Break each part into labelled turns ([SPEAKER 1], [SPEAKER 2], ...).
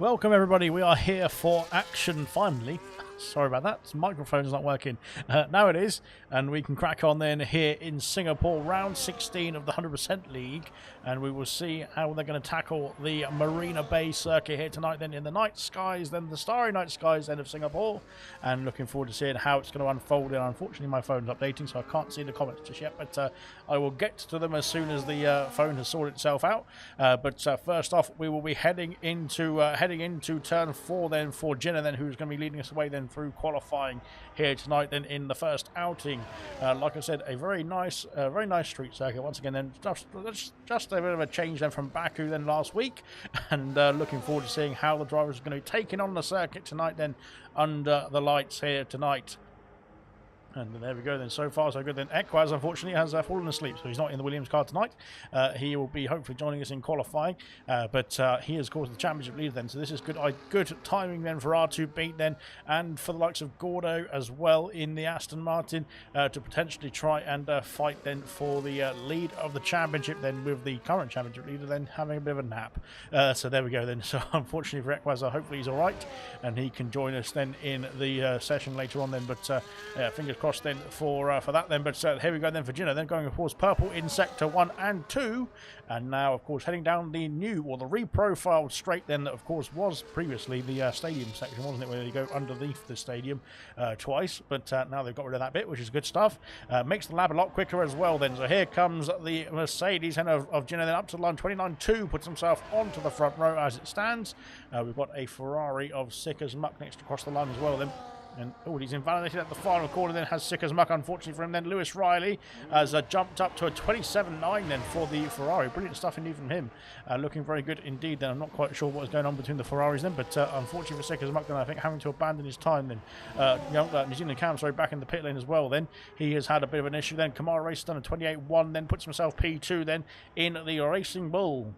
[SPEAKER 1] Welcome everybody, we are here for action finally. Sorry about that, the microphone's not working. Now it is, and we can crack on then here in Singapore, round 16 of the 100% League, and we will see how they're going to tackle the Marina Bay circuit here tonight then in the night skies, then the starry night skies then of Singapore, and looking forward to seeing how it's going to unfold. And unfortunately my phone's updating, so I can't see the comments just yet, but I will get to them as soon as the phone has sorted itself out. But first off, we will be heading into turn 4 then for Jenna then, who's going to be leading us away then through qualifying here tonight then in the first outing. Like I said, a very nice street circuit once again then, just a bit of a change then from Baku then last week, and looking forward to seeing how the drivers are going to be taking on the circuit tonight then under the lights here tonight. And there we go then. So far, so good then. Equaz, unfortunately, has fallen asleep, so he's not in the Williams car tonight. He will be hopefully joining us in qualifying, but he is, of course, the championship leader then, so this is good timing then for R2 beat then, and for the likes of Gordo as well in the Aston Martin to potentially try and fight then for the lead of the championship then, with the current championship leader then having a bit of a nap. So there we go then. So unfortunately for Equaz, hopefully he's all right, and he can join us then in the session later on then, but yeah, fingers crossed then for that then. But here we go then for Gino then, going of course purple in sector 1 and 2, and now of course heading down the new, or the reprofiled straight then, that of course was previously the stadium section, wasn't it, where you go underneath the stadium twice, but now they've got rid of that bit, which is good stuff. Makes the lap a lot quicker as well then. So here comes the Mercedes and of Gino then up to the line. 29.2 puts himself onto the front row as it stands. We've got a Ferrari of Sick as Muck next across the line as well then. And he's invalidated at the final corner then, has Sick as Muck, unfortunately for him then. Lewis Riley has jumped up to a 27.9 then for the Ferrari. Brilliant stuff indeed from him. Looking very good indeed then. I'm not quite sure what was going on between the Ferraris then, but unfortunately for Sick as Muck then, I think having to abandon his time then. New Zealand Cam, sorry, back in the pit lane as well then. He has had a bit of an issue then. Kamara Race done a 28.1 then, puts himself P2 then in the Racing Bull.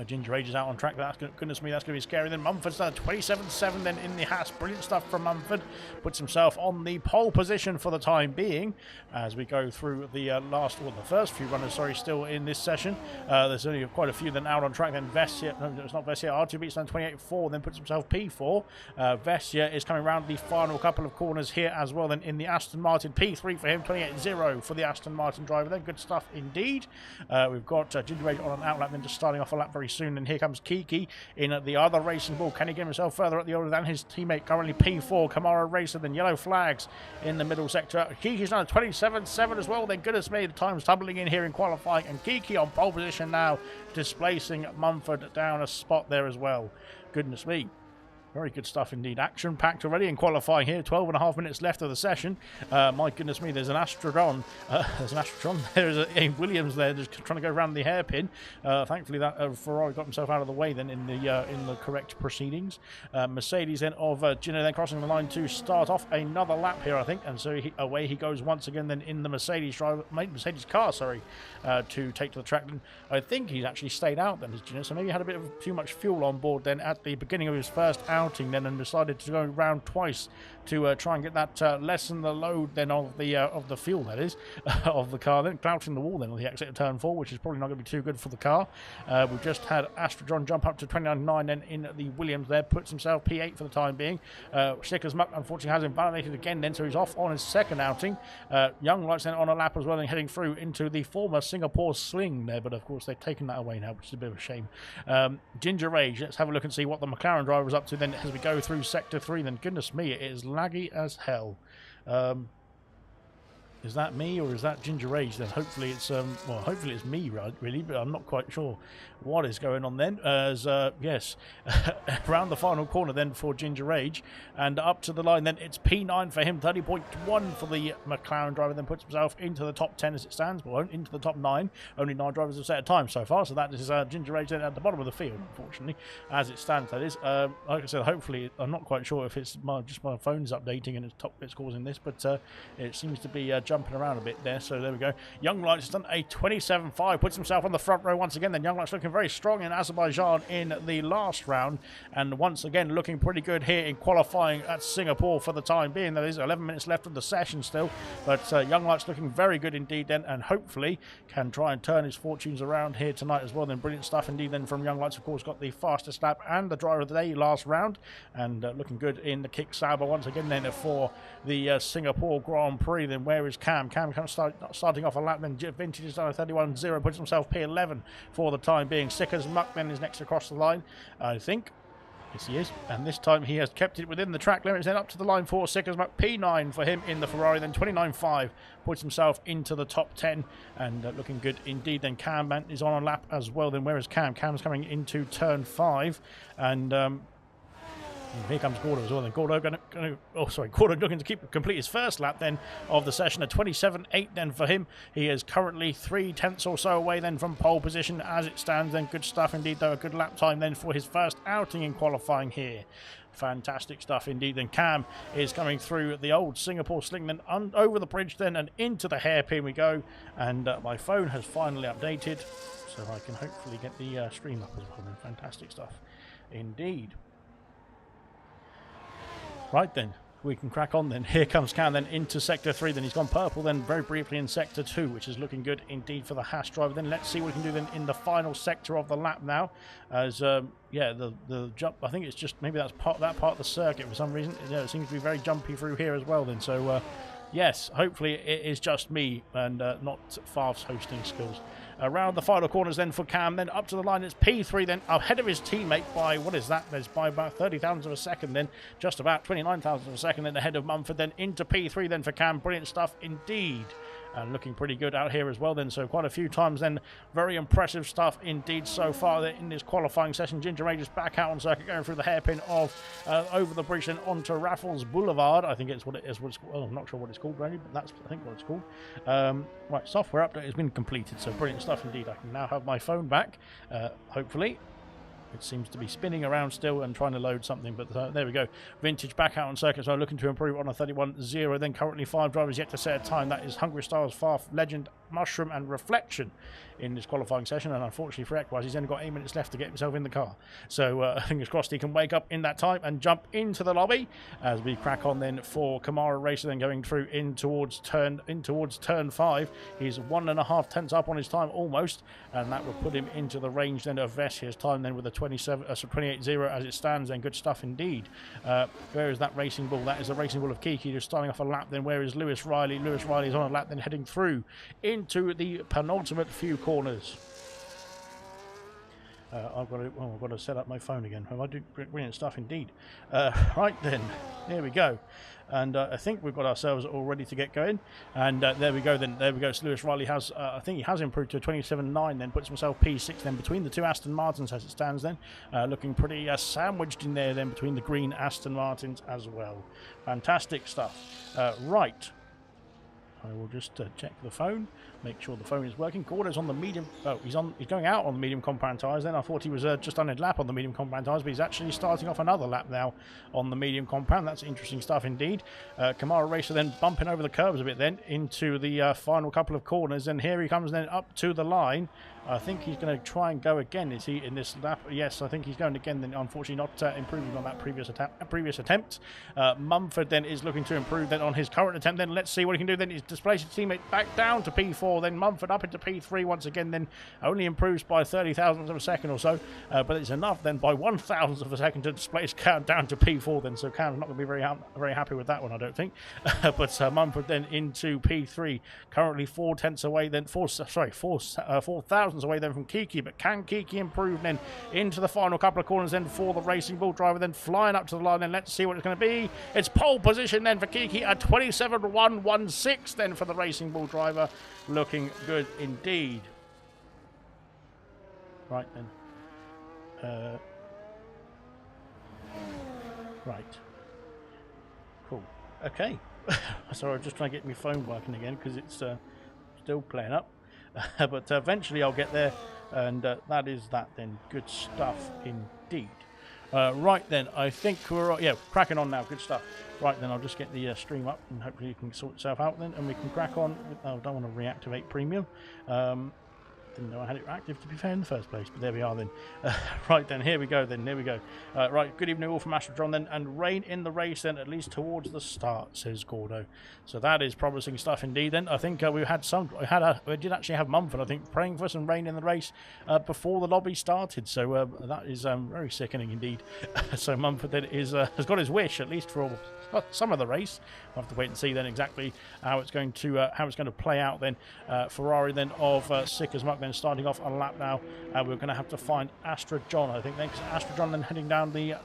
[SPEAKER 1] Ginger Age is out on track. Goodness me, that's going to be scary. Then Mumford's done a 27.7 then in the Haas. Brilliant stuff from Mumford. Puts himself on the pole position for the time being as we go through the the first few runners, sorry, still in this session. There's only quite a few then out on track. Then Vessia, no, it's not Vessia. R2 beats done 28.4, then puts himself P4. Vessia is coming around the final couple of corners here as well. Then in the Aston Martin, P3 for him, 28.0 for the Aston Martin driver. Then good stuff indeed. We've got Ginger Age on an outlap, then just starting off a lap very soon. And here comes Kiki in the other Racing Bull. Can he get himself further at the order than his teammate? Currently P4, Kamara Racer, then yellow flags in the middle sector. Kiki's done a 27.7 as well. Then goodness me, the time's tumbling in here in qualifying, and Kiki on pole position now, displacing Mumford down a spot there as well. Goodness me. Very good stuff indeed. Action-packed already in qualifying here. 12.5 minutes left of the session. My goodness me, there's an Astrodon. There's a Williams there just trying to go around the hairpin. Thankfully, that Ferrari got himself out of the way then in the correct proceedings. Mercedes then of Gino then crossing the line to start off another lap here, I think. And so away he goes once again then in the Mercedes car, to take to the track. And I think he's actually stayed out then, Gino. So maybe he had a bit of too much fuel on board then at the beginning of his first outing then, and decided to go round twice to try and get that lessen the load then of the fuel, that is, of the car. Then crouching the wall then on the exit of turn 4, which is probably not going to be too good for the car. We've just had Astrodon jump up to 29.9 then in the Williams there, puts himself P8 for the time being. Sick as Muck unfortunately has invalidated again then, so he's off on his second outing. Young Lights then on a lap as well, and heading through into the former Singapore Sling there, but of course they've taken that away now, which is a bit of a shame. Ginger Age, let's have a look and see what the McLaren driver is up to then as we go through sector 3. Then goodness me, it is laggy as hell. Is that me or is that Ginger Age then? Hopefully it's hopefully it's me, right, really, but I'm not quite sure what is going on then. As yes, around the final corner then for Ginger Age, and up to the line then it's P9 for him, 30.1 for the McLaren driver, then puts himself into the top 10 as it stands, well, into the top 9. Only 9 drivers have set a time so far, so that is Ginger Age then at the bottom of the field, unfortunately, as it stands, that is. Like I said, hopefully, I'm not quite sure if it's just my phone's updating and it's causing this, but it seems to be jumping around a bit there, so there we go. Young Lights has done a 27.5, puts himself on the front row once again. Then Young Lights looking very strong in Azerbaijan in the last round, and once again looking pretty good here in qualifying at Singapore for the time being. There is 11 minutes left of the session still, but Young Lights looking very good indeed then, and hopefully can try and turn his fortunes around here tonight as well. Then brilliant stuff indeed then from Young Lights, of course, got the fastest lap and the driver of the day last round, and looking good in the kick saber once again then for the Singapore Grand Prix. Then where is Cam? Cam starting off a lap, then Vintage is done a 31.0, puts himself P11 for the time being. Sick as Muck then is next across the line, I think. Yes, he is, and this time he has kept it within the track limits. Then up to the line for Sick as Muck, P9 for him in the Ferrari, then 29.5, puts himself into the top 10, and looking good indeed. Then Cam is on a lap as well. Then where is Cam? Cam's coming into turn 5, and here comes Gordo as well. Then Gordo Gordo looking to complete his first lap then of the session, a 27.8 then for him. He is currently 3/10 or so away then from pole position as it stands. Then good stuff indeed though, a good lap time then for his first outing in qualifying here. Fantastic stuff indeed. Then Cam is coming through the old Singapore sling, then over the bridge then and into the hairpin we go. And my phone has finally updated, so I can hopefully get the stream up as well. Then fantastic stuff indeed. Right then, we can crack on then. Here comes Cam then into Sector 3. Then he's gone purple then very briefly in Sector 2, which is looking good indeed for the Haas driver. Then let's see what we can do then in the final sector of the lap now. As, yeah, the jump, I think it's just, maybe that's part of the circuit for some reason. You know, it seems to be very jumpy through here as well then. So, yes, hopefully it is just me and not Fav's hosting skills. Around the final corners then for Cam, then up to the line it's P3 then ahead of his teammate by, what is that, there's by about 30 thousandths of a second then, just about 29 thousandths of a second then ahead of Mumford, then into P3 then for Cam. Brilliant stuff indeed. And looking pretty good out here as well then, so quite a few times then. Very impressive stuff indeed so far in this qualifying session. Ginger Rage is back out on circuit, going through the hairpin of over the bridge then onto Raffles Boulevard. I think it's what it is. Well, I'm not sure what it's called really, but that's I think what it's called. Right, software update has been completed, so brilliant stuff indeed. I can now have my phone back, hopefully. It seems to be spinning around still and trying to load something, but there we go. Vintage back out on circuit, so looking to improve on a 31.0. Then currently 5 drivers yet to set a time. That is Hungry Styles, Far Legend, Mushroom and Reflection in this qualifying session, and unfortunately for Equaz, he's only got 8 minutes left to get himself in the car. So fingers crossed he can wake up in that time and jump into the lobby as we crack on then for Kamara Racer, then going through in towards turn 5. He's 1.5 tenths up on his time almost, and that will put him into the range then of Vessia's time then with a 28.0 as it stands. Then good stuff indeed. Where is that racing ball? That is the racing ball of Kiki, just starting off a lap. Then where is Lewis Riley? Lewis Riley is on a lap, then heading through into the penultimate few corners. I've got to set up my phone again. I do brilliant stuff indeed. Right then, here we go. And I think we've got ourselves all ready to get going. And there we go then. There we go. So Lewis Riley has, I think he has improved to a 27.9 then, puts himself P6 then between the two Aston Martins as it stands then. Looking pretty sandwiched in there then between the green Aston Martins as well. Fantastic stuff. Right. I will just check the phone, make sure the phone is working. Gordo's on the medium. Oh, he's going out on the medium compound tyres. Then I thought he was just on his lap on the medium compound tyres, but he's actually starting off another lap now on the medium compound. That's interesting stuff indeed. Kamara Racer then bumping over the curbs a bit then into the final couple of corners, and here he comes then up to the line. I think he's going to try and go again. Is he in this lap? Yes, I think he's going again. Then unfortunately not improving on that previous attempt. Mumford then is looking to improve then on his current attempt. Then let's see what he can do. Then he's displaced his teammate back down to P4. Then Mumford up into P3 once again. Then only improves by 30 thousandths of a second or so, but it's enough then by 1 thousandth of a second to displace Cam down to P4. Then so Cam's not going to be very happy with that one, I don't think. But Mumford then into P3, currently 4 tenths away. Then 4 thousandths away then from Kiki, but can Kiki improve then into the final couple of corners then for the Racing Bull driver, then flying up to the line. Then let's see what it's going to be. It's pole position then for Kiki, a 27.116 then for the Racing Bull driver, looking good indeed. Right then, right, cool, okay. Sorry, I'm just trying to get my phone working again because it's still playing up. But eventually I'll get there, and that is that then. Good stuff indeed. Right then, I think we're cracking on now. Good stuff. Right then, I'll just get the stream up, and hopefully you can sort itself out then, and we can crack on. I don't want to reactivate premium. Didn't know I had it active, to be fair, in the first place, but there we are then. Right then, here we go then, here we go. Right, good evening all from Astrodron then, and rain in the race then, at least towards the start, says Gordo. So that is promising stuff indeed then. I think we did actually have Mumford, I think, praying for some rain in the race before the lobby started, so that is very sickening indeed. So Mumford then has got his wish, at least for some of the race. We'll have to wait and see then exactly how it's going to play out then. Ferrari then of Sick as Muck then starting off a lap now. We're going to have to find Astra John, I think. Next, Astra John then heading down the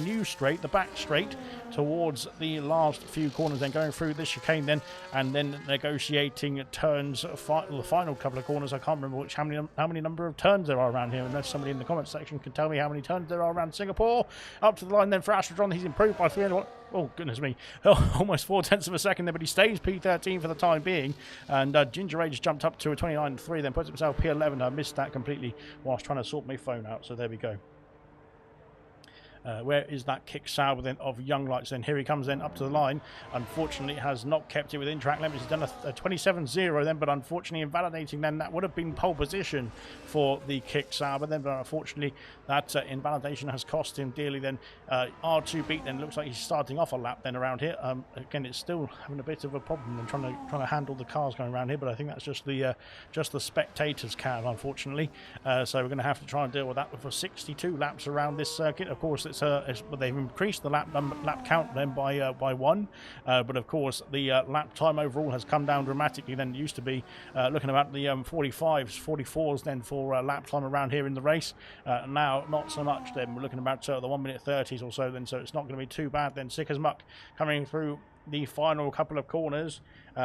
[SPEAKER 1] new straight, the back straight, towards the last few corners, then going through this chicane then, and then negotiating turns. The final couple of corners, I can't remember how many number of turns there are around here, unless somebody in the comments section can tell me how many turns there are around Singapore. Up to the line then for Astra John. He's improved by 300. Oh, goodness me. Almost 4 tenths of a second there, but he stays P13 for the time being. And Ginger Age jumped up to a 29.3, then puts himself P11. I missed that completely whilst trying to sort my phone out, so there we go. Where is that kick Sauber then of Young Lights? Then here he comes then up to the line. Unfortunately, has not kept it within track limits. He's done a 27-0 then, but unfortunately invalidating then. That would have been pole position for the kick Sauber then, but unfortunately that invalidation has cost him dearly then. R2 beat then, looks like he's starting off a lap then around here. Again, it's still having a bit of a problem and trying to handle the cars going around here, but I think that's just the spectators cab, unfortunately. So we're going to have to try and deal with that for 62 laps around this circuit. Of course, but they've increased the lap count then by 1, but of course the lap time overall has come down dramatically. Then it used to be looking about the 45s, 44s then for lap time around here in the race. Now not so much. Then we're looking about the 1 minute 30s or so. Then so it's not going to be too bad. Then Sick as Muck coming through the final couple of corners.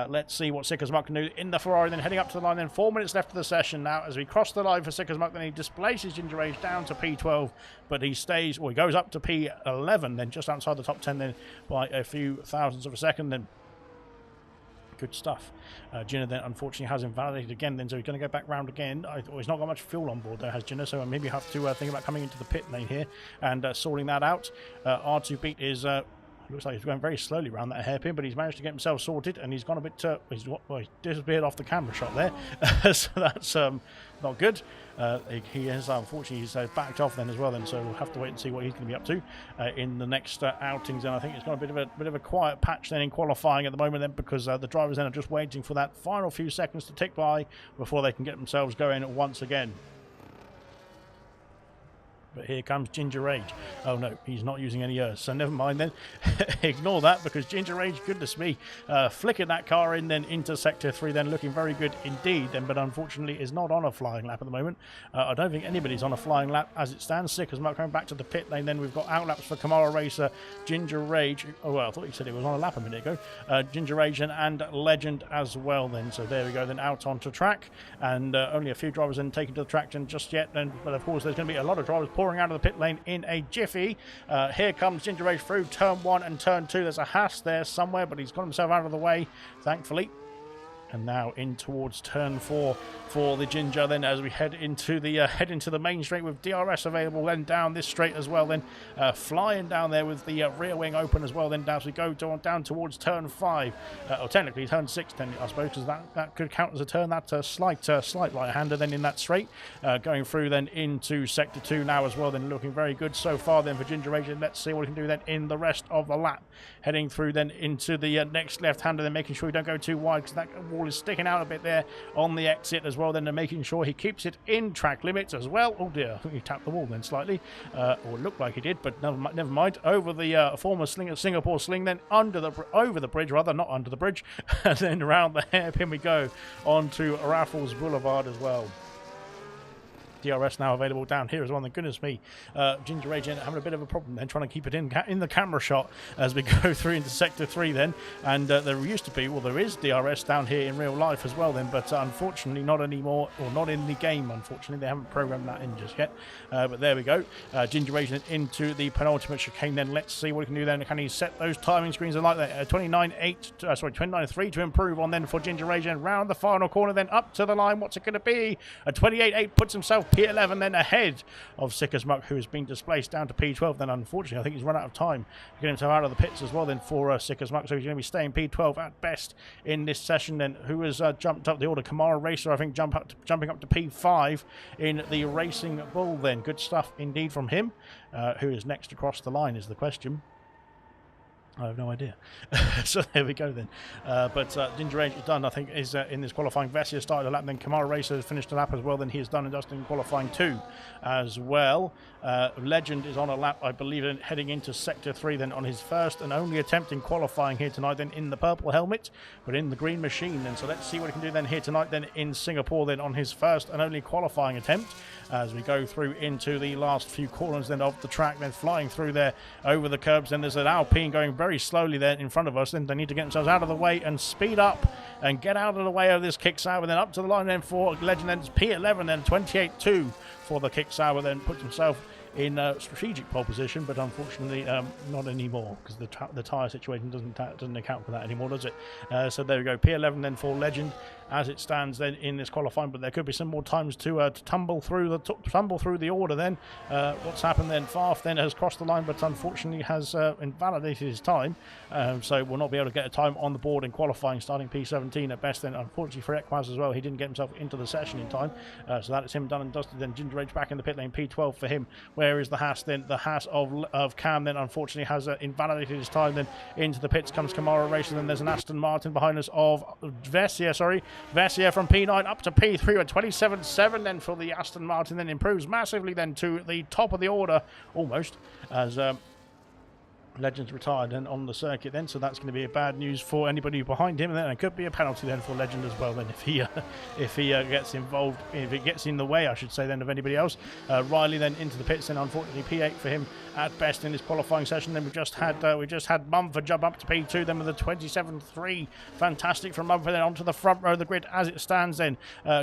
[SPEAKER 1] Let's see what Sick as Muck can do in the Ferrari, then heading up to the line. Then 4 minutes left of the session now as we cross the line for Sick as Muck. Then he displaces Ginger Rage down to P12, but he stays, or he goes up to P11, then just outside the top 10 then by a few thousandths of a second. Then good stuff. Ginger then unfortunately has invalidated again then, so he's going to go back round again. He's not got much fuel on board though, has Ginger, so maybe have to think about coming into the pit lane here and sorting that out. R2 beat is looks like he's going very slowly around that hairpin, but he's managed to get himself sorted, and he's gone a bit he's disappeared off the camera shot there. So that's not good. He has unfortunately he's backed off then as well then, so we'll have to wait and see what he's going to be up to in the next outings. And I think it's got a bit of a quiet patch then in qualifying at the moment then, because the drivers then are just waiting for that final few seconds to tick by before they can get themselves going once again. But here comes Ginger Rage. Oh no, he's not using any ears, so never mind then. Ignore that, because Ginger Rage, goodness me, flickered that car in then into Sector 3 then, looking very good indeed then, but unfortunately is not on a flying lap at the moment. I don't think anybody's on a flying lap as it stands. Sick as Muck coming back to the pit lane then. We've got outlaps for Kamara Racer, Ginger Rage. Oh well, I thought you said it was on a lap a minute ago. Ginger Rage and Legend as well then. So there we go then, out onto track, and only a few drivers then taken to the track just yet then, but of course there's going to be a lot of drivers pouring out of the pit lane in a jiffy. Here comes Ginger Rage through turn 1 and turn 2. There's a Haas there somewhere, but he's got himself out of the way, thankfully. And now in towards turn 4 for the Ginger then, as we head into the main straight with DRS available then down this straight as well then, flying down there with the rear wing open as well then, as we go down towards turn 5, or technically turn 6 then I suppose, because that could count as a turn. That's a slight right-hander then in that straight, going through then into sector 2 now as well then, looking very good so far then for Ginger Rage. Let's see what we can do then in the rest of the lap, heading through then into the next left-hander then, making sure we don't go too wide, because that wall is sticking out a bit there on the exit as well then, and making sure he keeps it in track limits as well. Oh dear, I think he tapped the wall then slightly, or it looked like he did, but never mind. Over the former Singapore sling then, over the bridge rather, not under the bridge, and then around the hairpin we go onto Raffles Boulevard as well. DRS now available down here as well. And goodness me, Ginger Rage having a bit of a problem then, trying to keep it in the camera shot as we go through into sector 3 then. And there used to be, well, there is DRS down here in real life as well then, but unfortunately not anymore, or not in the game. Unfortunately, they haven't programmed that in just yet. But there we go. Ginger Rage into the penultimate chicane then. Let's see what he can do then. Can he set those timing screens like that? 29.3 to improve on then for Ginger Rage, and round the final corner then up to the line. What's it going to be? A 28.8 puts himself P11 then ahead of Sick as Muck, who has been displaced down to P12 then. Unfortunately, I think he's run out of time to get himself out of the pits as well then for Sick as Muck, so he's going to be staying P12 at best in this session then. Who has jumped up the order? Kamara Racer, I think, jumping up to P5 in the Racing Bull then. Good stuff indeed from him. Who is next across the line is the question. I have no idea. So there we go then. But Ginger Rage is done, I think, is in this qualifying. Vessia started a lap, then Kamara Racer has finished a lap as well. Then he is done and dusted in qualifying 2 as well. Legend is on a lap, I believe, heading into sector 3 then, on his first and only attempt in qualifying here tonight then, in the purple helmet, but in the green machine then. So let's see what he can do then here tonight then in Singapore then, on his first and only qualifying attempt, as we go through into the last few corners then of the track, then flying through there over the curbs. Then there's an Alpine going very slowly there in front of us. Then they need to get themselves out of the way and speed up and get out of the way of this kick sour. Then up to the line then for Legend, then P11, then 28.2 for the kick sour, then puts himself in strategic pole position, but unfortunately not anymore, because the tyre situation doesn't account for that anymore, does it? So there we go, P11 then for Legend, as it stands then in this qualifying, but there could be some more times to tumble through the order then. What's happened then? Farf then has crossed the line, but unfortunately has invalidated his time, so will not be able to get a time on the board in qualifying, starting P17 at best. Then unfortunately for Equaz as well, he didn't get himself into the session in time, so that is him done and dusted. Then Ginger Age back in the pit lane, P12 for him. Where is the Haas then? The Haas of Cam then unfortunately has invalidated his time. Then into the pits comes Kamara Racing. Then there's an Aston Martin behind us of Vessia from P9 up to P3 at 27.7 then for the Aston Martin. Then improves massively then to the top of the order almost, as Legend's retired and on the circuit then, so that's going to be a bad news for anybody behind him, and then it could be a penalty then for Legend as well then if he gets involved, if it gets in the way I should say then of anybody else. Riley then into the pits, and unfortunately P8 for him at best in this qualifying session. Then we just had Mumford jump up to P2 then with a 27.3, fantastic from Mumford. Then onto the front row of the grid as it stands then.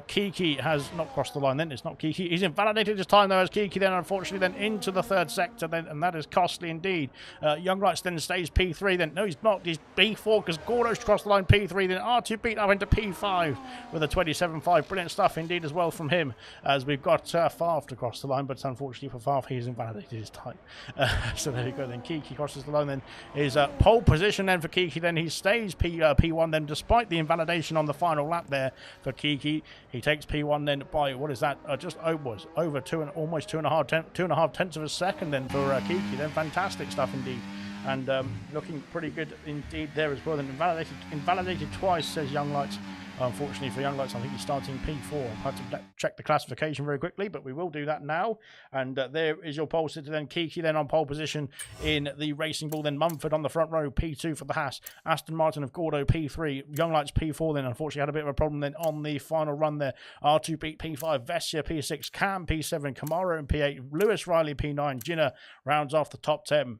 [SPEAKER 1] Kiki has not crossed the line then, it's not Kiki, he's invalidated his time though as Kiki then unfortunately then into the third sector then, and that is costly indeed. Young Lights then stays P3 then, no he's not, he's B4 because Gordo's crossed the line P3, then R2 beat up into P5 with a 27.5, brilliant stuff indeed as well from him, as we've got Farf to cross the line, but unfortunately for Farf he's invalidated his time. So there we go then, Kiki crosses the line then, is pole position then for Kiki, then he stays P1 then despite the invalidation on the final lap there for Kiki. He takes P1 then by, what is that, just over almost two and a half tenths of a second then for Kiki then, fantastic stuff indeed. And looking pretty good indeed there as well. Then invalidated twice, says Young Lights. Unfortunately for Young Lights, I think he's starting P4. I had to check the classification very quickly, but we will do that now. And there is your pole sitter then. Kiki then on pole position in the Racing Bull. Then Mumford on the front row, P2 for the Haas. Aston Martin of Gordo, P3. Young Lights, P4 then. Unfortunately had a bit of a problem then on the final run there. R2 beat P5, Vessia, P6, Cam, P7, Kamara in P8, Lewis Riley, P9. Jinner rounds off the top 10.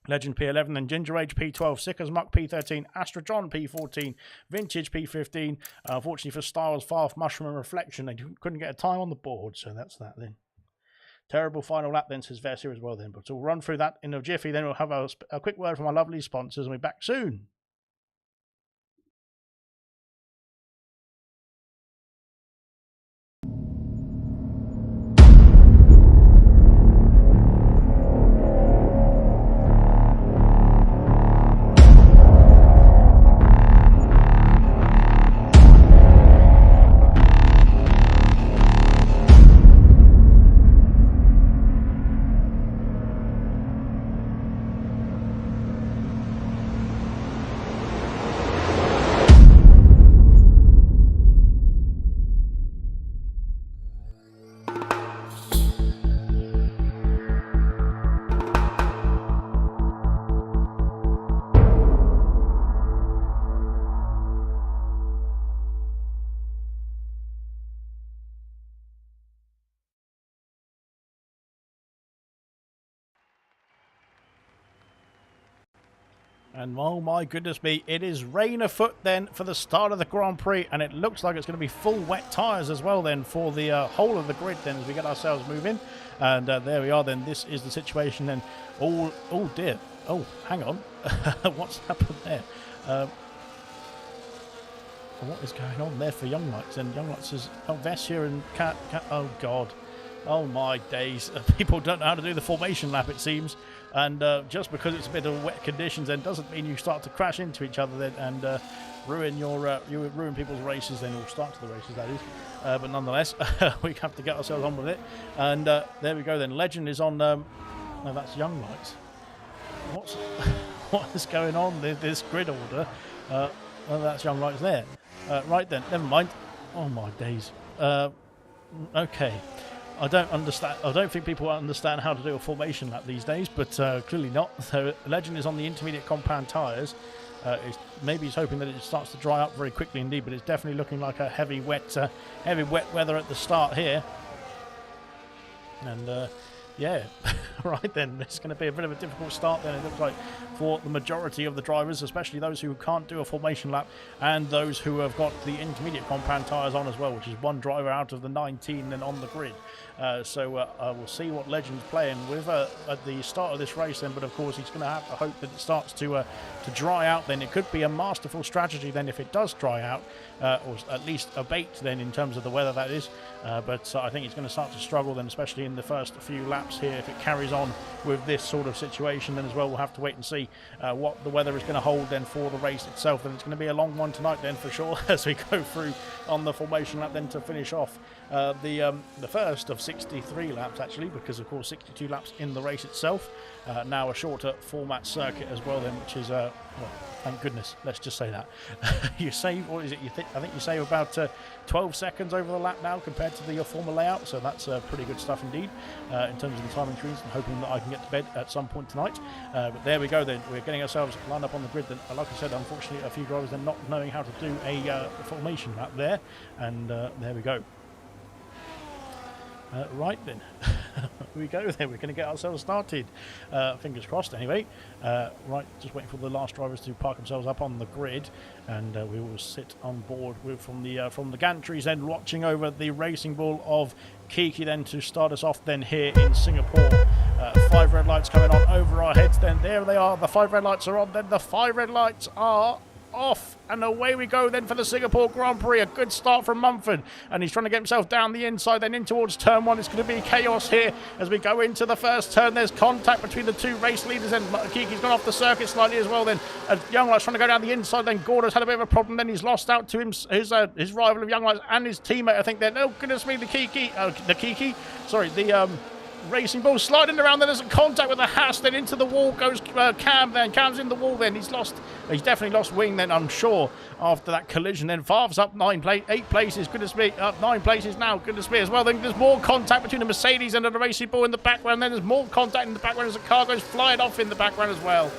[SPEAKER 1] Legend P11, then Ginger Age P12, Sick as Muck P13, Astra John P14, Vintage P15. Unfortunately for Styles, Farf, Mushroom and Reflection, they couldn't get a time on the board, so that's that then. Terrible final lap then, says Vessia as well then, but we'll run through that in a jiffy, then we'll have a quick word from our lovely sponsors and we'll be back soon. And oh my goodness me, it is rain afoot then for the start of the Grand Prix, and it looks like it's going to be full wet tyres as well then for the whole of the grid then as we get ourselves moving. And there we are then, this is the situation then. Oh dear, oh hang on, what's happened there? What is going on there for Young Lights? And Young Lights is Vessia and Cat, oh god. Oh my days, people don't know how to do the formation lap it seems, and just because it's a bit of wet conditions then doesn't mean you start to crash into each other then and ruin people's races then, or start to the races that is, but nonetheless we have to get ourselves on with it. And there we go then, Legend is on, no that's Young Lights. What is going on this grid order? Well, that's Young Lights there. Right then, never mind. Oh my days. Okay. I don't understand. I don't think people understand how to do a formation lap these days, but clearly not. So Legend is on the intermediate compound tyres. Maybe he's hoping that it starts to dry up very quickly indeed, but it's definitely looking like a heavy wet weather at the start here. And yeah, right then, it's going to be a bit of a difficult start then, it looks like, for the majority of the drivers, especially those who can't do a formation lap and those who have got the intermediate compound tyres on as well, which is one driver out of the 19 then on the grid. So we'll see what Legend's playing with at the start of this race then, but of course he's going to have to hope that it starts to dry out then. It could be a masterful strategy then if it does dry out, or at least abate then in terms of the weather, that is. But I think it's going to start to struggle then, especially in the first few laps here. If it carries on with this sort of situation then as well, we'll have to wait and see what the weather is going to hold then for the race itself. And it's going to be a long one tonight then for sure as we go through on the formation lap then to finish off the first of 63 laps actually, because of course 62 laps in the race itself. Now a shorter format circuit as well then, which is well, thank goodness, let's just say that. You save, what is it, I think you save about 12 seconds over the lap now compared to the former layout, so that's pretty good stuff indeed in terms of the timing screens, and hoping that I can get to bed at some point tonight. But there we go then, we're getting ourselves lined up on the grid then. Like I said, unfortunately a few drivers then not knowing how to do a formation lap there, and there we go. Right then, we go then, we're going to get ourselves started, fingers crossed anyway. Right, just waiting for the last drivers to park themselves up on the grid, and we will sit on board with from the gantries then, watching over the racing ball of Kiki then to start us off then here in Singapore. 5 red lights coming on over our heads then, there they are, the 5 red lights are on, then the 5 red lights are off, and away we go then for the Singapore Grand Prix. A good start from Mumford, and he's trying to get himself down the inside then in towards turn 1. It's going to be chaos here as we go into the first turn. There's contact between the two race leaders, and Kiki's gone off the circuit slightly as well then. Young Lights trying to go down the inside, then Gordo's had a bit of a problem, then he's lost out to his rival of Young Lights and his teammate, I think then. Oh goodness me, the Racing Bull sliding around, then there's a contact with the Haas, then into the wall goes Cam, then Cam's in the wall, then he's definitely lost wing then, I'm sure, after that collision. Then Favre's up 8 places, goodness me, up 9 places now, goodness me as well. Then there's more contact between the Mercedes and the Racing Bull in the background, then there's more contact in the background as the car goes flying off in the background as well.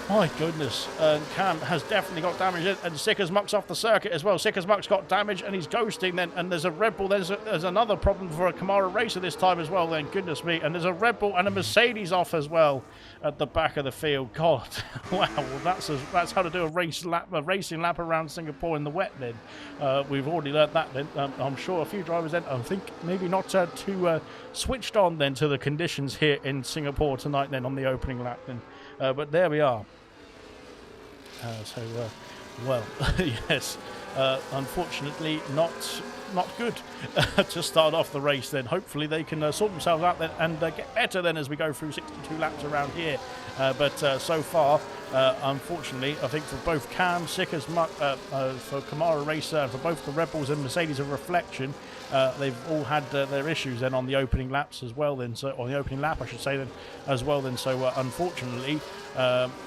[SPEAKER 1] My goodness, Cam has definitely got damage, and Sickers Muck's off the circuit as well. Sickers Muck's got damage and he's ghosting then, and there's a Red Bull, there's another problem for a Camaro racer this time as well then, goodness me, and there's a Red Bull and a Mercedes off as well at the back of the field. God, wow, well, that's how to do a racing lap around Singapore in the wet then. We've already learnt that then. I'm sure a few drivers then, I think maybe not too switched on then to the conditions here in Singapore tonight then on the opening lap then. But there we are. Well, yes, unfortunately not good to start off the race then. Hopefully they can sort themselves out then and get better then as we go through 62 laps around here. But so far, unfortunately, I think for both Cam, Sickers, Muck, for Camaro Racer, and for both the Red Bulls and Mercedes of Reflection, they've all had their issues then on the opening laps as well then, so on the opening lap I should say then as well then. So unfortunately,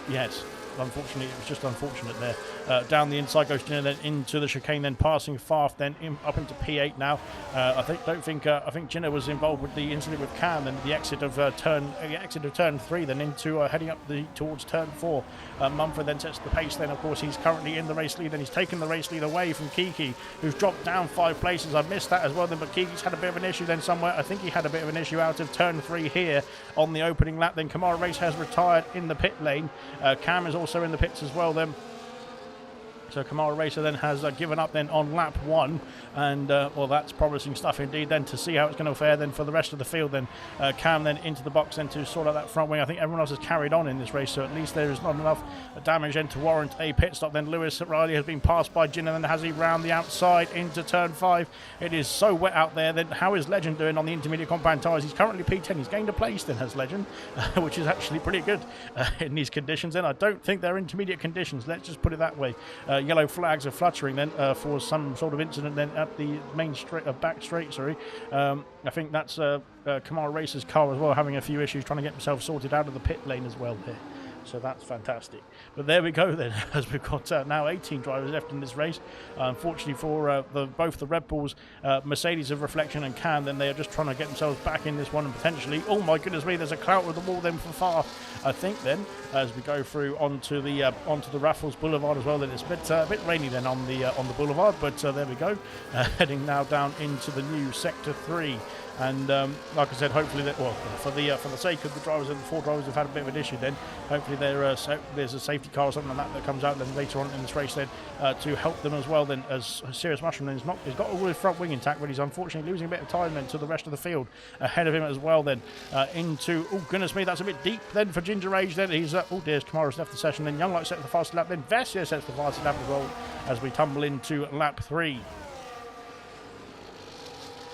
[SPEAKER 1] yes. Unfortunately, it was just unfortunate there. Down the inside goes Jenna, then into the chicane, then passing Farf, then up into P8 now. I think Jenna was involved with the incident with Cam and the exit of turn 3, then into heading up towards turn 4. Mumford then sets the pace. Then of course he's currently in the race lead, and he's taken the race lead away from Kiki, who's dropped down 5 places. I missed that as well then, but Kiki's had a bit of an issue then somewhere. I think he had a bit of an issue out of turn 3 here on the opening lap. Then Camaro Race has retired in the pit lane. Cam is also in the pits as well then. So Camaro Racer then has given up then on lap 1, and well, that's promising stuff indeed then to see how it's going to fare then for the rest of the field. Then Cam then into the box then to sort out that front wing. I think everyone else has carried on in this race, so at least there is not enough damage then to warrant a pit stop. Then Lewis Riley has been passed by Jin, and then has he round the outside into turn 5. It is so wet out there. Then how is Legend doing on the intermediate compound tyres? He's currently P10. He's gained a place then, has Legend, which is actually pretty good in these conditions. And I don't think they're intermediate conditions, let's just put it that way. Yellow flags are fluttering then for some sort of incident then at the main back straight. I think that's Camaro Racer's car as well, having a few issues trying to get himself sorted out of the pit lane as well here. So that's fantastic. But there we go then, as we've got now 18 drivers left in this race. Unfortunately for both the Red Bulls, Mercedes of Reflection and Cam, then they are just trying to get themselves back in this one, and potentially, oh my goodness me, there's a clout with the wall then for Far. I think then, as we go through onto the Raffles Boulevard as well, then it's a bit rainy then on the boulevard, but there we go. Heading now down into the new Sector 3. And like I said, hopefully, well, for the sake of the drivers and the 4 drivers who've had a bit of an issue, then hopefully there's a safety car or something like that comes out then later on in this race then to help them as well. Then as Serious Mushroom then he's got all his front wing intact, but he's unfortunately losing a bit of time then to the rest of the field ahead of him as well. Then into goodness me, that's a bit deep then for Ginger Rage. Then he's oh dear, Kamara's left the session. Then Young Light sets the fastest lap. Then Vessia sets the fastest lap as well as we tumble into lap 3.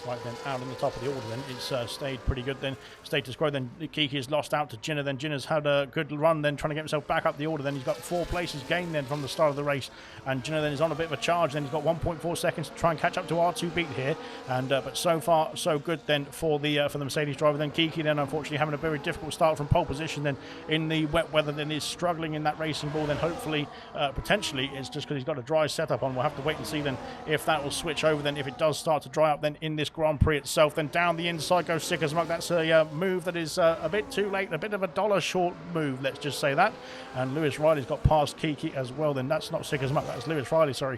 [SPEAKER 1] Right then, out on the top of the order then, it's stayed pretty good then. Status quo then, Kiki is lost out to Jinner, then Jinner's had a good run then, trying to get himself back up the order then. He's got 4 places gained then from the start of the race, and Jinner then is on a bit of a charge then. He's got 1.4 seconds to try and catch up to R2 Beat here, and but so far so good then for the Mercedes driver. Then Kiki then unfortunately having a very difficult start from pole position then in the wet weather, then is struggling in that racing ball. Then hopefully potentially it's just because he's got a dry setup on. We'll have to wait and see then if that will switch over then, if it does start to dry up then in this Grand Prix itself. Then down the inside goes Sick as Muck. That's a move that is a bit too late, a bit of a dollar short move, let's just say that. And Lewis Riley's got past Kiki as well. Then that's not Sick as Muck, that's Lewis Riley, sorry,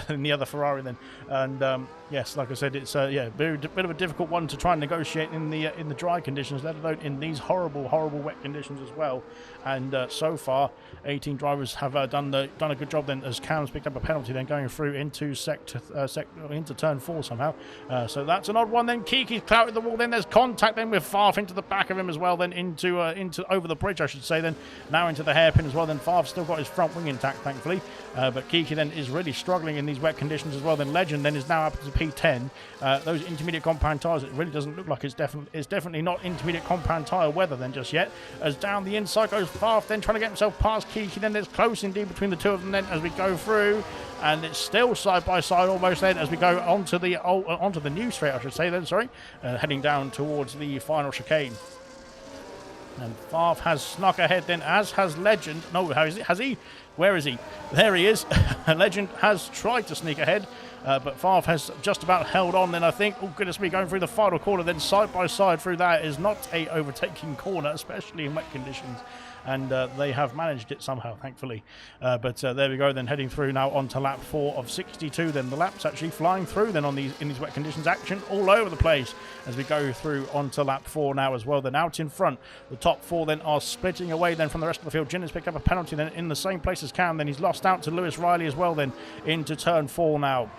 [SPEAKER 1] in the other Ferrari then. And yes, like I said, it's yeah, bit of a difficult one to try and negotiate in the dry conditions, let alone in these horrible wet conditions as well. And so far 18 drivers have done a good job then, as Cam's picked up a penalty then going through into into turn 4 somehow. So that's an odd one then. Kiki's clouted the wall, then there's contact then with Farf into the back of him as well, then into over the bridge I should say, then now into the hairpin as well. Then Farf's still got his front wing intact thankfully, but Kiki then is really struggling in these wet conditions as well. Then Legend then is now up to P10. Those intermediate compound tyres, it really doesn't look like it's definitely not intermediate compound tyre weather then just yet, as down the inside goes Farf, then trying to get himself past Kiki. Then there's close indeed between the two of them then as we go through, and it's still side by side almost then as we go onto the new straight I should say then, sorry, heading down towards the final chicane. And Farf has snuck ahead then, as has Legend. No, how is it? Has he? Where is he? There he is. Legend has tried to sneak ahead, but Farf has just about held on then, I think. Oh, goodness me, going through the final corner then side by side through that is not a overtaking corner, especially in wet conditions. And they have managed it somehow, thankfully. But there we go, then heading through now onto lap 4 of 62. Then the laps actually flying through then in these wet conditions. Action all over the place as we go through onto lap 4 now as well. Then out in front, the top 4 then are splitting away then from the rest of the field. Jinner's picked up a penalty then in the same place as Cam. Then he's lost out to Lewis Riley as well then into turn 4 now.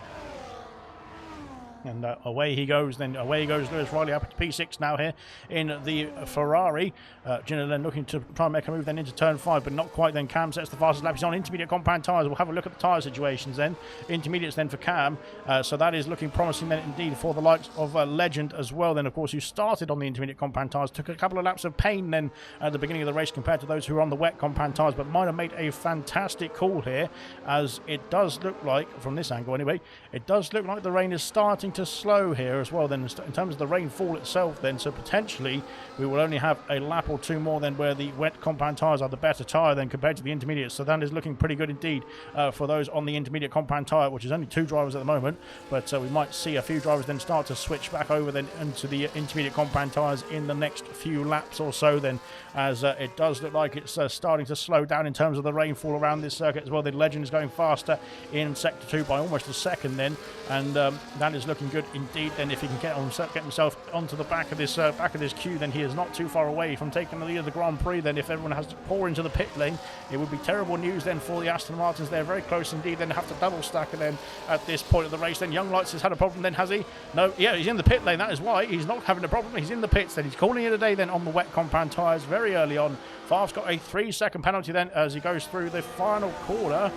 [SPEAKER 1] And away he goes then. Away he goes Lewis Riley up to P6 now here in the Ferrari. Jinner then looking to try and make a move then into turn 5, but not quite then. Cam sets the fastest lap. He's on intermediate compound tyres. We'll have a look at the tyre situations then. Intermediates then for Cam. So that is looking promising then indeed for the likes of Legend as well then, of course, who started on the intermediate compound tyres. Took a couple of laps of pain then at the beginning of the race compared to those who were on the wet compound tyres, but might have made a fantastic call here, as it does look like, from this angle anyway, it does look like the rain is starting to slow here as well then in terms of the rainfall itself then. So potentially we will only have a lap or 2 more then where the wet compound tyres are the better tyre then compared to the intermediates. So that is looking pretty good indeed for those on the intermediate compound tyre, which is only 2 drivers at the moment, but we might see a few drivers then start to switch back over then into the intermediate compound tyres in the next few laps or so then, as it does look like it's starting to slow down in terms of the rainfall around this circuit as well. The Legend is going faster in sector 2 by almost a second then, and that is looking good indeed then. If he can get himself onto the back of this queue, then he is not too far away from taking the lead of the Grand Prix then. If everyone has to pour into the pit lane, it would be terrible news then for the Aston Martins. They're very close indeed then, have to double stack it then at this point of the race. Then Young Lights has had a problem then, has he? No, yeah, he's in the pit lane. That is why he's not having a problem. He's in the pits then. He's calling it a day then on the wet compound tyres very early on. Farf's got a 3-second penalty then as he goes through the final corner.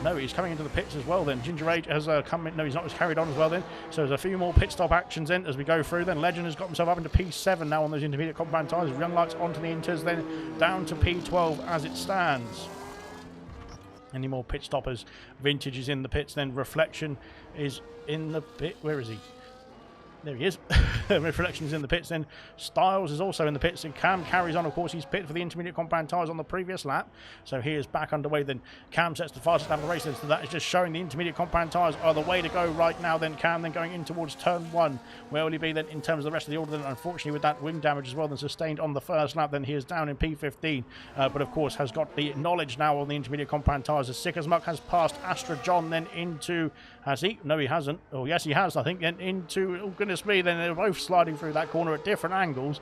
[SPEAKER 1] No, he's coming into the pits as well then. Ginger Age has come in. No, he's not. He's carried on as well then. So there's a few more pit stop actions then as we go through. Then Legend has got himself up into P7 now on those intermediate compound tyres. Young Lights onto the inters, then down to P12 as it stands. Any more pit stoppers? Vintage is in the pits then. Reflection is in the pit. Where is he? There he is. Reflections in the pits then. Styles is also in the pits, and Cam carries on. Of course, he's pitted for the intermediate compound tyres on the previous lap, so he is back underway. Then Cam sets the fastest lap of the race, so that is just showing the intermediate compound tyres are the way to go right now. Then Cam then going in towards turn 1. Where will he be then in terms of the rest of the order? Then unfortunately with that wing damage as well then sustained on the first lap, then he is down in P15, but of course has got the knowledge now on the intermediate compound tyres. As Sick as Muck has passed Astra John then into, has he? No, he hasn't. Oh yes, he has, I think. Then into, oh goodness goodness me, then they're both sliding through that corner at different angles,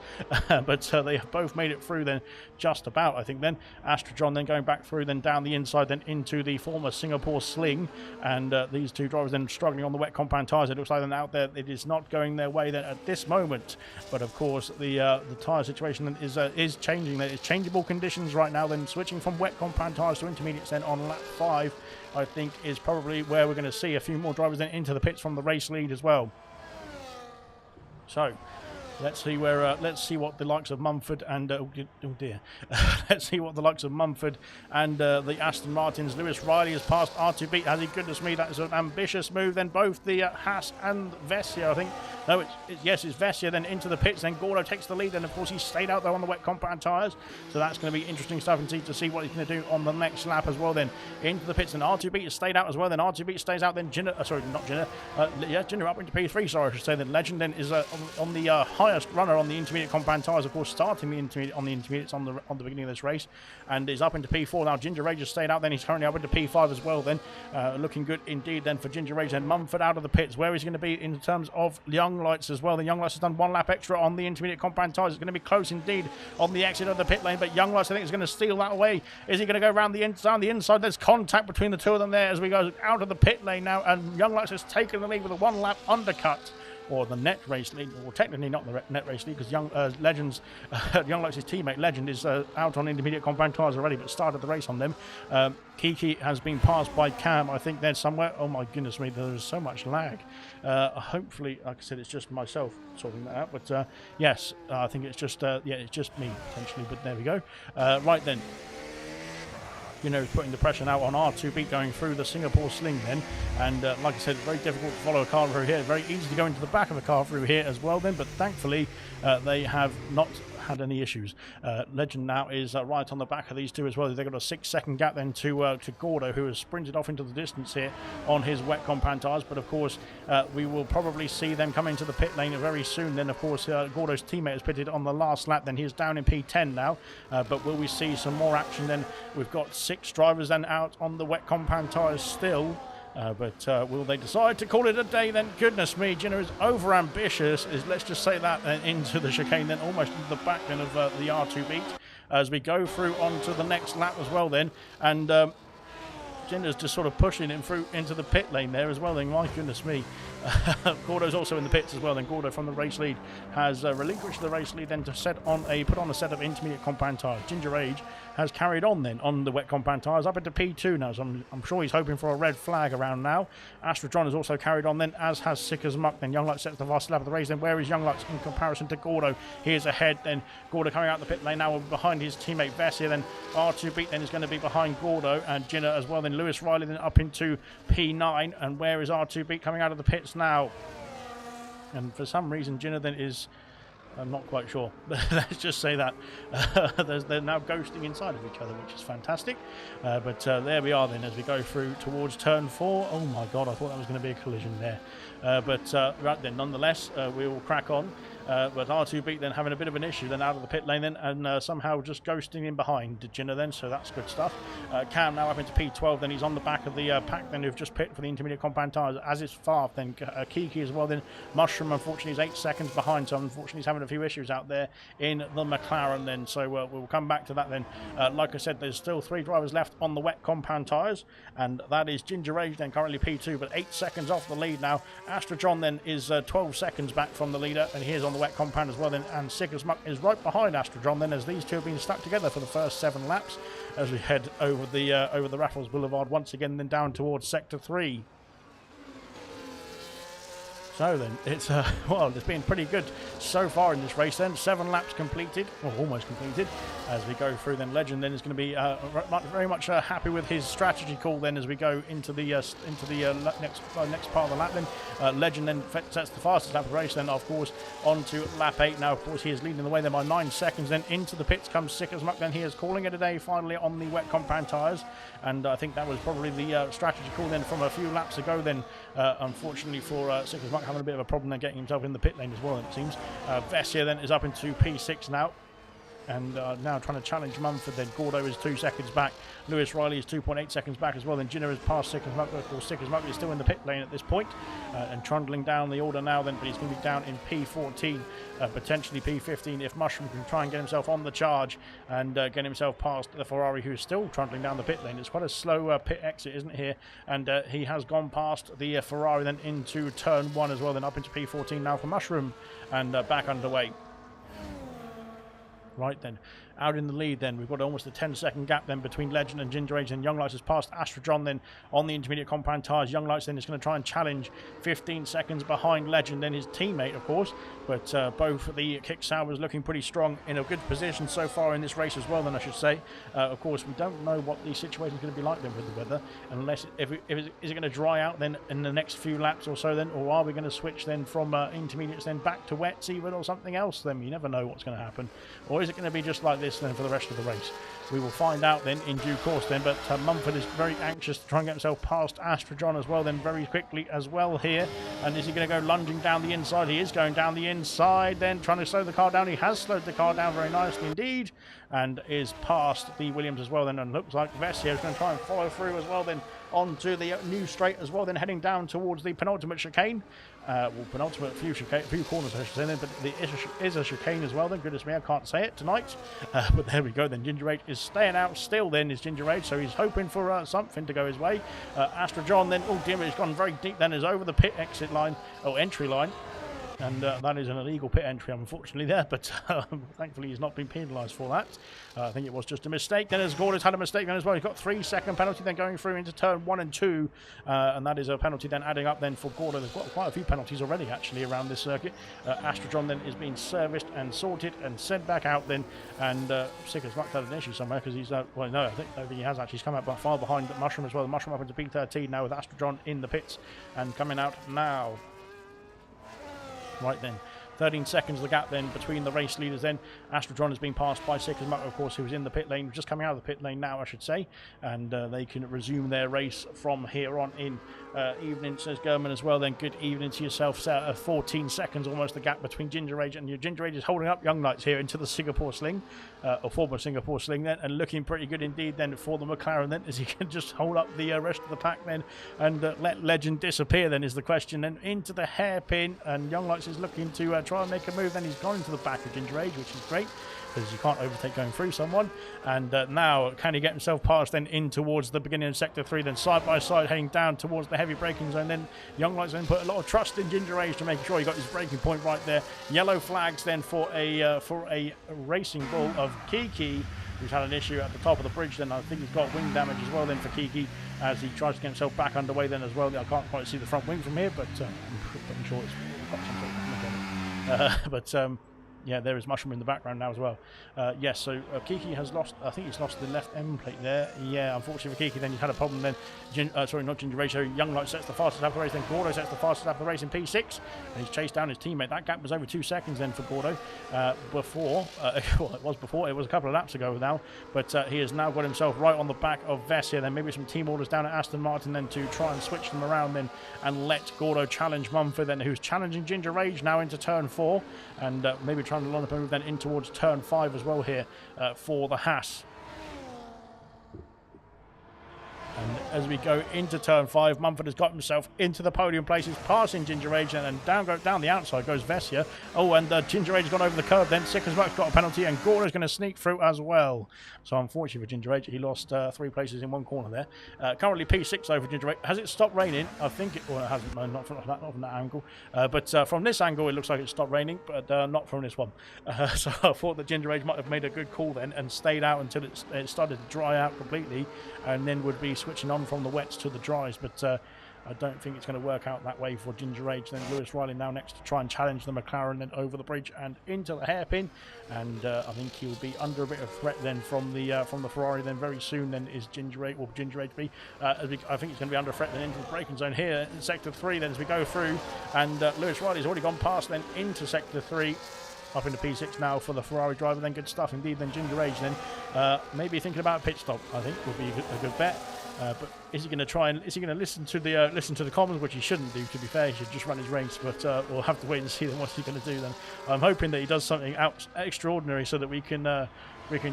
[SPEAKER 1] but they have both made it through then just about, I think. Then Astrotron then going back through, then down the inside, then into the former Singapore Sling, and these two drivers then struggling on the wet compound tyres. It looks like then out there it is not going their way then at this moment, but of course the tyre situation then is changing. There is changeable conditions right now. Then switching from wet compound tyres to intermediates then on lap 5, I think is probably where we're going to see a few more drivers then into the pits from the race lead as well. So let's see where. Let's see what the likes of Mumford and oh dear, let's see what the likes of Mumford and the Aston Martins. Lewis Riley has passed R2B. Has he? Goodness me, that is an ambitious move. Then both the Haas and Vessia, I think. No, yes, it's Vessia. Then into the pits. Then Gordo takes the lead, and of course he stayed out there on the wet compound tyres. So that's going to be interesting stuff, and to see what he's going to do on the next lap as well. Then into the pits, and R2B has stayed out as well. Then R2B stays out. Then Ginner, sorry, not Ginner. Yeah, Ginner up into P3. Sorry, I should say. Then Legend then is on the highest runner on the intermediate compound tyres, of course, starting the intermediates on the beginning of this race, and is up into P4 now. Ginger Rage has stayed out. Then he's currently up into P5 as well. Then looking good indeed. Then for Ginger Rage, then Mumford out of the pits. Where is he going to be in terms of Young Lights as well? The Young Lights has done 1 lap extra on the intermediate compound tyres. It's going to be close indeed on the exit of the pit lane, but Young Lights I think is going to steal that away. Is he going to go around the inside? There's contact between the two of them there as we go out of the pit lane now, and Young Lights has taken the lead with a 1 lap undercut. Or the net race lead, or technically not the net race lead, because Young Lights' teammate Legend is out on intermediate compound tyres already, but started the race on them. Kiki has been passed by Cam, I think there's somewhere. Oh my goodness me, there's so much lag. Hopefully, like I said, it's just myself sorting that out, but yes, I think it's just it's just me potentially. But there we go. Right then. Putting the pressure now on R2B going through the Singapore Sling then, and like I said, very difficult to follow a car through here, very easy to go into the back of a car through here as well then, but thankfully they have not had any issues. Legend now is right on the back of these two as well. They've got a 6-second gap then to Gordo, who has sprinted off into the distance here on his wet compound tyres, but of course we will probably see them come into the pit lane very soon. Then of course Gordo's teammate has pitted on the last lap, then he's down in P10 now, but will we see some more action then? We've got 6 drivers then out on the wet compound tyres still. But will they decide to call it a day then? Goodness me, Jenner is over ambitious. Let's just say that, into the chicane then, almost into the back then of the R2 beat as we go through onto the next lap as well then, and Jenner's just sort of pushing him through into the pit lane there as well then. My goodness me. Gordo's also in the pits as well. Then Gordo from the race lead has relinquished the race lead then to put on a set of intermediate compound tyres. Ginger Age has carried on then on the wet compound tyres up into P2 now, so I'm sure he's hoping for a red flag around now. Astrotron has also carried on then, as has Sick as Muck. Then Young Lights sets the fastest lap of the race. Then where is Young Lights in comparison to Gordo? Here's ahead then. Gordo coming out the pit lane now behind his teammate Vessia. Then R2 Beat then is going to be behind Gordo and Ginner as well. Then Lewis Riley then up into P9, and where is R2 Beat coming out of the pits now? And for some reason Ginner then is, I'm not quite sure. Let's just say that they're now ghosting inside of each other, which is fantastic. But there we are then as we go through towards turn 4. Oh my god, I thought that was going to be a collision there. But right then, nonetheless, we will crack on. But R2 Beat then having a bit of an issue then out of the pit lane then, and somehow just ghosting in behind Ginner then, so that's good stuff. Cam now up into P12, then he's on the back of the pack then, who've just pit for the intermediate compound tyres, as is Farf. Then Kiki as well then. Mushroom unfortunately is 8 seconds behind, so unfortunately he's having a few issues out there in the McLaren then, so we'll come back to that then. Like I said, there's still 3 drivers left on the wet compound tyres, and that is Ginger Age then currently P2, but 8 seconds off the lead now. Astrotron then is 12 seconds back from the leader, and here's on the wet compound as well then, and Sick as Muck is right behind Astrotron then, as these two have been stuck together for the first 7 laps as we head over the Raffles Boulevard once again, then down towards Sector 3. So then, it's well, it's been pretty good so far in this race then. 7 laps completed, or almost completed, as we go through then. Legend then is going to be very much happy with his strategy call then as we go into the next part of the lap then. Legend then sets the fastest lap of the race then, of course, onto lap 8. Now, of course, he is leading the way then by 9 seconds. Then into the pits comes Sick as Muck. Then he is calling it a day finally on the wet compound tyres, and I think that was probably the strategy call then from a few laps ago then. Unfortunately for Sick as Muck, having a bit of a problem then getting himself in the pit lane as well, it seems. Vessia then is up into P6 now. and now trying to challenge Mumford. Then Gordo is 2 seconds back. Lewis Riley is 2.8 seconds back as well. Then Ginner is past Sickers Muckler. Of course, Sickers Muckler is still in the pit lane at this point, and trundling down the order now then, but he's going to be down in P14, potentially P15 if Mushroom can try and get himself on the charge and get himself past the Ferrari, who's still trundling down the pit lane. It's quite a slow pit exit, isn't it, here? And he has gone past the Ferrari, then into turn 1 as well, then up into P14 now for Mushroom, and back underway. Right then, out in the lead then, we've got almost a 10-second gap then between Legend and Ginger Age, and Young Lights has passed Astrojon then on the intermediate compound tyres. Young Lights then is going to try and challenge, 15 seconds behind Legend, then his teammate of course, but both the Kick Sours looking pretty strong, in a good position so far in this race as well then, I should say. Of course, we don't know what the situation is going to be like then with the weather, unless is it going to dry out then in the next few laps or so then, or are we going to switch then from intermediates then back to wets even, or something else then? You never know what's going to happen. Or is it going to be just like this then for the rest of the race? We will find out then in due course then, but Mumford is very anxious to try and get himself past Astrojon as well then very quickly as well here. And is he going to go lunging down the inside? He is going down the inside then, trying to slow the car down. He has slowed the car down very nicely indeed, and is past the Williams as well then, and looks like Vessia is going to try and follow through as well then onto the new straight as well, then heading down towards the penultimate chicane. Well, penultimate few corners I should say then, but there is a chicane as well then. Goodness me, I can't say it tonight. But there we go then. Ginger Age is staying out still then, is Ginger Age, so he's hoping for something to go his way. Astrojon then, oh dear, he's gone very deep then, is over the pit exit line, or entry line. And that is an illegal pit entry, unfortunately, there. But thankfully, he's not been penalised for that. I think it was just a mistake. Then as Gordo's had a mistake then as well. He's got 3-second penalty then going through into turn 1 and 2. And that is a penalty then adding up then for Gordo. There's got quite a few penalties already, actually, around this circuit. Astrojon then is being serviced and sorted and sent back out then. And Sickers Muck had an issue somewhere because he's... well, no, I think he has actually. He's come out far behind Mushroom as well. Mushroom up into P13 now with Astrojon in the pits and coming out now. Right then, 13 seconds the gap then between the race leaders then. Astrojon has been passed by Sickers Muck, of course, who was in the pit lane, just coming out of the pit lane now, I should say. And they can resume their race from here on in. Evening, says German as well then. Good evening to yourself. 14 seconds almost the gap between Ginger Age, and your Ginger Age is holding up Young Lights here into the Singapore Sling, or former Singapore Sling then, and looking pretty good indeed then for the McLaren then, as he can just hold up the rest of the pack then and let Legend disappear then is the question. Then into the hairpin, and Young Lights is looking to try and make a move. Then he's gone into the back of Ginger Age, which is great, because you can't overtake going through someone. And now can he get himself past then in towards the beginning of sector 3, then side by side heading down towards the heavy braking zone. Then Young Lights then put a lot of trust in Ginger Age to make sure he got his braking point right there. Yellow flags then for a racing bull of Kiki, who's had an issue at the top of the bridge. Then I think he's got wing damage as well then for Kiki, as he tries to get himself back underway then as well. I can't quite see the front wing from here, but I'm pretty sure it's got some sort of but yeah, there is Mushroom in the background now as well. Yes, so Kiki has lost, I think he's lost the left end plate there. Yeah, unfortunately for Kiki, then he's had a problem then. Sorry, not Ginger Age, so Young Light sets the fastest lap of the race, then Gordo sets the fastest lap of the race in P6, and he's chased down his teammate. That gap was over 2 seconds then for Gordo. Well, it was a couple of laps ago now, but he has now got himself right on the back of Vessia. Then maybe some team orders down at Aston Martin then to try and switch them around then and let Gordo challenge Mumford then, who's challenging Ginger Age now into turn 4, and maybe trying to line up a move then in towards turn 5 as well here for the Haas. And as we go into turn 5, Mumford has got himself into the podium places, passing Ginger Age, and then down the outside goes Vessia. Oh, and Ginger Age has gone over the curve then. Sickers Muck's got a penalty, and Gordo's going to sneak through as well. So unfortunately for Ginger Age, he lost 3 places in one corner there. Currently P6 over Ginger Age. Has it stopped raining? I think it, well, it hasn't, no, not from that angle. But from this angle, it looks like it stopped raining, but not from this one. So I thought that Ginger Age might have made a good call then and stayed out until it started to dry out completely, and then would be switching on from the wets to the dries, but I don't think it's going to work out that way for Ginger Age. Then Lewis Riley now next to try and challenge the McLaren then over the bridge and into the hairpin, and I think he'll be under a bit of threat then from the Ferrari then very soon. Then is Ginger Age, or Ginger Age B, I think he's going to be under threat then into the braking zone here in sector 3 then as we go through, and Lewis Riley's already gone past then into sector 3. Up into P6 now for the Ferrari driver. Then good stuff indeed. Then Ginger Age then maybe thinking about a pit stop, I think would be a good bet. But is he going to try and is he going to listen to the comms, which he shouldn't do? To be fair, he should just run his race. But we'll have to wait and see then what's he going to do. Then I'm hoping that he does something extraordinary so that we can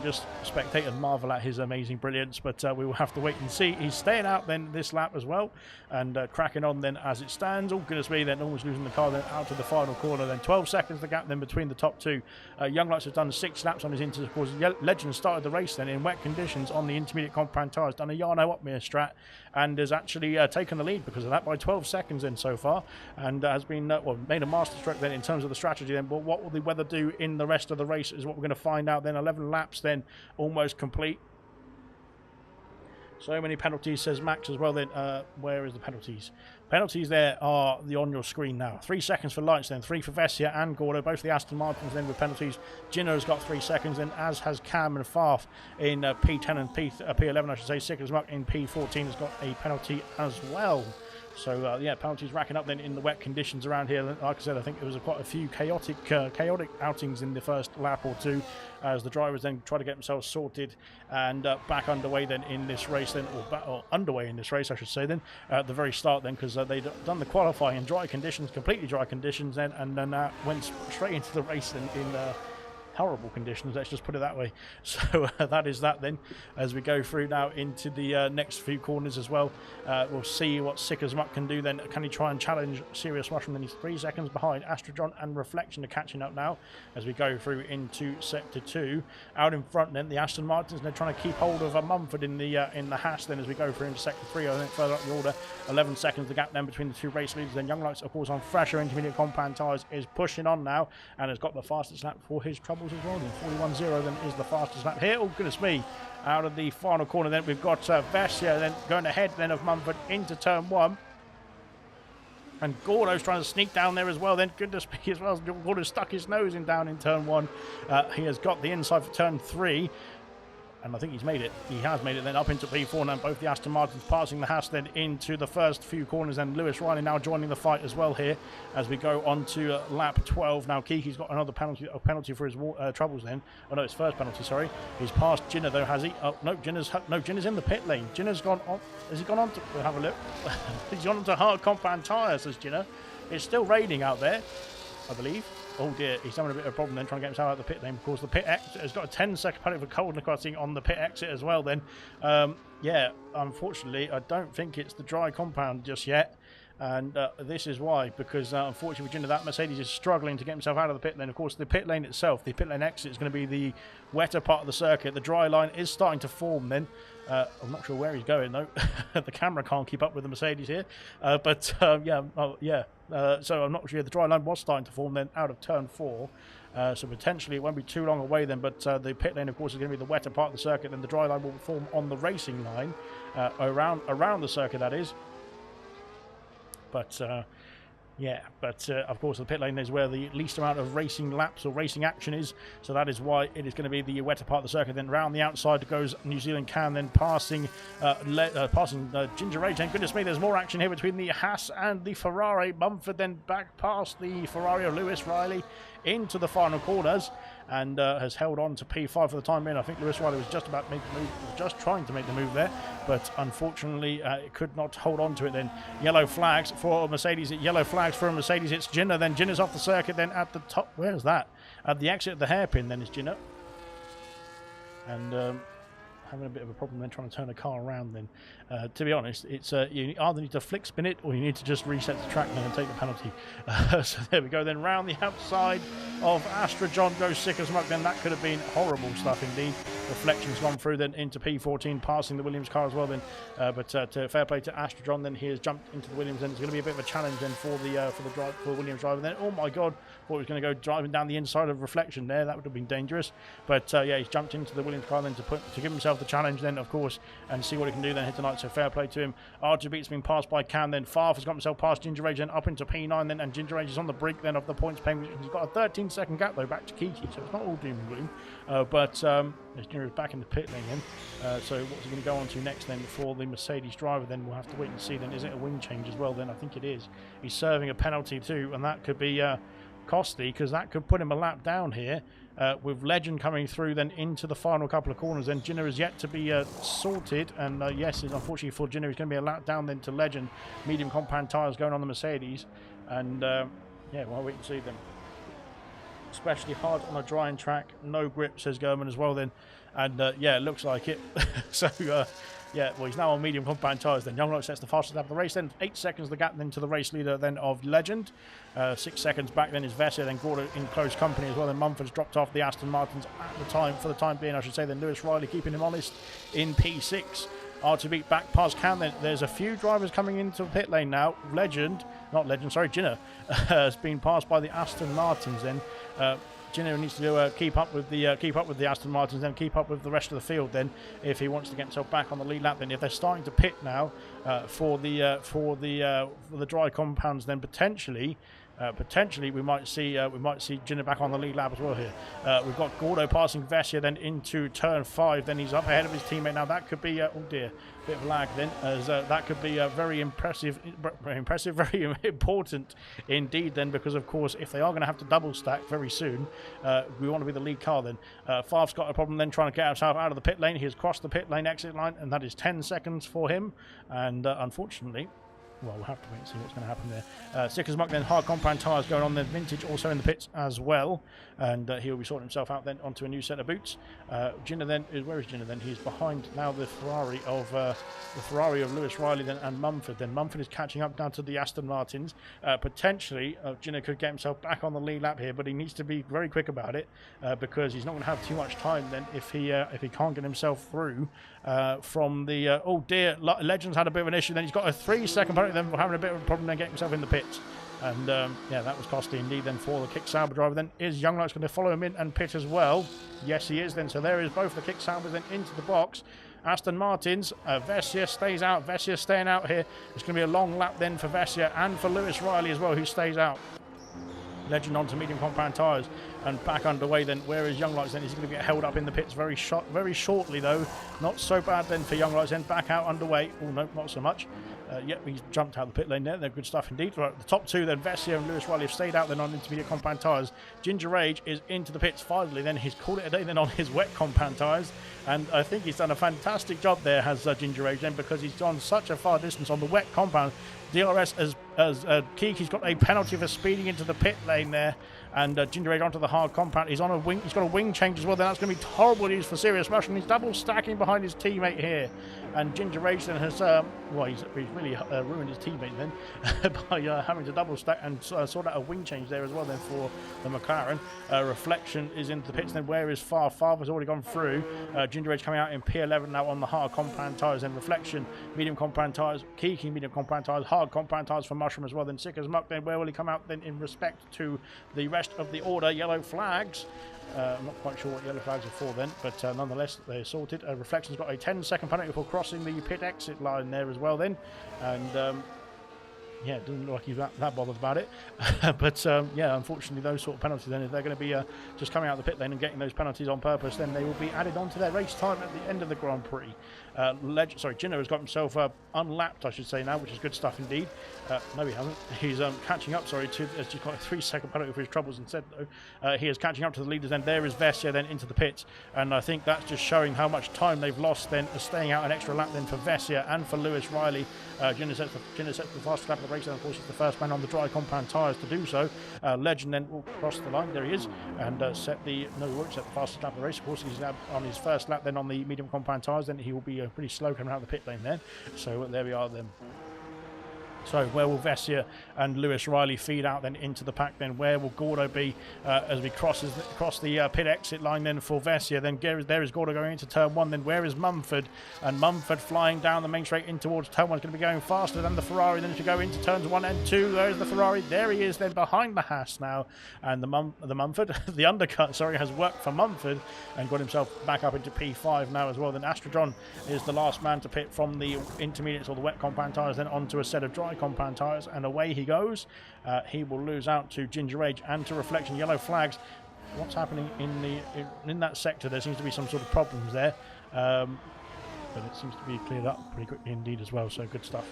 [SPEAKER 1] just spectate and marvel at his amazing brilliance. But we will have to wait and see. He's staying out then this lap as well, and cracking on then as it stands. Oh goodness me! Then almost losing the car then out to the final corner. Then 12 seconds the gap then between the top two. Young Lights has done 6 laps on his Inter. Of course, Legend started the race then in wet conditions on the intermediate compound tyres. Done a Yarno up strat and has actually taken the lead because of that by 12 seconds in so far, and has been made a master stroke then in terms of the strategy then. But what will the weather do in the rest of the race is what we're going to find out then. 11 laps then almost complete. So many penalties, says Max as well then. Where is the penalties? Penalties there are on your screen now. 3 seconds for Lights then, 3 for Vessia and Gordo, both the Aston Martins then with penalties. Gino's got 3 seconds then, as has Cam and Farf in P10 and P11 I should say. Sick as Muck in P14 has got a penalty as well. So yeah, penalties racking up then in the wet conditions around here. Like I said, I think there was quite a few chaotic outings in the first lap or two, as the drivers then try to get themselves sorted and back underway then in this race then, or underway in this race I should say then, at the very start then, because they'd done the qualifying in dry conditions, completely dry conditions then, and then went straight into the race then in horrible conditions, let's just put it that way. So that is that then, as we go through now into the next few corners as well. We'll see what Sick as Muck can do then. Can he try and challenge Serious Mushroom? Then he's 3 seconds behind. Astrojon and Reflection are catching up now as we go through into sector 2. Out in front then, the Aston Martins, they're trying to keep hold of Mumford in the Haas then as we go through into sector 3. I think further up the order, 11 seconds the gap then between the 2 race leaders. Then Young Lights, of course, on fresher intermediate compound tyres, is pushing on now and has got the fastest lap for his troubles as well. Then 41.0 then is the fastest lap here. Oh goodness me! Out of the final corner then we've got Vessia then going ahead then of Mumford into turn 1. And Gordo's trying to sneak down there as well then. Goodness me as well. Gordo stuck his nose down in turn 1. He has got the inside for turn 3. And I think he's made it. He has made it then up into P4 now. Both the Aston Martins passing the Haas then into the first few corners. And Lewis Riley now joining the fight as well here as we go on to lap 12. Now Kiki's got another penalty for his troubles then. Oh no, his first penalty, sorry. He's passed Jinner though, has he? Oh no, Jinner's in the pit lane. Jinner's gone on. Has he gone on to, we'll have a look. He's gone on to hard compound tyres, says Jinner. It's still raining out there, I believe. Oh dear, he's having a bit of a problem then trying to get himself out of the pit lane. Of course, the pit exit has got a 10-second penalty for cold nicotine on the pit exit as well then. Yeah, unfortunately, I don't think it's the dry compound just yet. And this is why, because unfortunately, Virginia, that Mercedes is struggling to get himself out of the pit lane. Of course, the pit lane itself, the pit lane exit is going to be the wetter part of the circuit. The dry line is starting to form then. I'm not sure where he's going though. The camera can't keep up with the Mercedes here. So I'm not sure. The dry line was starting to form then out of turn 4. So potentially it won't be too long away then, but the pit lane of course is going to be the wetter part of the circuit, and the dry line will form on the racing line around the circuit, that is. But of course the pit lane is where the least amount of racing laps or racing action is, so that is why it is going to be the wetter part of the circuit. Then round the outside goes New Zealand Cam, then passing Ginger Rage. And goodness me, there's more action here between the Haas and the Ferrari. Mumford then back past the Ferrari of Lewis Riley into the final corners, and has held on to P5 for the time being. I think Lewis Riley was just about to make the move, just trying to make the move there, but unfortunately it could not hold on to it then. Yellow flags for Mercedes. Yellow flags for Mercedes. It's Jinner. Then Jinner's off the circuit. Then at the top, where's that? At the exit of the hairpin then is Jinner. And having a bit of a problem then trying to turn the car around then. To be honest, it's you either need to flick spin it or you need to just reset the track then and take the penalty. So there we go then, round the outside of Astrojon goes Sick as Muck. Then that could have been horrible stuff indeed. Reflection's gone through then into P14, passing the Williams car as well then. But fair play to Astrojon then. He has jumped into the Williams, and it's going to be a bit of a challenge then for the Williams driver then. Oh my god, thought he was going to go driving down the inside of Reflection there. That would have been dangerous. But yeah, he's jumped into the Williams car then to give himself the challenge then, of course, and see what he can do then here tonight. So fair play to him. RGB's been passed by Cam, then Farf has got himself past Ginger Rage, then up into P9 then, and Ginger Rage is on the brink then of the points paying. He's got a 13-second gap though back to Keychains, so it's not all doom and gloom. But Ginger is back in the pit lane then. So what's he going to go on to next then for the Mercedes driver? Then we'll have to wait and see then. Is it a wing change as well then? I think it is. He's serving a penalty too, and that could be costly, because that could put him a lap down here. With Legend coming through then into the final couple of corners, then Jinner is yet to be sorted, and yes, unfortunately for Jinner, he's going to be a lap down then to Legend. Medium compound tyres going on the Mercedes, and yeah, we'll wait and see them. Especially hard on a drying track, no grip, says German as well then, and yeah, it looks like it. So yeah, well, he's now on medium compound tyres then. Young Light sets the fastest lap of the race then. 8 seconds the gap then to the race leader then of Legend. 6 seconds back then is Vessia, then Gordo in close company as well. Then Mumford's dropped off the Aston Martins at the time, for the time being I should say. Then Lewis Riley keeping him honest in P6. R2B back past Cam. Then there's a few drivers coming into the pit lane now. Jinner has been passed by the Aston Martins then. Jinner needs to keep up with the Aston Martins, then keep up with the rest of the field. Then, if he wants to get himself back on the lead lap, then if they're starting to pit now for the dry compounds, then potentially we might see Jinner back on the lead lap as well here. We've got Gordo passing Vessia then into turn 5. Then he's up ahead of his teammate now. That could be oh dear, bit of lag then, as that could be very impressive, very important indeed then, because of course if they are going to have to double stack very soon, we want to be the lead car then. Favre's got a problem then trying to get himself out of the pit lane. He has crossed the pit lane exit line, and that is 10 seconds for him, and unfortunately, well, we'll have to wait and see what's going to happen there. Sicker's Muck then, hard compound tyres going on then. Vintage also in the pits as well. And he'll be sorting himself out then onto a new set of boots. Jinner then, where is Jinner then? He's behind now the Ferrari of Lewis Riley then and Mumford. Then Mumford is catching up down to the Aston Martins. Potentially, Jinner could get himself back on the lead lap here, but he needs to be very quick about it because he's not going to have too much time then if he can't get himself through from the... oh dear, Legend's had a bit of an issue. Then he's got a 3-second penalty then for having a bit of a problem then getting himself in the pits. And yeah, that was costly indeed then for the Kick Sauber driver. Then is Young Lights going to follow him in and pit as well? Yes, he is then. So there is both the Kick Saubers then into the box. Aston Martins, Vessia stays out. Vessia staying out here. It's going to be a long lap then for Vessia and for Lewis Riley as well, who stays out. Legend onto medium compound tyres and back underway then. Whereas Young Lights then is going to get held up in the pits very shortly though. Not so bad then for Young Lights then. Back out underway. Oh no, not so much. Yep, he's jumped out of the pit lane there. They're good stuff indeed. Right, the top two then, Vessia and Lewis Riley have stayed out then on intermediate compound tyres. Ginger Rage is into the pits finally then. He's called it a day then on his wet compound tyres. And I think he's done a fantastic job there, has Ginger Rage then, because he's gone such a far distance on the wet compound. DRS as Kiki's got a penalty for speeding into the pit lane there, and Ginger Rage onto the hard compound. He's on a wing. He's got a wing change as well. Then that's going to be horrible news for Serious Russian. He's double stacking behind his teammate here, and Ginger Rage then has well, he's really ruined his teammate then by having to double stack and sort out a wing change there as well then for the McLaren. Reflection is into the pits then. Where is Far? Far's already gone through. Ginger Rage coming out in P11 now on the hard compound tyres. Then Reflection, medium compound tyres. Kiki, medium compound tyres. Hard compound tyres for Mushroom as well. Then Sick as Muck. Then where will he come out then in respect to the rest of the order? Yellow flags. I'm not quite sure what yellow flags are for then, but nonetheless they're sorted. Reflection's got a 10-second penalty before crossing the pit exit line there as well then, and yeah, it doesn't look like he's that bothered about it. But yeah, unfortunately those sort of penalties then, if they're going to be just coming out of the pit lane and getting those penalties on purpose, then they will be added on to their race time at the end of the Grand Prix. Jinner has got himself unlapped, I should say now, which is good stuff indeed. No, he hasn't. He's catching up, sorry, to, he's got a 3-second penalty for his troubles instead though. He is catching up to the leaders then. There is Vessia then into the pits, and I think that's just showing how much time they've lost then, staying out an extra lap then for Vessia and for Lewis Riley. Jinner sets the fastest lap of the race, and of course he's the first man on the dry compound tyres to do so. Legend then will cross the line, there he is, and set the fastest lap of the race. Of course he's on his first lap then on the medium compound tyres, then he will be pretty slow coming out of the pit lane then. So there we are then. So where will Vessia and Lewis Riley feed out then into the pack then? Where will Gordo be as we cross the pit exit line then for Vessia? Then there is Gordo going into turn 1. Then where is Mumford? And Mumford flying down the main straight in towards turn 1 is going to be going faster than the Ferrari. Then to go into turns 1 and 2, there's the Ferrari. There he is then behind the Haas now. And the Mumford, the undercut, sorry, has worked for Mumford and got himself back up into P5 now as well. Then Astrodron is the last man to pit from the intermediates or the wet compound tyres then onto a set of dry compound tyres, and away he goes. He will lose out to Ginger Rage and to Reflection. Yellow flags. What's happening in that sector? There seems to be some sort of problems there, but it seems to be cleared up pretty quickly indeed as well, so good stuff.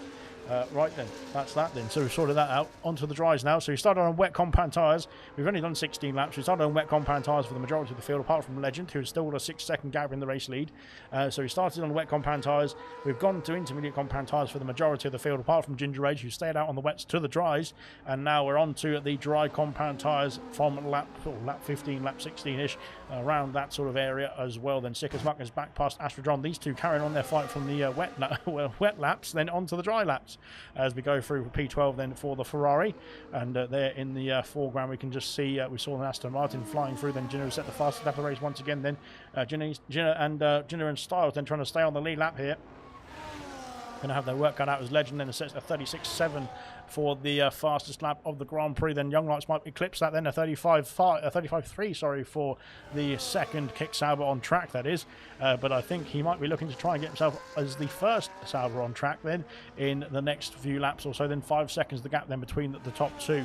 [SPEAKER 1] Right then, that's that then. So we've sorted that out. Onto the dries now. So we started on wet compound tyres. We've only done 16 laps. We started on wet compound tyres for the majority of the field, apart from Legend, who's still got a 6-second gap in the race lead. So we started on wet compound tyres. We've gone to intermediate compound tyres for the majority of the field, apart from Ginger Age, who stayed out on the wets to the dries. And now we're on to the dry compound tyres from lap 15, lap 16-ish, around that sort of area as well. Then Sick as Muck is back past Astrodron. These two carrying on their fight from the wet laps, then onto the dry laps. As we go through P12 then for the Ferrari, and there in the foreground we can just see we saw an Aston Martin flying through. Then Gino set the fastest lap of the race once again. Then Gino and Styles then trying to stay on the lead lap here. Going to have their work cut out as Legend, then it sets a 36.7 for the fastest lap of the Grand Prix. Then Young Lights might eclipse that, then a 35.3, sorry, for the second Kick Sauber on track, that is. But I think he might be looking to try and get himself as the first Sauber on track then in the next few laps or so. Then 5 seconds the gap then between the top two.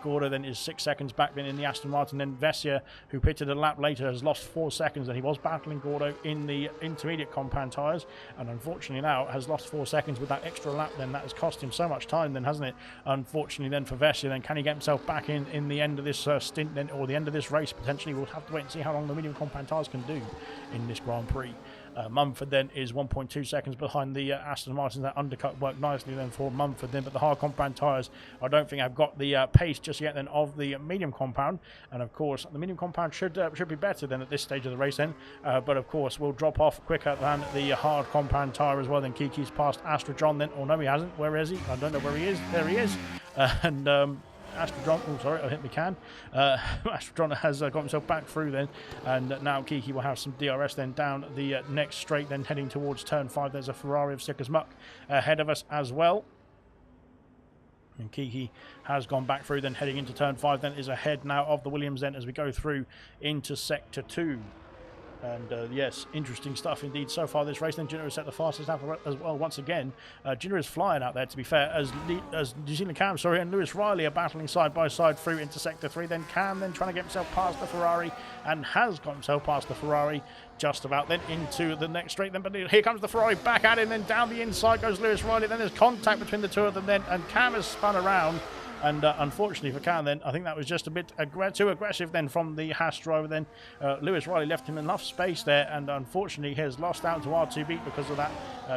[SPEAKER 1] Gordo then is 6 seconds back then in the Aston Martin. Then Vessia, who pitted a lap later, has lost 4 seconds, and he was battling Gordo in the intermediate compound tyres, and unfortunately now has lost 4 seconds with that extra lap. Then that has cost him so much time then, hasn't it? Unfortunately then for Vessia. Then can he get himself back in the end of this stint then, or the end of this race potentially? We'll have to wait and see how long the medium compound tyres can do in this Grand Prix. Mumford then is 1.2 seconds behind the Aston Martin. That undercut worked nicely then for Mumford then, but the hard compound tyres I don't think have got the pace just yet then of the medium compound, and of course the medium compound should be better than at this stage of the race then, but of course will drop off quicker than the hard compound tyre as well. Then Kiki's past Astrodron then, or no he hasn't, where is he? I don't know where he is. There he is. And Astrodron, oh sorry, I hit my can. Astrodron has got himself back through then, and now Kiki will have some DRS then down the next straight, then heading towards turn 5. There's a Ferrari of Sick as Muck ahead of us as well. And Kiki has gone back through, then heading into turn 5, then is ahead now of the Williams then as we go through into sector 2. And yes, interesting stuff indeed so far this race. Then Gino has set the fastest lap as well once again. Gino is flying out there, to be fair, as New Zealand Cam, and Lewis Riley are battling side by side through into sector 3. Then Cam then trying to get himself past the Ferrari, and has got himself past the Ferrari just about then into the next straight. Then but here comes the Ferrari back at him, then down the inside goes Lewis Riley. Then there's contact between the two of them then, and Cam has spun around. And unfortunately for Cam then, I think that was just a bit too aggressive then from the Haas driver then. Lewis Riley left him enough space there, and unfortunately he has lost out to R2B because of that.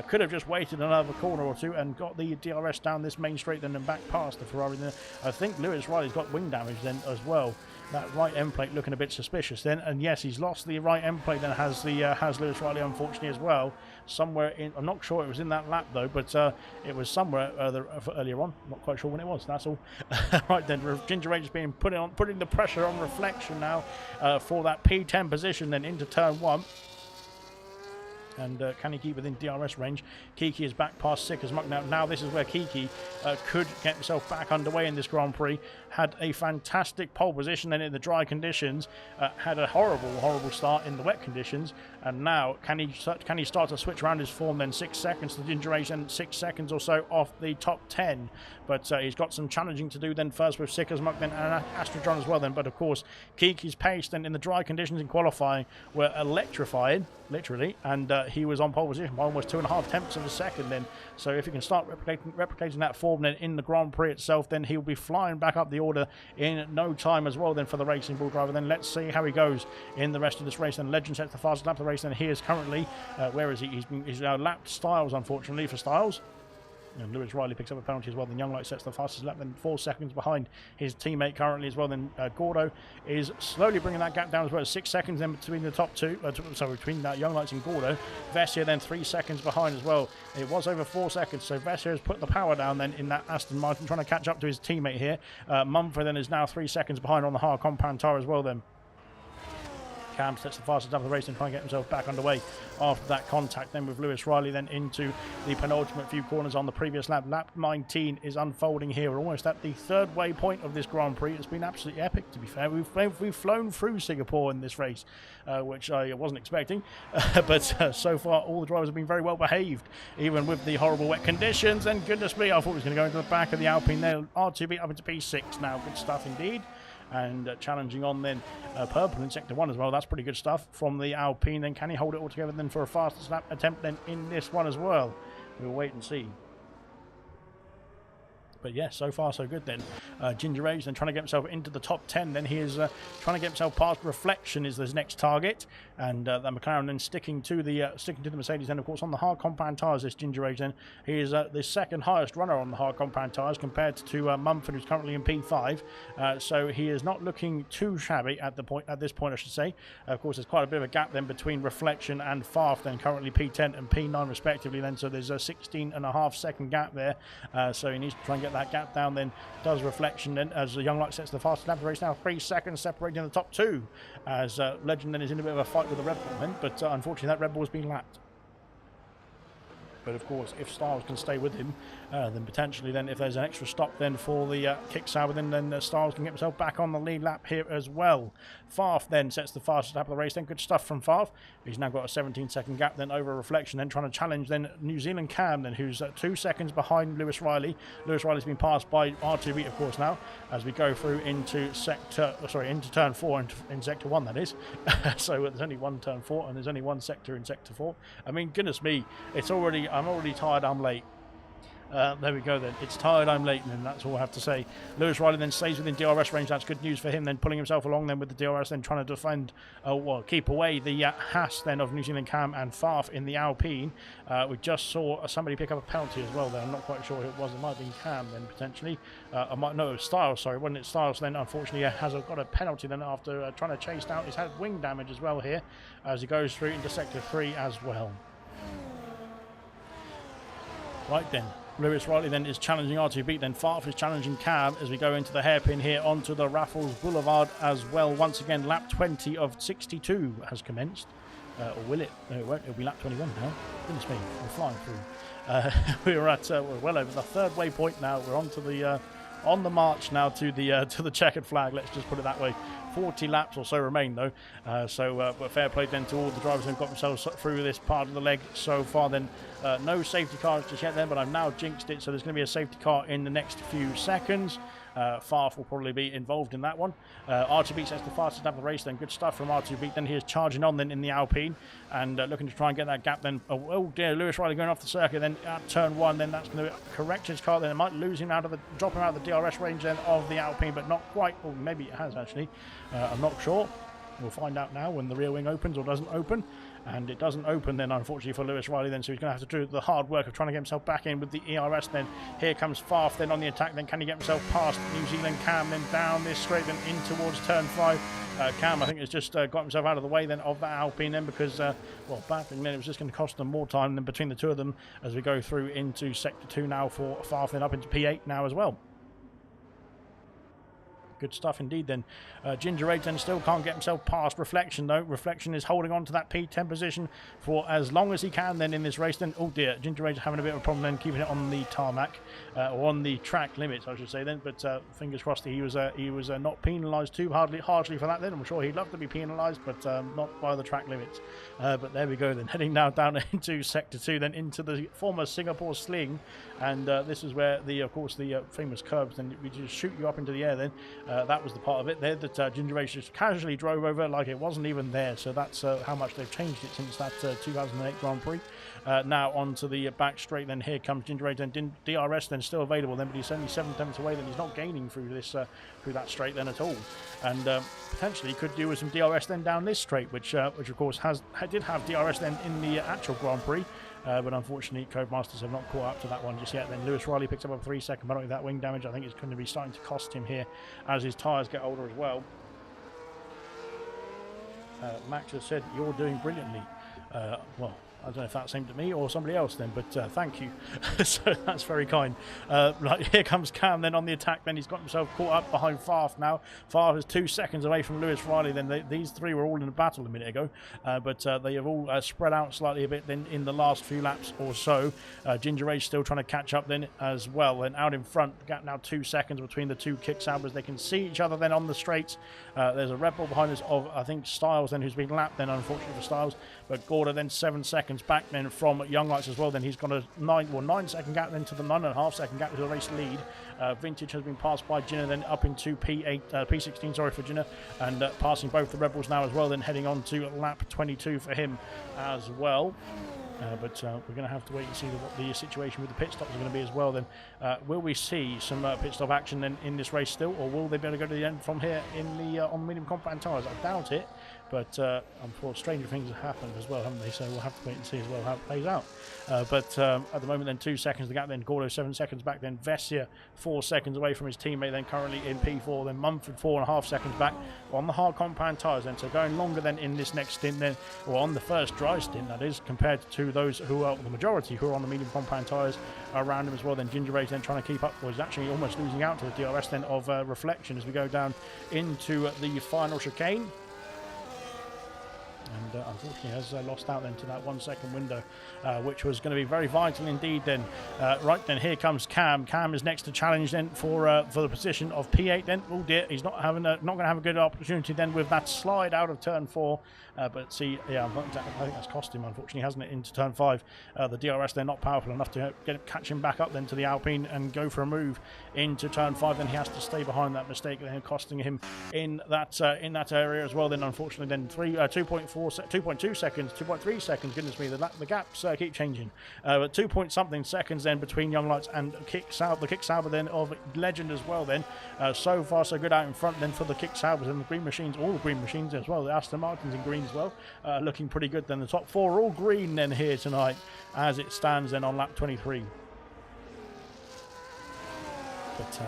[SPEAKER 1] Could have just waited another corner or two and got the DRS down this main straight then and back past the Ferrari then. I think Lewis Riley's got wing damage then as well. That right end plate looking a bit suspicious then, and yes, he's lost the right end plate then, has Lewis Riley unfortunately as well, somewhere in, I'm not sure it was in that lap though, but it was somewhere earlier on, not quite sure when it was, that's all. Right then, Ginger Age is being putting the pressure on Reflection now for that P10 position then into turn 1. And can he keep within DRS range? Kiki is back past Sick as Muck now. Now this is where Kiki could get himself back underway in this Grand Prix. Had a fantastic pole position then in the dry conditions. Had a horrible start in the wet conditions. And now can he start to switch around his form then? 6 seconds to Ginger Age and 6 seconds or so off the top 10. But he's got some challenging to do then, first with Sick as Muck then and Astrodron as well then. But of course Kiki's pace then in the dry conditions in qualifying were electrifying, literally, and he was on pole position by almost 2.5 tenths of a second then. So if he can start replicating that form then in the Grand Prix itself, then he'll be flying back up the order in no time as well then for the Racing Bull driver. Then let's see how he goes in the rest of this race. Then Legend sets the fastest lap of the race, and he is currently where is he? He's now lapped Styles, unfortunately for Styles. And Lewis Riley picks up a penalty as well. Then Young Light sets the fastest lap, then 4 seconds behind his teammate currently as well. Then Gordo is slowly bringing that gap down as well. 6 seconds then between the top two. Between Young Lights and Gordo. Vessia then 3 seconds behind as well. It was over 4 seconds, so Vessia has put the power down then in that Aston Martin, trying to catch up to his teammate here. Mumford then is now 3 seconds behind on the hard compound tyre as well then. Cam sets the fastest lap of the race and trying to get himself back underway after that contact then with Lewis Riley then into the penultimate few corners on the previous lap. Lap 19 is unfolding here. We're almost at the third waypoint of this Grand Prix. It's been absolutely epic, to be fair. We've flown through Singapore in this race, which I wasn't expecting. But so far all the drivers have been very well behaved, even with the horrible wet conditions. And goodness me, I thought it was going to go into the back of the Alpine there. R2B up into P6 now. Good stuff indeed. And challenging on then Purple in sector 1 as well. That's pretty good stuff from the Alpine. Then can he hold it all together then for a fastest lap attempt then in this one as well? We'll wait and see. But yeah, so far so good then. Ginger Age then trying to get himself into the top 10. Then he is trying to get himself past Reflection is his next target. And the McLaren then sticking to the Mercedes. Then of course on the hard compound tyres, this Ginger Age then he is the second highest runner on the hard compound tyres compared to Mumford, who's currently in P5. So he is not looking too shabby at this point, I should say. Of course, there's quite a bit of a gap then between Reflection and Farf, then currently P10 and P9 respectively. Then so there's a 16.5-second gap there. So he needs to try and get that gap down. Then does Reflection then as the Young Light sets the fastest lap of the race now, 3 seconds separating the top two, as Legend then is in a bit of a fight with the Red Bull then, but unfortunately that Red Bull has been lapped. But of course, if Styles can stay with him, then potentially, then if there's an extra stop, then for the kick Sauber, then Styles can get himself back on the lead lap here as well. Farf then sets the fastest lap of the race. Then good stuff from Farf. He's now got a 17-second gap then over Reflection. Then trying to challenge then New Zealand Cam, then who's 2 seconds behind Lewis Riley. Lewis Riley's been passed by R2B, of course, now as we go through into into turn 4 in sector 1. That is. So there's only one turn 4 and there's only one sector in sector 4. I mean, goodness me, I'm already tired, I'm late. There we go then. It's tired, I'm late, and then that's all I have to say. Lewis Riley then stays within DRS range. That's good news for him. Then pulling himself along then with the DRS, then trying to defend, keep away the Haas then of New Zealand Cam and Farf in the Alpine. We just saw somebody pick up a penalty as well there. I'm not quite sure who it was. It might have been Cam then potentially. It was Styles, sorry. Wasn't it Styles then? Unfortunately, has got a penalty then after trying to chase down. He's had wing damage as well here as he goes through into sector 3 as well. Right then, Lewis Riley then is challenging R2B, then Farf is challenging Cam as we go into the hairpin here onto the Raffles Boulevard as well. Once again, lap 20 of 62 has commenced. Or will it? No, it won't. It'll be lap 21 now. Goodness me, we're flying through. We're at we're well over the third waypoint now. We're on the march now to the checkered flag. Let's just put it that way. 40 laps or so remain though, but fair play then to all the drivers who've got themselves through this part of the leg so far. Then no safety cars just yet then, but I've now jinxed it, so there's going to be a safety car in the next few seconds. Farf will probably be involved in that one. R2B sets the fastest lap of the race. Then good stuff from R2B. Then he is charging on then in the Alpine and looking to try and get that gap. Then oh dear, Lewis Riley going off the circuit. Then at turn 1, then that's going to correct his car. Then it might lose him drop him out of the DRS range then of the Alpine, but not quite. Or maybe it has actually. I'm not sure. We'll find out now when the rear wing opens or doesn't open. And it doesn't open then, unfortunately, for Lewis Riley then, so he's going to have to do the hard work of trying to get himself back in with the ERS then. Here comes Farf then on the attack. Then can he get himself past New Zealand Cam, then down this straight, then in towards turn 5. Cam, I think, has just got himself out of the way then of that Alpine then because, back then it was just going to cost them more time than between the two of them as we go through into Sector 2 now for Farf, then up into P8 now as well. Good stuff indeed then. Ginger Age then still can't get himself past Reflection though. Reflection is holding on to that P10 position for as long as he can then in this race. Then, oh dear, Ginger Age having a bit of a problem then keeping it on the tarmac, or on the track limits I should say then. But fingers crossed he was not penalised too harshly for that then. I'm sure he'd love to be penalised, but not by the track limits. But there we go then. Heading now down into Sector 2 then into the former Singapore Sling. And this is where of course the famous curbs then we just shoot you up into the air then. That was the part of it there that Ginger Age just casually drove over like it wasn't even there. So that's how much they've changed it since that 2008 Grand Prix. Now onto the back straight. Then here comes Ginger Age. Then DRS then still available then, but he's only 7/10 away. Then he's not gaining through this through that straight then at all. And potentially could do with some DRS then down this straight, which of course did have DRS then in the actual Grand Prix. But unfortunately, Codemasters have not caught up to that one just yet. Then Lewis Riley picks up a 3-second penalty. That wing damage, I think, is going to be starting to cost him here as his tyres get older as well. Max has said, "You're doing brilliantly." Well, I don't know if that's aimed at me or somebody else then, but thank you. So that's very kind. Right, here comes Cam then on the attack. Then he's got himself caught up behind Farf now. Farf is 2 seconds away from Lewis Riley. Then these three were all in a battle a minute ago, but they have all spread out slightly a bit then in the last few laps or so. Ginger Age still trying to catch up then as well. And out in front, the gap now 2 seconds between the two kick Saubers. They can see each other then on the straights. There's a Red Bull behind us of, I think, Styles then, who's been lapped then, unfortunately for Styles. But Gorda then 7 seconds back then from Young Lights as well. Then he's got a 9-second gap then to the 9.5-second gap to the race lead. Vintage has been passed by Jinner then up into P16, sorry, for Jinner, and passing both the Rebels now as well. Then heading on to lap 22 for him as well. But we're going to have to wait and see what the situation with the pit stops are going to be as well. Then will we see some pit stop action then in this race still, or will they be able to go to the end from here in the on the medium compact tyres? I doubt it, but unfortunately stranger things have happened as well, haven't they? So we'll have to wait and see as well how it plays out. But at the moment then 2 seconds the gap, then Gordo 7 seconds back, then Vessia 4 seconds away from his teammate, then currently in P4, then Mumford 4.5 seconds back on the hard compound tyres then, so going longer than in this next stint then, or on the first dry stint that is, compared to those who are the majority who are on the medium compound tyres around him as well. Then Ginger Rage then trying to keep up, was actually almost losing out to the DRS then of Reflection as we go down into the final chicane. And unfortunately has lost out then to that 1 second window, which was going to be very vital indeed then. Right then, here comes Cam. Cam is next to challenge then for the position of P8 then. Oh dear, he's not going to have a good opportunity then with that slide out of turn 4. But see, yeah, I think that's cost him, unfortunately, hasn't it, into turn 5. The DRS, they're not powerful enough to catch him back up then to the Alpine and go for a move into turn 5. Then he has to stay behind that mistake, then costing him in that area as well. Then unfortunately, then 2.2 seconds, 2.3 seconds, goodness me, the gaps keep changing. But 2 point something seconds then between Young Lights and the Kick Sauber then of Legend as well then. So far so good out in front then for the Kick Saubers and the Green Machines, all the Green Machines as well. The Aston Martins in green as well, looking pretty good then. The top 4 are all green then here tonight as it stands then on lap 23. But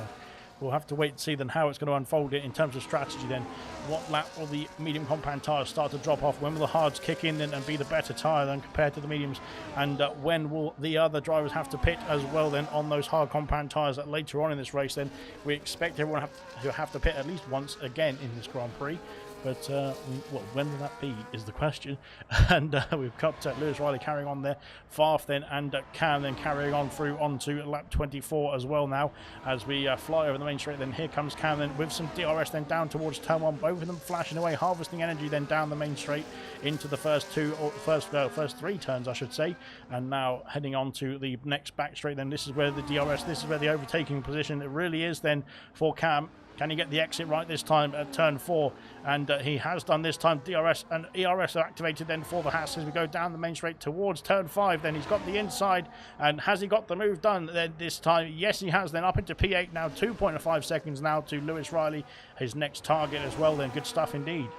[SPEAKER 1] we'll have to wait and see then how it's going to unfold it in terms of strategy then. What lap will the medium compound tyres start to drop off? When will the hards kick in then and be the better tyre than compared to the mediums? And when will the other drivers have to pit as well then on those hard compound tyres that later on in this race then? We expect everyone to have to pit at least once again in this Grand Prix. But when will that be is the question. And we've got Lewis Riley carrying on there, Farf then, and Cam then carrying on through onto lap 24 as well now as we fly over the main straight. Then here comes Cam then with some DRS then down towards turn 1, both of them flashing away, harvesting energy then down the main straight into the first 3 turns I should say, and now heading on to the next back straight. Then this is where the DRS, this is where the overtaking position it really is then for Cam. Can he get the exit right this time at turn 4? And he has done this time. DRS and ERS are activated then for the Haas as we go down the main straight towards turn 5. Then he's got the inside. And has he got the move done then this time? Yes, he has. Then up into P8 now. 2.5 seconds now to Lewis Riley, his next target as well then. Good stuff indeed.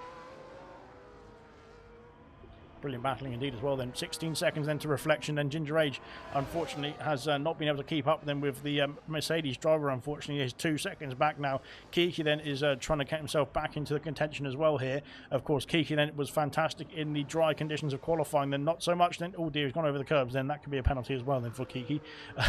[SPEAKER 1] Brilliant battling indeed as well then. 16 seconds then to Reflection. Then Ginger Age unfortunately has not been able to keep up then with the Mercedes driver. Unfortunately he's 2 seconds back now. Kiki then is trying to get himself back into the contention as well here. Of course Kiki then was fantastic in the dry conditions of qualifying, then not so much then. Oh dear, he's gone over the curbs then. That could be a penalty as well then for Kiki.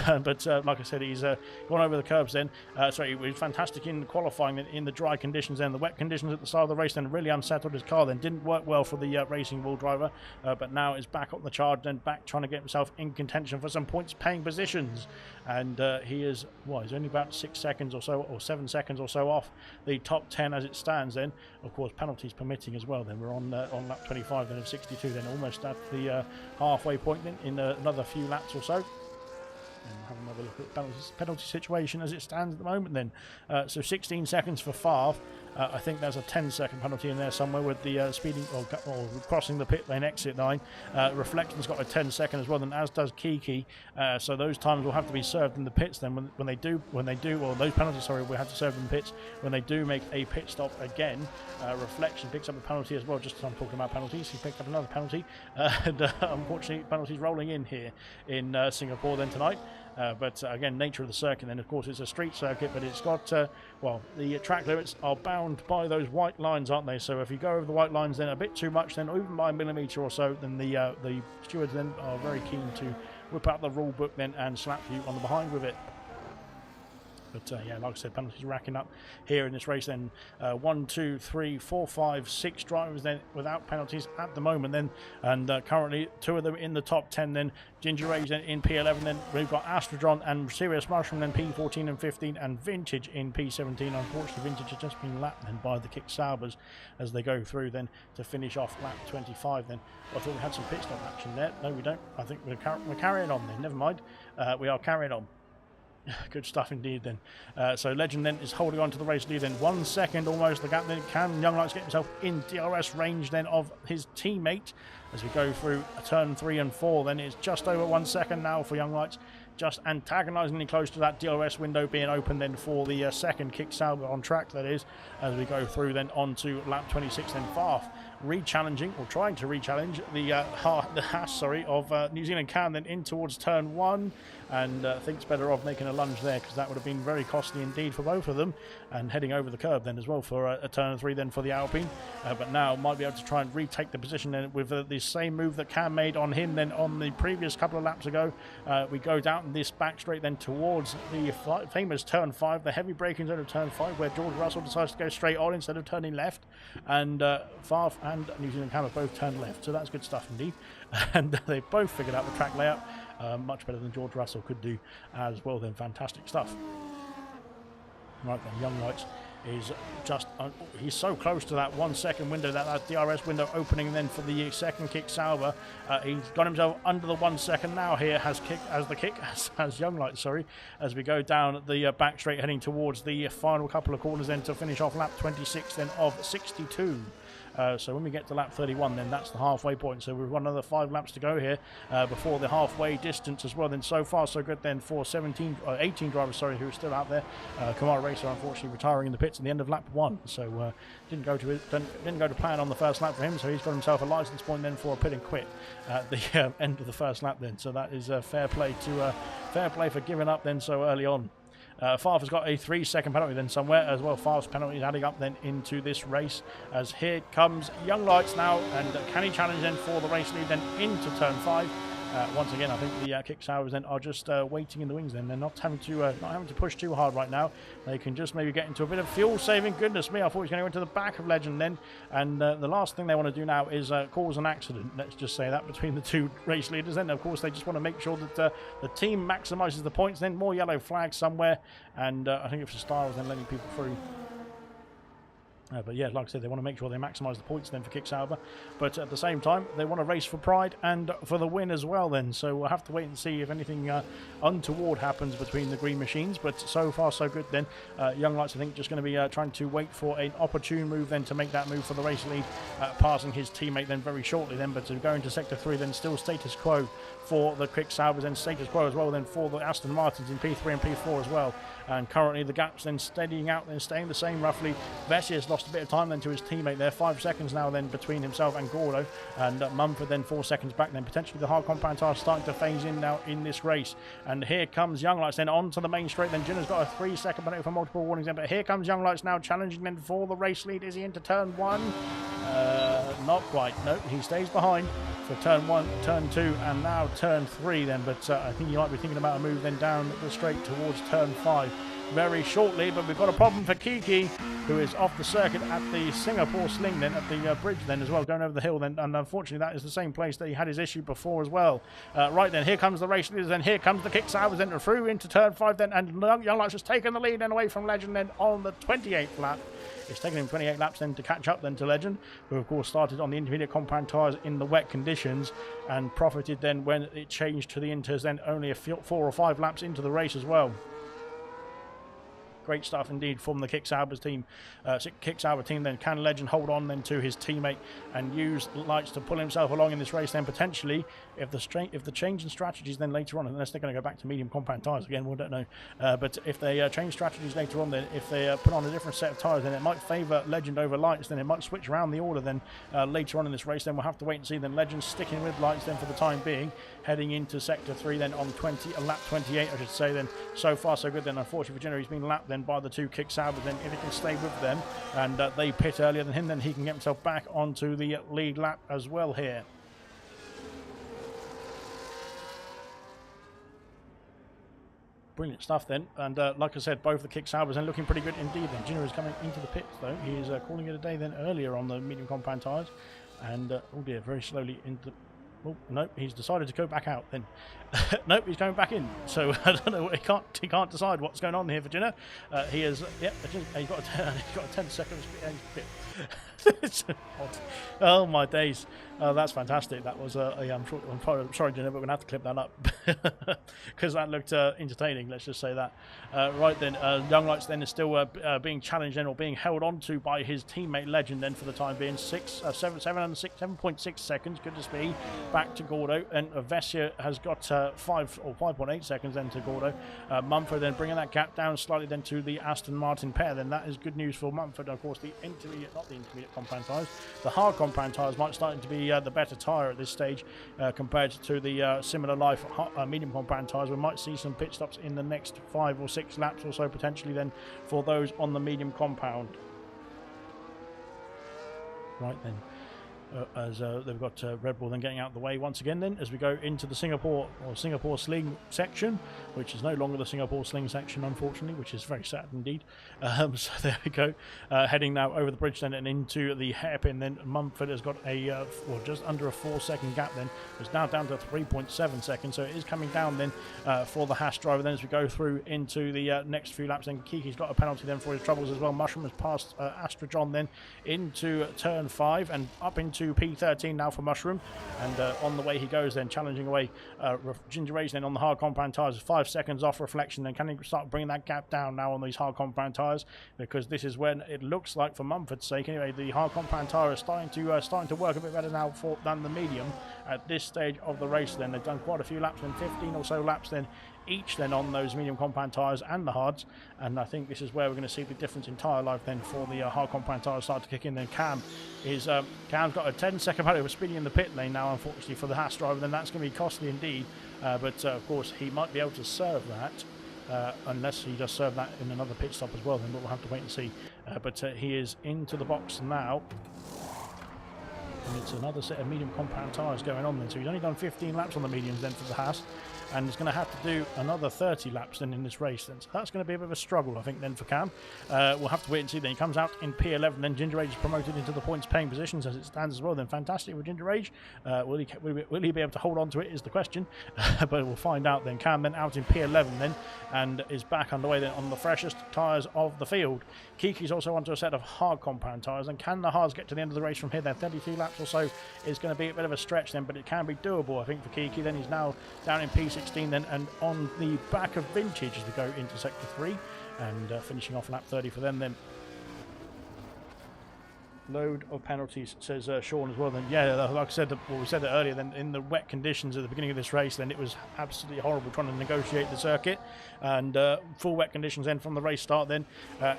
[SPEAKER 1] But like I said, he's gone over the curbs then. Sorry, he was fantastic in qualifying then, in the dry conditions then. The wet conditions at the start of the race then really unsettled his car then. Didn't work well for the Racing Bull driver. But now is back up the charge and back trying to get himself in contention for some points paying positions. And he is, he's only about 6 seconds or so, or 7 seconds or so off the top 10 as it stands then. Of course, penalties permitting as well then. We're on lap 25 then of 62 then, almost at the halfway point then in another few laps or so. And have another look at the penalty situation as it stands at the moment then. So 16 seconds for Favre. I think there's a 10-second penalty in there somewhere with the speeding or crossing the pit lane exit line. Reflection's got a 10-second as well, then as does Kiki. So those times will have to be served in the pits then when they do, or those penalties, sorry, we have to serve in the pits when they do make a pit stop again. Reflection picks up a penalty as well. Just as I'm talking about penalties, he picked up another penalty. And unfortunately, penalties rolling in here in Singapore then tonight. But again, nature of the circuit then, of course, it's a street circuit, but it's got, the track limits are bound by those white lines, aren't they? So if you go over the white lines then a bit too much, then even by a millimetre or so, then the stewards then are very keen to whip out the rule book then and slap you on the behind with it. But yeah, like I said, penalties racking up here in this race then. 1, 2, 3, 4, 5, 6 drivers then without penalties at the moment then. And currently 2 of them in the top 10 then. Ginger Rage then in P11 then. We've got Astrodron and Serious Mushroom then P14 and 15, and Vintage in P17. Unfortunately, Vintage has just been lapped then by the Kick Saubers as they go through then to finish off lap 25 then. I thought we had some pit stop action there. No, we don't. I think we're carrying on then. Never mind. We are carrying on. Good stuff indeed then. So Legend then is holding on to the race lead then. 1 second almost the gap then. Can Young Lights get himself in DRS range then of his teammate as we go through turn 3 and 4. Then it's just over 1 second now for Young Lights. Just antagonisingly close to that DRS window being open then for the second kick Sauber on track, that is, as we go through then onto lap 26 then. Farf re-challenging, or trying to re-challenge the Haas of New Zealand Can then in towards turn 1, and thinks better of making a lunge there because that would have been very costly indeed for both of them, and heading over the curb then as well for a turn 3 then for the Alpine, but now might be able to try and retake the position then with the same move that Can made on him then on the previous couple of laps ago. We go down this back straight then towards the famous turn 5, the heavy braking zone of turn 5, where George Russell decides to go straight on instead of turning left, and Farf and New Zealand Can have both turned left, so that's good stuff indeed. And they both figured out the track layout much better than George Russell could do as well then. Fantastic stuff. Right then, Young Lights is just he's so close to that 1 second window, that DRS window opening then for the second kick Sauber. He's got himself under the 1 second now here, has Young Lights, sorry, as we go down the back straight heading towards the final couple of corners then to finish off lap 26 then of 62. So when we get to lap 31 then that's the halfway point, so we've got another 5 laps to go here before the halfway distance as well. Then so far so good then for 18 drivers, sorry, who are still out there. Kamara Racer unfortunately retiring in the pits at the end of lap 1, so didn't go to plan on the first lap for him, so he's got himself a license point then for a pit and quit at the end of the first lap then, so that is fair play for giving up then so early on. Farf has got a 3 second penalty then somewhere as well. Farf's penalty is adding up then into this race, as here comes Young Lights now, and can he challenge then for the race lead then into turn 5? Once again, I think the kick Saubers then are just waiting in the wings then. They're not having to push too hard right now. They can just maybe get into a bit of fuel saving. Goodness me, I thought he was going to go into the back of Legend then. And the last thing they want to do now is cause an accident. Let's just say that between the two race leaders. Then, of course, they just want to make sure that the team maximises the points. Then more yellow flags somewhere. And I think if the Styles then letting people through. But yeah, like I said, they want to make sure they maximise the points then for Kick Sauber. But at the same time, they want to race for pride and for the win as well then. So we'll have to wait and see if anything untoward happens between the green machines. But so far, so good then. Young Lights, I think, just going to be trying to wait for an opportune move then to make that move for the race lead, passing his teammate then very shortly then. But to go into Sector 3 then, still status quo for the Kick Saubers, and status quo as well then for the Aston Martins in P3 and P4 as well. And currently the gaps then steadying out and staying the same roughly. Vessi has lost a bit of time then to his teammate there, 5 seconds now then between himself and Gordo, and Mumford then 4 seconds back then. Potentially the hard compound tire starting to phase in now in this race, and here comes Young Lights then onto the main straight. Then Jinner's got a 3 second penalty for multiple warnings then, but here comes Young Lights now challenging then for the race lead. Is he into turn 1? Not quite, no, he stays behind for turn 1, turn 2 and now turn 3 then, but I think he might be thinking about a move then down the straight towards turn 5 very shortly. But we've got a problem for Kiki, who is off the circuit at the Singapore Sling then, at the bridge then as well, going over the hill then, and unfortunately that is the same place that he had his issue before as well. Right then, here comes the race leaders, and here comes the Kick Saubers then through into turn 5 then, and Young Lights has taken the lead then away from Legend then on the 28th lap. It's taken him 28 laps then to catch up then to Legend, who of course started on the intermediate compound tyres in the wet conditions and profited then when it changed to the inters then only 4 or 5 laps into the race as well. Great stuff indeed from the Kick Sauber team. Kick Sauber team then. Can Legend hold on then to his teammate and use Lights to pull himself along in this race then, potentially if the change in strategies then later on, unless they're going to go back to medium compound tyres again, we don't know, but if they change strategies later on then, if they put on a different set of tyres, then it might favour Legend over Lights. Then it might switch around the order then later on in this race. Then we'll have to wait and see. Then Legend sticking with Lights then for the time being, heading into sector 3 then on lap 28 I should say then. So far so good then. Unfortunately for Jenner, he's been lapped then by the two Kick Saubers. Then if he can stay with them and they pit earlier than him, then he can get himself back onto the lead lap as well here. Brilliant stuff then, and like I said, both the Kick Saubers then looking pretty good indeed then. Jenner is coming into the pits though. He is calling it a day then earlier on the medium compound tyres, and oh dear, very slowly into. Oh, no, he's decided to go back out then. Nope, he's going back in. So I don't know, he can't decide what's going on here for Jenner. He is, yep, he's got a 10 seconds. It's odd. Oh my days. That's fantastic. That was I'm sorry, Jenna, but we're gonna have to clip that up because that looked entertaining. Let's just say that. Right then, Young Lights then is still being challenged then, or being held on to by his teammate Legend then for the time being. 7.6 seconds. Good to speed. Back to Gordo, and Vessia has got 5.8 seconds then to Gordo. Mumford then bringing that gap down slightly then to the Aston Martin pair. Then that is good news for Mumford. Of course, the intermediate, not the intermediate compound tyres, the hard compound tyres might start to be the better tyre at this stage compared to the similar life medium compound tyres. We might see some pit stops in the next 5 or 6 laps or so potentially then for those on the medium compound. Right then. As they've got Red Bull then getting out of the way once again then as we go into the Singapore Sling section, which is no longer the Singapore Sling section unfortunately, which is very sad indeed. So there we go, heading now over the bridge then and into the hairpin. Then Mumford has got a just under a 4-second gap then. It's now down to 3.7 seconds, so it is coming down then for the Haas driver then as we go through into the next few laps. Then Kiki's got a penalty then for his troubles as well. Mushroom has passed Astra John then into turn 5 and up into P13 now for Mushroom, and on the way he goes then, challenging away Ginger Rage then on the hard compound tyres. 5 seconds off reflection, then can he start bringing that gap down now on these hard compound tyres, because this is when it looks like, for Mumford's sake anyway, the hard compound tyre is starting to work a bit better now than the medium at this stage of the race. Then they've done quite a few laps, then 15 or so laps then each then on those medium compound tyres and the hards, and I think this is where we're going to see the difference in tyre life then for the hard compound tyres start to kick in. Then Cam's got a 10-second penalty for speeding in the pit lane now unfortunately for the Haas driver. Then that's going to be costly indeed, but of course he might be able to serve that unless he does serve that in another pit stop as well, then we'll have to wait and see. But he is into the box now. And it's another set of medium compound tyres going on then. So he's only done 15 laps on the mediums then for the Haas, and he's going to have to do another 30 laps then in this race then. So that's going to be a bit of a struggle, I think, then for Cam. We'll have to wait and see. Then he comes out in P11. Then Ginger Rage is promoted into the points paying positions as it stands as well. Then fantastic with Ginger Rage. Will he be able to hold on to it is the question. But we'll find out then. Cam then out in P11 then, and is back underway then on the freshest tyres of the field. Kiki's also onto a set of hard compound tyres, and can the hards get to the end of the race from here then? 32 laps or so is going to be a bit of a stretch then, but it can be doable I think for Kiki. Then he's now down in P16 then, and on the back of Vintage as we go into sector 3, and finishing off lap 30 for them then. Load of penalties, says Sean as well. Then yeah, like I said, we said it earlier, then in the wet conditions at the beginning of this race, then it was absolutely horrible trying to negotiate the circuit, and full wet conditions then from the race start then,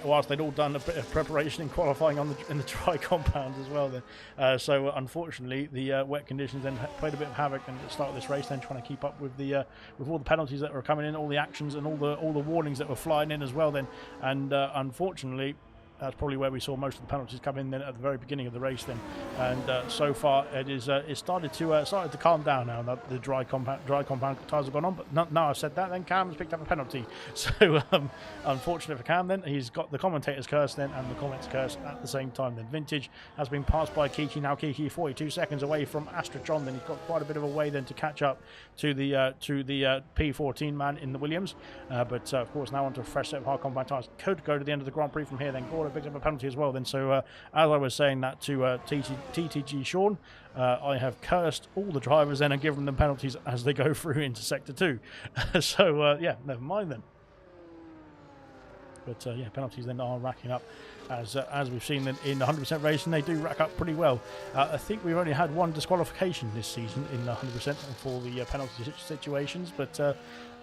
[SPEAKER 1] whilst they'd all done a bit of preparation in qualifying in the dry compounds as well then. So unfortunately the wet conditions then played a bit of havoc at the start of this race, then trying to keep up with all the penalties that were coming in, all the actions and all the warnings that were flying in as well then, and unfortunately that's probably where we saw most of the penalties come in then at the very beginning of the race then, and so far it started to calm down now that the dry compound tyres have gone on. But now I've said that, then Cam's picked up a penalty, so unfortunate for Cam then. He's got the commentator's curse then and the comments curse at the same time then. Vintage has been passed by Kiki. Now Kiki 42 seconds away from Astra John. Then he's got quite a bit of a way then to catch up to the P14 man in the Williams, but of course now onto a fresh set of hard compound tyres. Could go to the end of the Grand Prix from here then. Gordo picked up a penalty as well then. So as I was saying that to TTG Sean, I have cursed all the drivers then and given them penalties as they go through into sector 2. So yeah, never mind then. But yeah, penalties then are racking up as we've seen in the 100% racing. They do rack up pretty well. I think we've only had one disqualification this season in the 100% for the penalty situations, but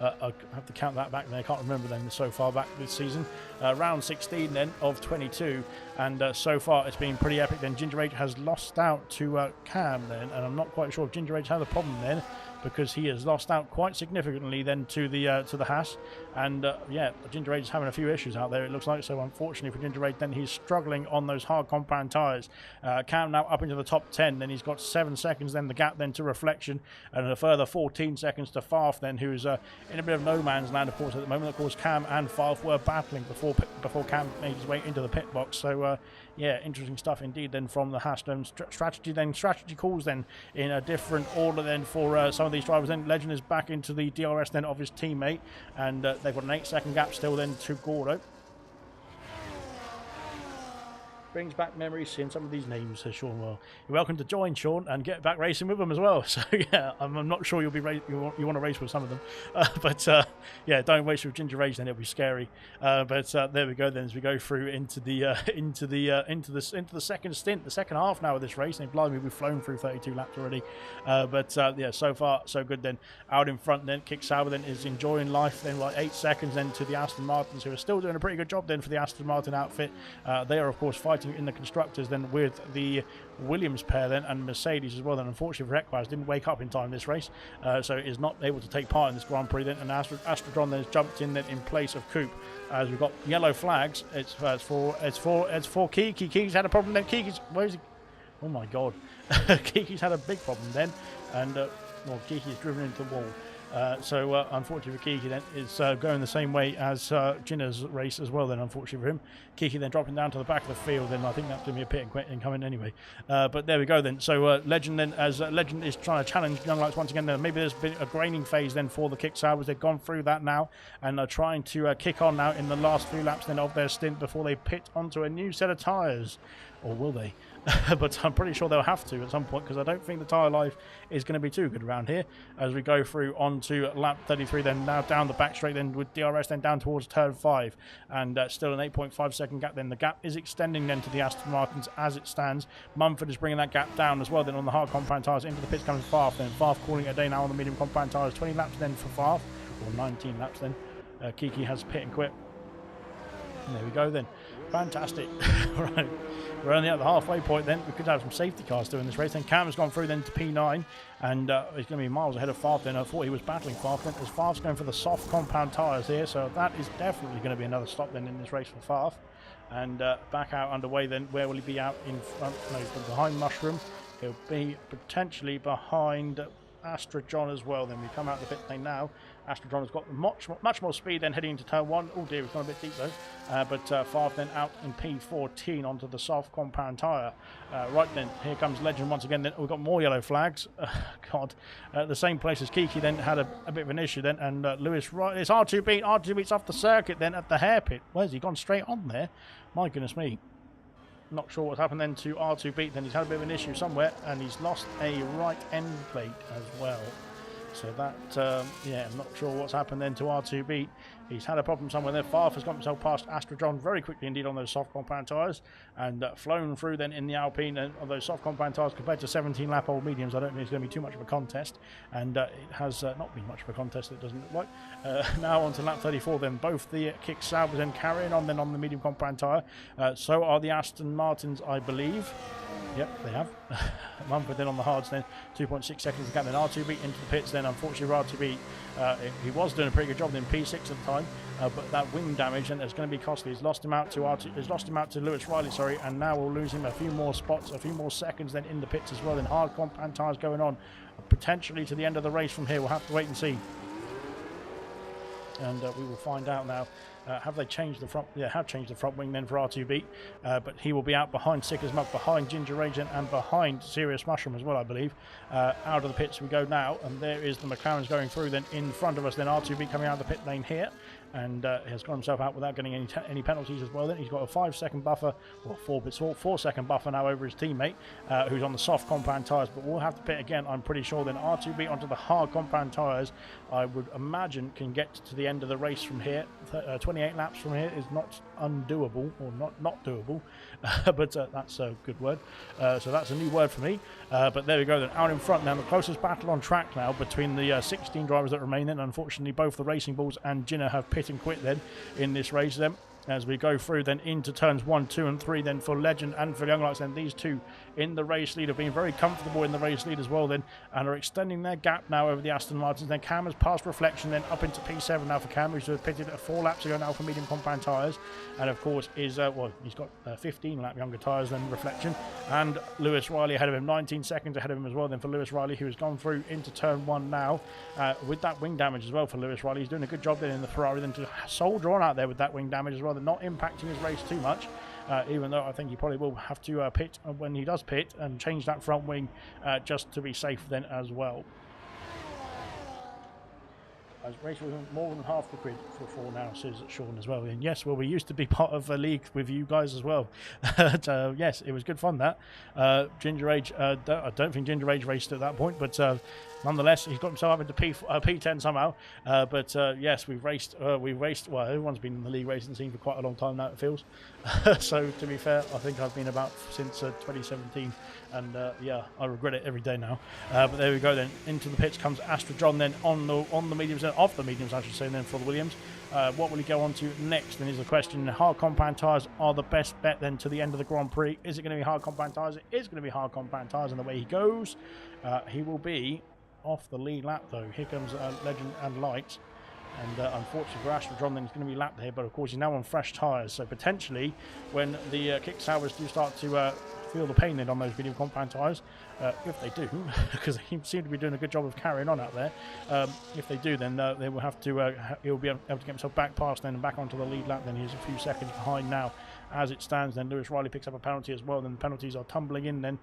[SPEAKER 1] I have to count that back there. I can't remember them so far back this season. Round 16 then of 22, and so far it's been pretty epic then. Ginger Rage has lost out to Cam then, and I'm not quite sure if Ginger Rage had a problem then, because he has lost out quite significantly then to the Haas, and yeah, Ginger Rage is having a few issues out there, it looks like. So unfortunately for Ginger Rage then, he's struggling on those hard compound tyres. Cam now up into the top 10, then he's got 7 seconds then the gap then to Reflection, and a further 14 seconds to Farf then, who's in a bit of no man's land of course at the moment. Of course Cam and Farf were battling before Cam made his way into the pit box. So yeah, interesting stuff indeed then from the Haas. Strategy calls then in a different order then for some of these drivers. Then Legend is back into the DRS then of his teammate, and they've got an 8-second gap still then to Gordo. brings back memories seeing some of these names, says Sean. Well, you're welcome to join, Sean, and get back racing with them as well. So yeah, I'm not sure you'll be you want to race with some of them, but yeah, don't race with Ginger Rage, then it'll be scary. But there we go. Then as we go through into the second stint, the second half now of this race, and blimey, we've flown through 32 laps already. But yeah, so far so good. Then out in front, then Kick Sauber then is enjoying life. Then like 8 seconds then to the Aston Martins, who are still doing a pretty good job then for the Aston Martin outfit. They are of course fighting in the constructors then with the Williams pair then and Mercedes as well. Then unfortunately for Equaz didn't wake up in time this race, so is not able to take part in this Grand Prix then. And Astrodron then has jumped in then in place of Coupe. As we've got yellow flags, it's for Kiki. Kiki's had a problem then. Kiki's where is he? Oh my god, Kiki's had a big problem then, and well, Kiki's driven into the wall. So unfortunately for Kiki then is going the same way as Ginna's race as well then, unfortunately for him. Kiki then dropping down to the back of the field, then I think that's going to be a pit and quit incoming anyway. But there we go then. So Legend then, as Legend is trying to challenge Young Lights once again then. Maybe there's been a graining phase then for the Kick Saubers. They've gone through that now and are trying to kick on now in the last few laps then of their stint before they pit onto a new set of tyres. Or will they? But I'm pretty sure they'll have to at some point, because I don't think the tyre life is going to be too good around here. As we go through onto lap 33 then, now down the back straight then with DRS then down towards turn 5, and still an 8.5 second gap then. The gap is extending then to the Aston Martins as it stands. Mumford is bringing that gap down as well then on the hard compound tyres. Into the pits comes Farf then. Farf calling it a day now on the medium compound tyres. 20 laps then for Farf, or 19 laps then. Kiki has pit and quit. And there we go then. Fantastic. Right. We're only at the halfway point then. We could have some safety cars doing this race. Then Cam has gone through then to P9, and he's going to be miles ahead of Farf then. I thought he was battling Farf then, as Farf's going for the soft compound tyres here, so that is definitely going to be another stop then in this race for Farf. And back out underway then. Where will he be out in front? No, behind Mushroom. He'll be potentially behind Astra John as well. Then we come out the pit lane now. Astra John has got much more speed then heading into turn 1. Oh dear, he's gone a bit deep though. But Favre then out in P14 onto the soft compound tyre. Right then, here comes Legend once again. Then we've got more yellow flags. God, the same place as Kiki then had a bit of an issue then. And Lewis, right, it's R2 beats off the circuit then at the hairpit. Where's he gone straight on there? My goodness me. Not sure what's happened then to R2 Beat. Then he's had a bit of an issue somewhere, and he's lost a right end plate as well. So that, yeah, I'm not sure what's happened then to R2 Beat. He's had a problem somewhere there. Farf has got himself past Astrodron very quickly indeed on those soft compound tyres, and flown through then in the Alpine on those soft compound tyres compared to 17 lap old mediums. I don't think it's going to be too much of a contest, and it has not been much of a contest, it doesn't look like. Now on to lap 34 then. Both the Kick Saubers then carrying on then on the medium compound tyre. So are the Aston Martins, I believe. Yep, they have. Mumford then on the hards then, 2.6 seconds to gap. Then R2 Beat into the pits then. Unfortunately R2 Beat, he was doing a pretty good job then, P6 at the time, but that wing damage and it's going to be costly. He's lost him out to Lewis Riley, sorry, and now we'll lose him a few more spots, a few more seconds then in the pits as well. Then hard compound tyres going on, potentially to the end of the race from here. We'll have to wait and see. And we will find out now. Have they changed the front? Yeah, have changed the front wing then for R2 Beat, but he will be out behind Sick as Mug, behind Ginger Rage and behind Serious Mushroom as well, I believe. Out of the pits we go now, and there is the McLaren's going through then in front of us. Then R2 Beat coming out of the pit lane here, and has got himself out without getting any penalties as well. Then he's got a 5-second buffer, or 4-second buffer now over his teammate, who's on the soft compound tyres. But we'll have to pit again, I'm pretty sure. Then R2 Beat onto the hard compound tyres, I would imagine can get to the end of the race from here. 28 laps from here is not undoable, or not doable, but that's a good word. So that's a new word for me. But there we go then. Out in front now, the closest battle on track now between the 16 drivers that remain. Then unfortunately both the Racing Bulls and Ginner have pit and quit then in this race then. As we go through then into turns 1, 2 and 3 then for Legend and for Young Lights. Then these two in the race lead have been very comfortable in the race lead as well then, and are extending their gap now over the Aston Martins. Then Cam has passed Reflection then up into P7 now for Cam, who's pitted 4 laps ago now for medium compound tyres, and of course is well, he's got 15 lap younger tyres than Reflection. And Lewis Riley ahead of him, 19 seconds ahead of him as well then for Lewis Riley, who has gone through into turn 1 now with that wing damage as well for Lewis Riley. He's doing a good job then in the Ferrari then to soldier on out there with that wing damage as well, then not impacting his race too much, even though I think he probably will have to pit when he does pit and change that front wing just to be safe then as well. As race with more than half the grid for 4 now, says Sean as well. And yes, well, we used to be part of a league with you guys as well. So, yes, it was good fun, that. Ginger Age, I don't think Ginger Age raced at that point, but nonetheless, he's got himself up into P10 somehow. But yes, we've raced, well, everyone's been in the league racing scene for quite a long time now, it feels. So, to be fair, I think I've been about since 2017. And yeah, I regret it every day now. But there we go then. Into the pits comes Astra John then on the mediums, off the mediums I should say then for the Williams. What will he go on to next then is the question. Hard compound tyres are the best bet then to the end of the Grand Prix. Is it going to be hard compound tyres? It is going to be hard compound tyres, and the way he goes, he will be off the lead lap though. Here comes Legend and Light. And unfortunately for Astra John, then he's going to be lapped here, but of course he's now on fresh tyres, so potentially when the kick towers do start to feel the pain then on those medium compound tyres, if they do, because they seem to be doing a good job of carrying on out there, if they do, then they will have to, he'll be able to get himself back past then and back onto the lead lap. Then he's a few seconds behind now as it stands. Then Lewis Riley picks up a penalty as well. Then the penalties are tumbling in then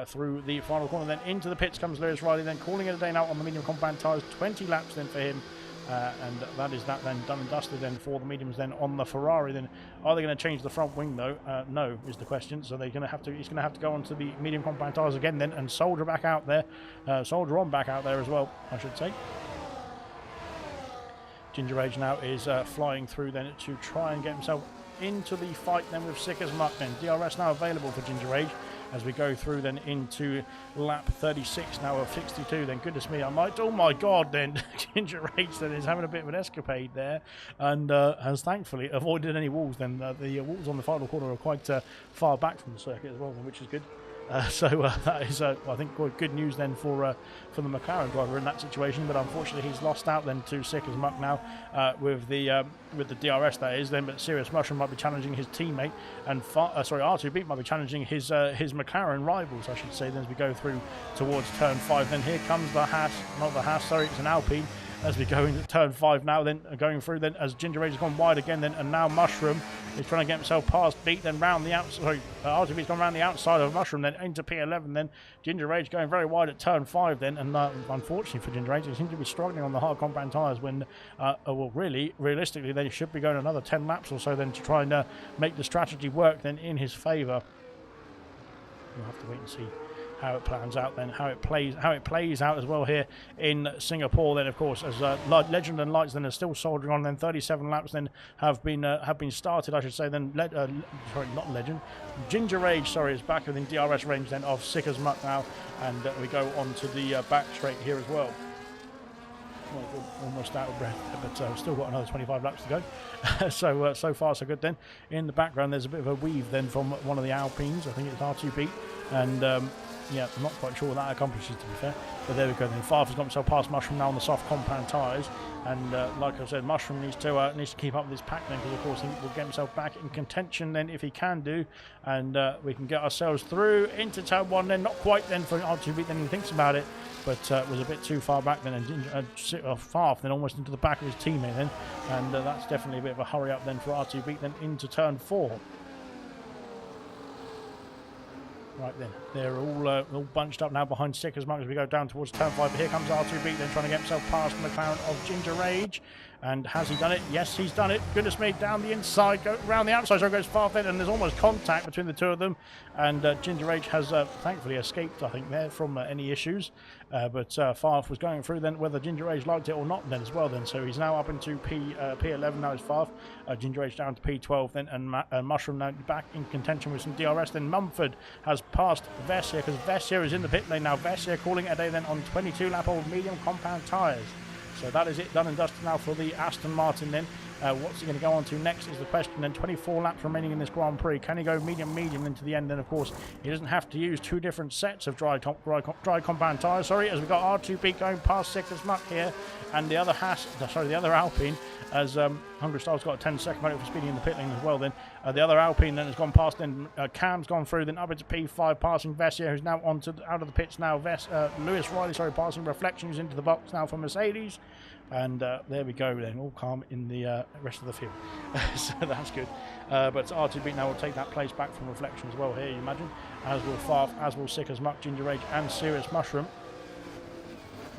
[SPEAKER 1] through the final corner. Then into the pits comes Lewis Riley, then calling it a day now on the medium compound tyres. 20 laps then for him. And that is that then done and dusted then for the mediums then on the Ferrari. Then are they going to change the front wing though? No is the question. So they're going to have to. He's going to have to go onto the medium compound tyres again then and soldier back out there, soldier on back out there as well, I should say. Ginger Age now is flying through then to try and get himself into the fight then with Sick as Muck. Then DRS now available for Ginger Age as we go through then into lap 36 now of 62. Then goodness me, I might, oh my god, then Ginger Age then is having a bit of an escapade there and has thankfully avoided any walls. Then the walls on the final corner are quite far back from the circuit as well, then, which is good. So that is, I think, good news then for the McLaren driver in that situation. But unfortunately, he's lost out then to Sick as Muck now with the DRS that is. Then, but Serious Mushroom might be challenging his teammate, and R2B might be challenging his McLaren rivals, I should say. Then as we go through towards turn 5, then here comes the Haas, not the Haas, sorry, it's an Alpine. As we go into turn 5 now, then going through then as Ginger Age has gone wide again, then and now Mushroom is trying to get himself past Beat, then round the outside. Sorry, RTB's gone round the outside of Mushroom, then into P11. Then Ginger Age going very wide at turn 5, then, and unfortunately for Ginger Age, they seem to be struggling on the hard compound tyres. When, well, realistically, they should be going another 10 laps or so then to try and make the strategy work then in his favour. We'll have to wait and see how it plans out then, how it plays out as well here in Singapore. Then of course as Legend and Lights then are still soldiering on. Then 37 laps then have been started, I should say. Then sorry, not Legend, Ginger Age, sorry, is back within DRS range then of Sick as Muck now, and we go on to the back straight here as well. Well, almost out of breath, but still got another 25 laps to go. So far so good then. In the background there's a bit of a weave then from one of the Alpines, I think it's R2B, and yeah, I'm not quite sure what that accomplishes, to be fair. But there we go then. Favre has got himself past Mushroom now on the soft compound tyres. And like I said, Mushroom needs to keep up with this pack then, because of course he will get himself back in contention then if he can do. And we can get ourselves through into turn 1 then. Not quite then for R2B then he thinks about it. But was a bit too far back then. And Favre then almost into the back of his teammate then. And that's definitely a bit of a hurry up then for R2B then into turn 4. Right then, they're all bunched up now behind Sick as Muck as we go down towards turn 5. But here comes R2B then trying to get himself past McLaren of Ginger Rage. And has he done it? Yes, he's done it. Goodness me, down the inside, go around the outside, so goes Favre then, and there's almost contact between the two of them. And Ginger Rage has thankfully escaped, I think, there from any issues. But Favre was going through then, whether Ginger Rage liked it or not then as well then. So he's now up into P11 now is Favre. Ginger Rage down to P12 then, and Mushroom now back in contention with some DRS. Then Mumford has passed Vessier, because Vessier is in the pit lane now. Vessier calling it a day then on 22 lap old medium compound tyres. So that is it, done and dusted now for the Aston Martin then. What's he going to go on to next is the question. Then 24 laps remaining in this Grand Prix. Can he go medium into the end? Then of course he doesn't have to use two different sets of dry compound tyres. Sorry, as we've got R2B going past Sick as Muck here, and the other the other Alpine, as Hungry Style's got a 10-second penalty for speeding in the pit lane as well. Then the other Alpine then has gone past. Then Cam's gone through. Then up into P5, passing Vessier, who's now out of the pits now. Lewis Riley, sorry, passing Reflections into the box now for Mercedes. And there we go then, all calm in the rest of the field. So that's good. But R2B now will take that place back from Reflection as well here, you imagine. As will Favre, as will Sick as Muck, Ginger Rage and Serious Mushroom.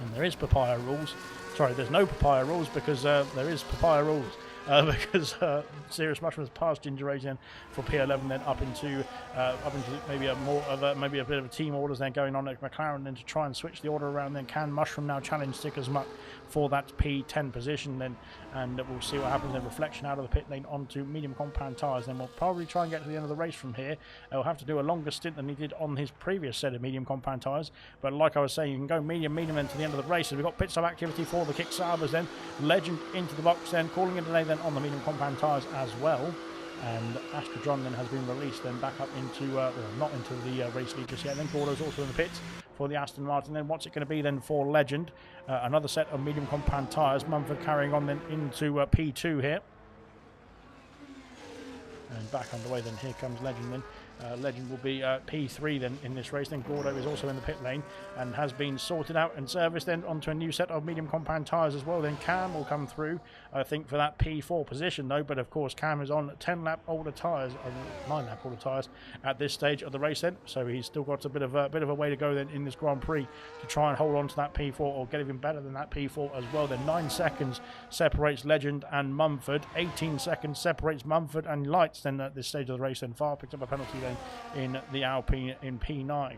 [SPEAKER 1] And there is Papaya rules. Sorry, there's no papaya rules because there is papaya rules. Because Serious Mushroom has passed Ginger Raisin for P11, then up into maybe a bit of a team orders then going on at McLaren, then to try and switch the order around. Then can Mushroom now challenge Sticker's Muck for that P10 position then, and we'll see what happens then. Reflection out of the pit lane onto medium compound tyres. Then we'll probably try and get to the end of the race from here. He'll have to do a longer stint than he did on his previous set of medium compound tyres, but like I was saying, you can go medium then to the end of the race. So we've got pit stop activity for the Kick Sabres then. Legend into the box then, calling it a day then on the medium compound tyres as well. And Astrodron then has been released then back up into, well, not into the race lead just yet. Then Gordo's also in the pits for the Aston Martin. Then what's it going to be then for Legend? Another set of medium compound tyres. Mumford carrying on then into P2 here. And back underway then, here comes Legend then. Legend will be P3 then in this race. Then Gordo is also in the pit lane and has been sorted out and serviced then onto a new set of medium compound tyres as well. Then Cam will come through, I think, for that P4 position though. But of course, Cam is on 10-lap older tyres, 9-lap older tyres at this stage of the race then. So he's still got a bit of a way to go then in this Grand Prix to try and hold on to that P4 or get even better than that P4 as well. Then 9 seconds separates Legend and Mumford. 18 seconds separates Mumford and Lights then at this stage of the race. Then Far picked up a penalty in the Alpine in P9.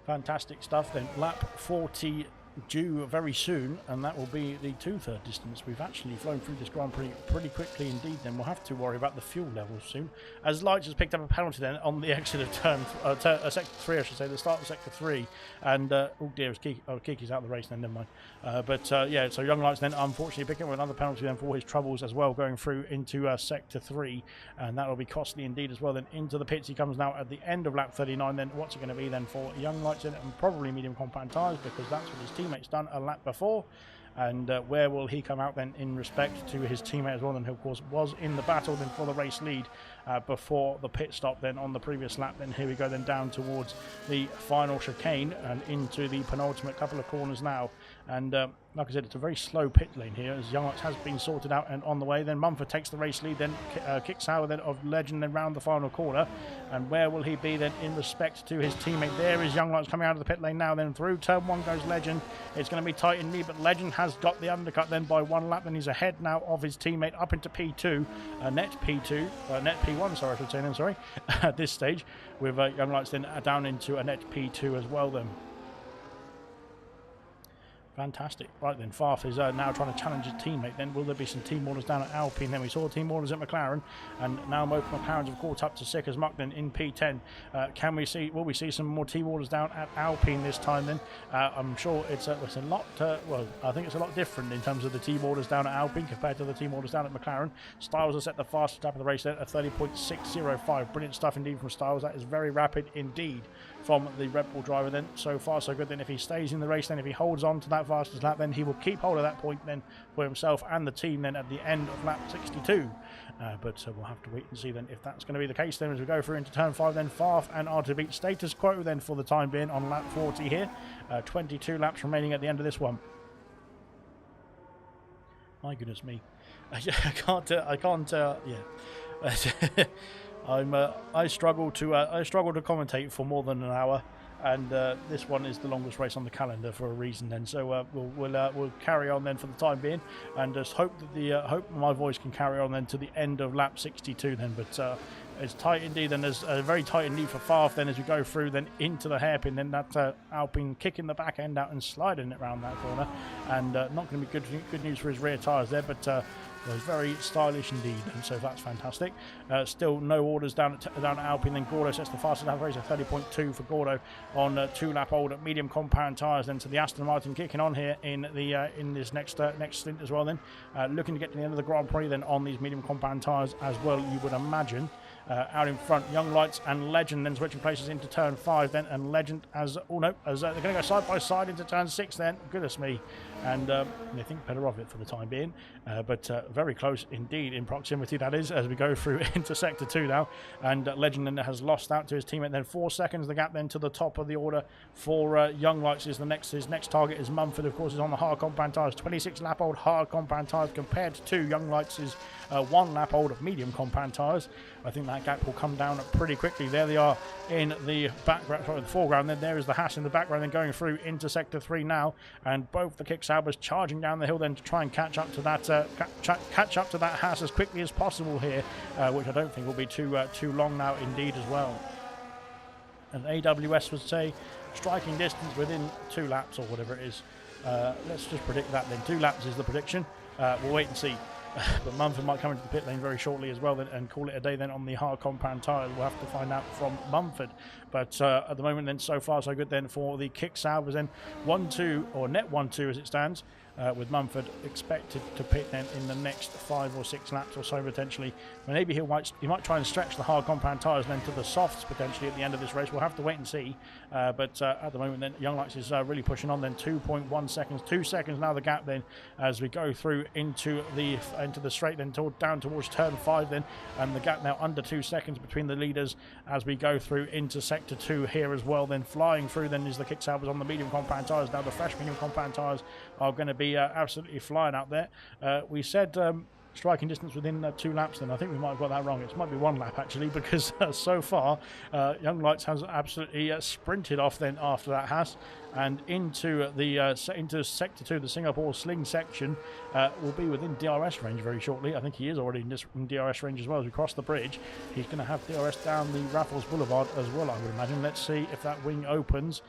[SPEAKER 1] Fantastic stuff then. Lap 40 due very soon, and that will be the 2/3 distance. We've actually flown through this Grand Prix pretty quickly indeed. Then we'll have to worry about the fuel levels soon, as Lights has picked up a penalty then on the exit of sector 3, I should say, the start of sector 3. And oh dear, Kiki's out of the race then, never mind. Yeah, so Young Lights then unfortunately picking up another penalty then for his troubles as well, going through into sector 3, and that will be costly indeed as well. Then into the pits he comes now at the end of lap 39. Then what's it going to be then for Young Lights then? And probably medium compound tyres, because that's what his teammates done a lap before. And where will he come out then in respect to his teammate as well, and who of course was in the battle then for the race lead before the pit stop then on the previous lap. Then here we go then down towards the final chicane and into the penultimate couple of corners now. And like I said, it's a very slow pit lane here as Young Lights has been sorted out and on the way. Then Mumford takes the race lead, then kicks out then of Legend then round the final corner. And where will he be then in respect to his teammate? There is Young Lights coming out of the pit lane now. Then through turn 1 goes Legend. It's going to be tight in knee, but Legend has got the undercut then by 1 lap. Then he's ahead now of his teammate up into P2, net P1, sorry, I should say then, sorry, at this stage, with Young Lights then down into a net P2 as well then. Fantastic. Right then, Farf is now trying to challenge his teammate. Then will there be some team orders down at Alpine? Then we saw team orders at McLaren, and now both McLarens have caught up to Sicker's Muck then in P10. Will we see some more team orders down at Alpine this time then? I'm sure it's a lot, I think it's a lot different in terms of the team orders down at Alpine compared to the team orders down at McLaren. Styles has set the fastest lap of the race there at 30.605. Brilliant stuff indeed from Styles. That is very rapid indeed from the Red Bull driver then. So far so good then. If he stays in the race then, if he holds on to that fastest lap, then he will keep hold of that point then for himself and the team then at the end of lap 62. But we'll have to wait and see then if that's going to be the case then as we go through into turn 5 then. Farf and are to beat status quo then for the time being on lap 40 here. 22 laps remaining at the end of this one. My goodness me. I can't yeah. I struggle to commentate for more than an hour, and this one is the longest race on the calendar for a reason. Then, so we'll carry on then for the time being, and just hope that hope my voice can carry on then to the end of lap 62 then. But it's tight indeed, and there's a very tight indeed for Farf then as we go through then into the hairpin. Then that Alpine kicking the back end out and sliding it around that corner, and not going to be good news for his rear tyres there, but. It was very stylish indeed, and so that's fantastic. Still no orders down at Alpine. Then Gordo sets the fastest lap race at 30.2 for Gordo on 2-lap old at medium compound tyres. Then to the Aston Martin kicking on here in this next stint as well. Then looking to get to the end of the Grand Prix then on these medium compound tyres as well, you would imagine. Out in front, Young Lights and Legend then switching places into turn 5 then, and Legend as they're going to go side by side into turn 6 then. Goodness me, and they think better of it for the time being, but very close indeed in proximity, that is, as we go through into sector 2 now. And Legend then has lost out to his teammate then 4 seconds. The gap then to the top of the order for Young Lights is his next target is Mumford, of course, is on the hard compound tyres, 26 lap old hard compound tyres compared to Young Lights' 1 lap old of medium compound tyres. I think that gap will come down pretty quickly. There they are in the background, sorry, the foreground. Then there is the Haas in the background, then going through into Sector 3 now, and both the Kick Saubers charging down the hill then to try and catch up to that Haas as quickly as possible here, which I don't think will be too long now indeed as well. And AWS would say striking distance within 2 laps or whatever it is. Let's just predict that then. 2 laps is the prediction. We'll wait and see. But Mumford might come into the pit lane very shortly as well then, and call it a day then on the hard compound tyres. We'll have to find out from Mumford. But at the moment then, so far so good then for the Kick Saubers then. 1-2 or net 1-2 as it stands. With Mumford expected to pit then in the next 5 or 6 laps or so potentially. Maybe he might try and stretch the hard compound tyres then to the softs potentially at the end of this race. We'll have to wait and see. But at the moment then, Young Lights is really pushing on then. 2.1 seconds, 2 seconds now the gap then as we go through into the straight then down towards turn 5 then, and the gap now under 2 seconds between the leaders as we go through into Sector 2 here as well. Then flying through then is the Kick Saubers on the medium compound tyres. Now the fresh medium compound tyres are going to be absolutely flying out there. We said striking distance within 2 laps then. I think we might have got that wrong. It might be 1 lap actually, because so far Young Lights has absolutely sprinted off then after that Haas, and into Sector 2, the Singapore Sling section. Will be within DRS range very shortly. I think he is already in DRS range as well. As we cross the bridge, he's going to have DRS down the Raffles Boulevard as well, I would imagine. Let's see if that wing opens.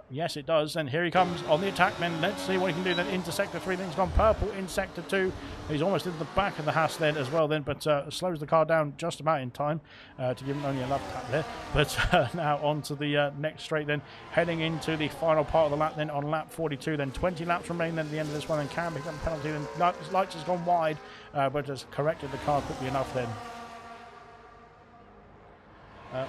[SPEAKER 1] Yes, it does. And here he comes on the attack then. Let's see what he can do then into Sector 3. Then he's gone purple in Sector 2. He's almost into the back of the Haas then as well then, but slows the car down just about in time to give him only a lap tap there. But now on to the next straight then, heading into the final part of the lap then on lap 42. Then 20 laps remain then at the end of this one, and Cam become a penalty. Then Lights has gone wide, but has corrected the car quickly enough then.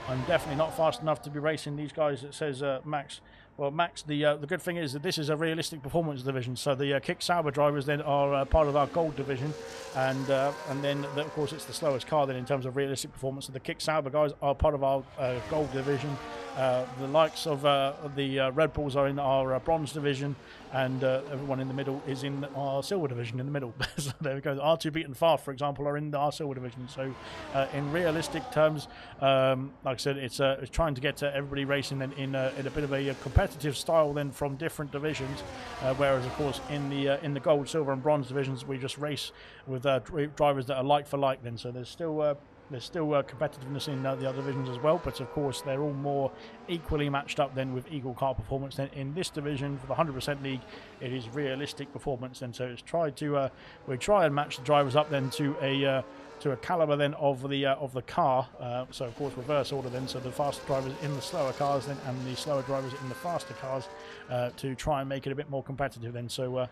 [SPEAKER 1] I'm definitely not fast enough to be racing these guys, it says Max. Well, Max, the good thing is that this is a realistic performance division, so the Kick Sauber drivers then are part of our gold division, and then of course it's the slowest car then in terms of realistic performance. So the Kick Sauber guys are part of our gold division. The likes of the Red Bulls are in our bronze division, and everyone in the middle is in our silver division in the middle. So there we go. R2 Beat and Fast, for example, are in our silver division. So in realistic terms, like I said, it's trying to get everybody racing then in a bit of a competitive style then from different divisions. Whereas of course in the gold, silver, and bronze divisions, we just race with drivers that are like for like. Then so there's still competitiveness in the other divisions as well, but of course they're all more equally matched up then with equal car performance. Then in this division for the 100% league, it is realistic performance. Then so it's we try and match the drivers up then to a caliber then of the car. So of course reverse order then, so the fast drivers in the slower cars then, and the slower drivers in the faster cars, to try and make it a bit more competitive then. So it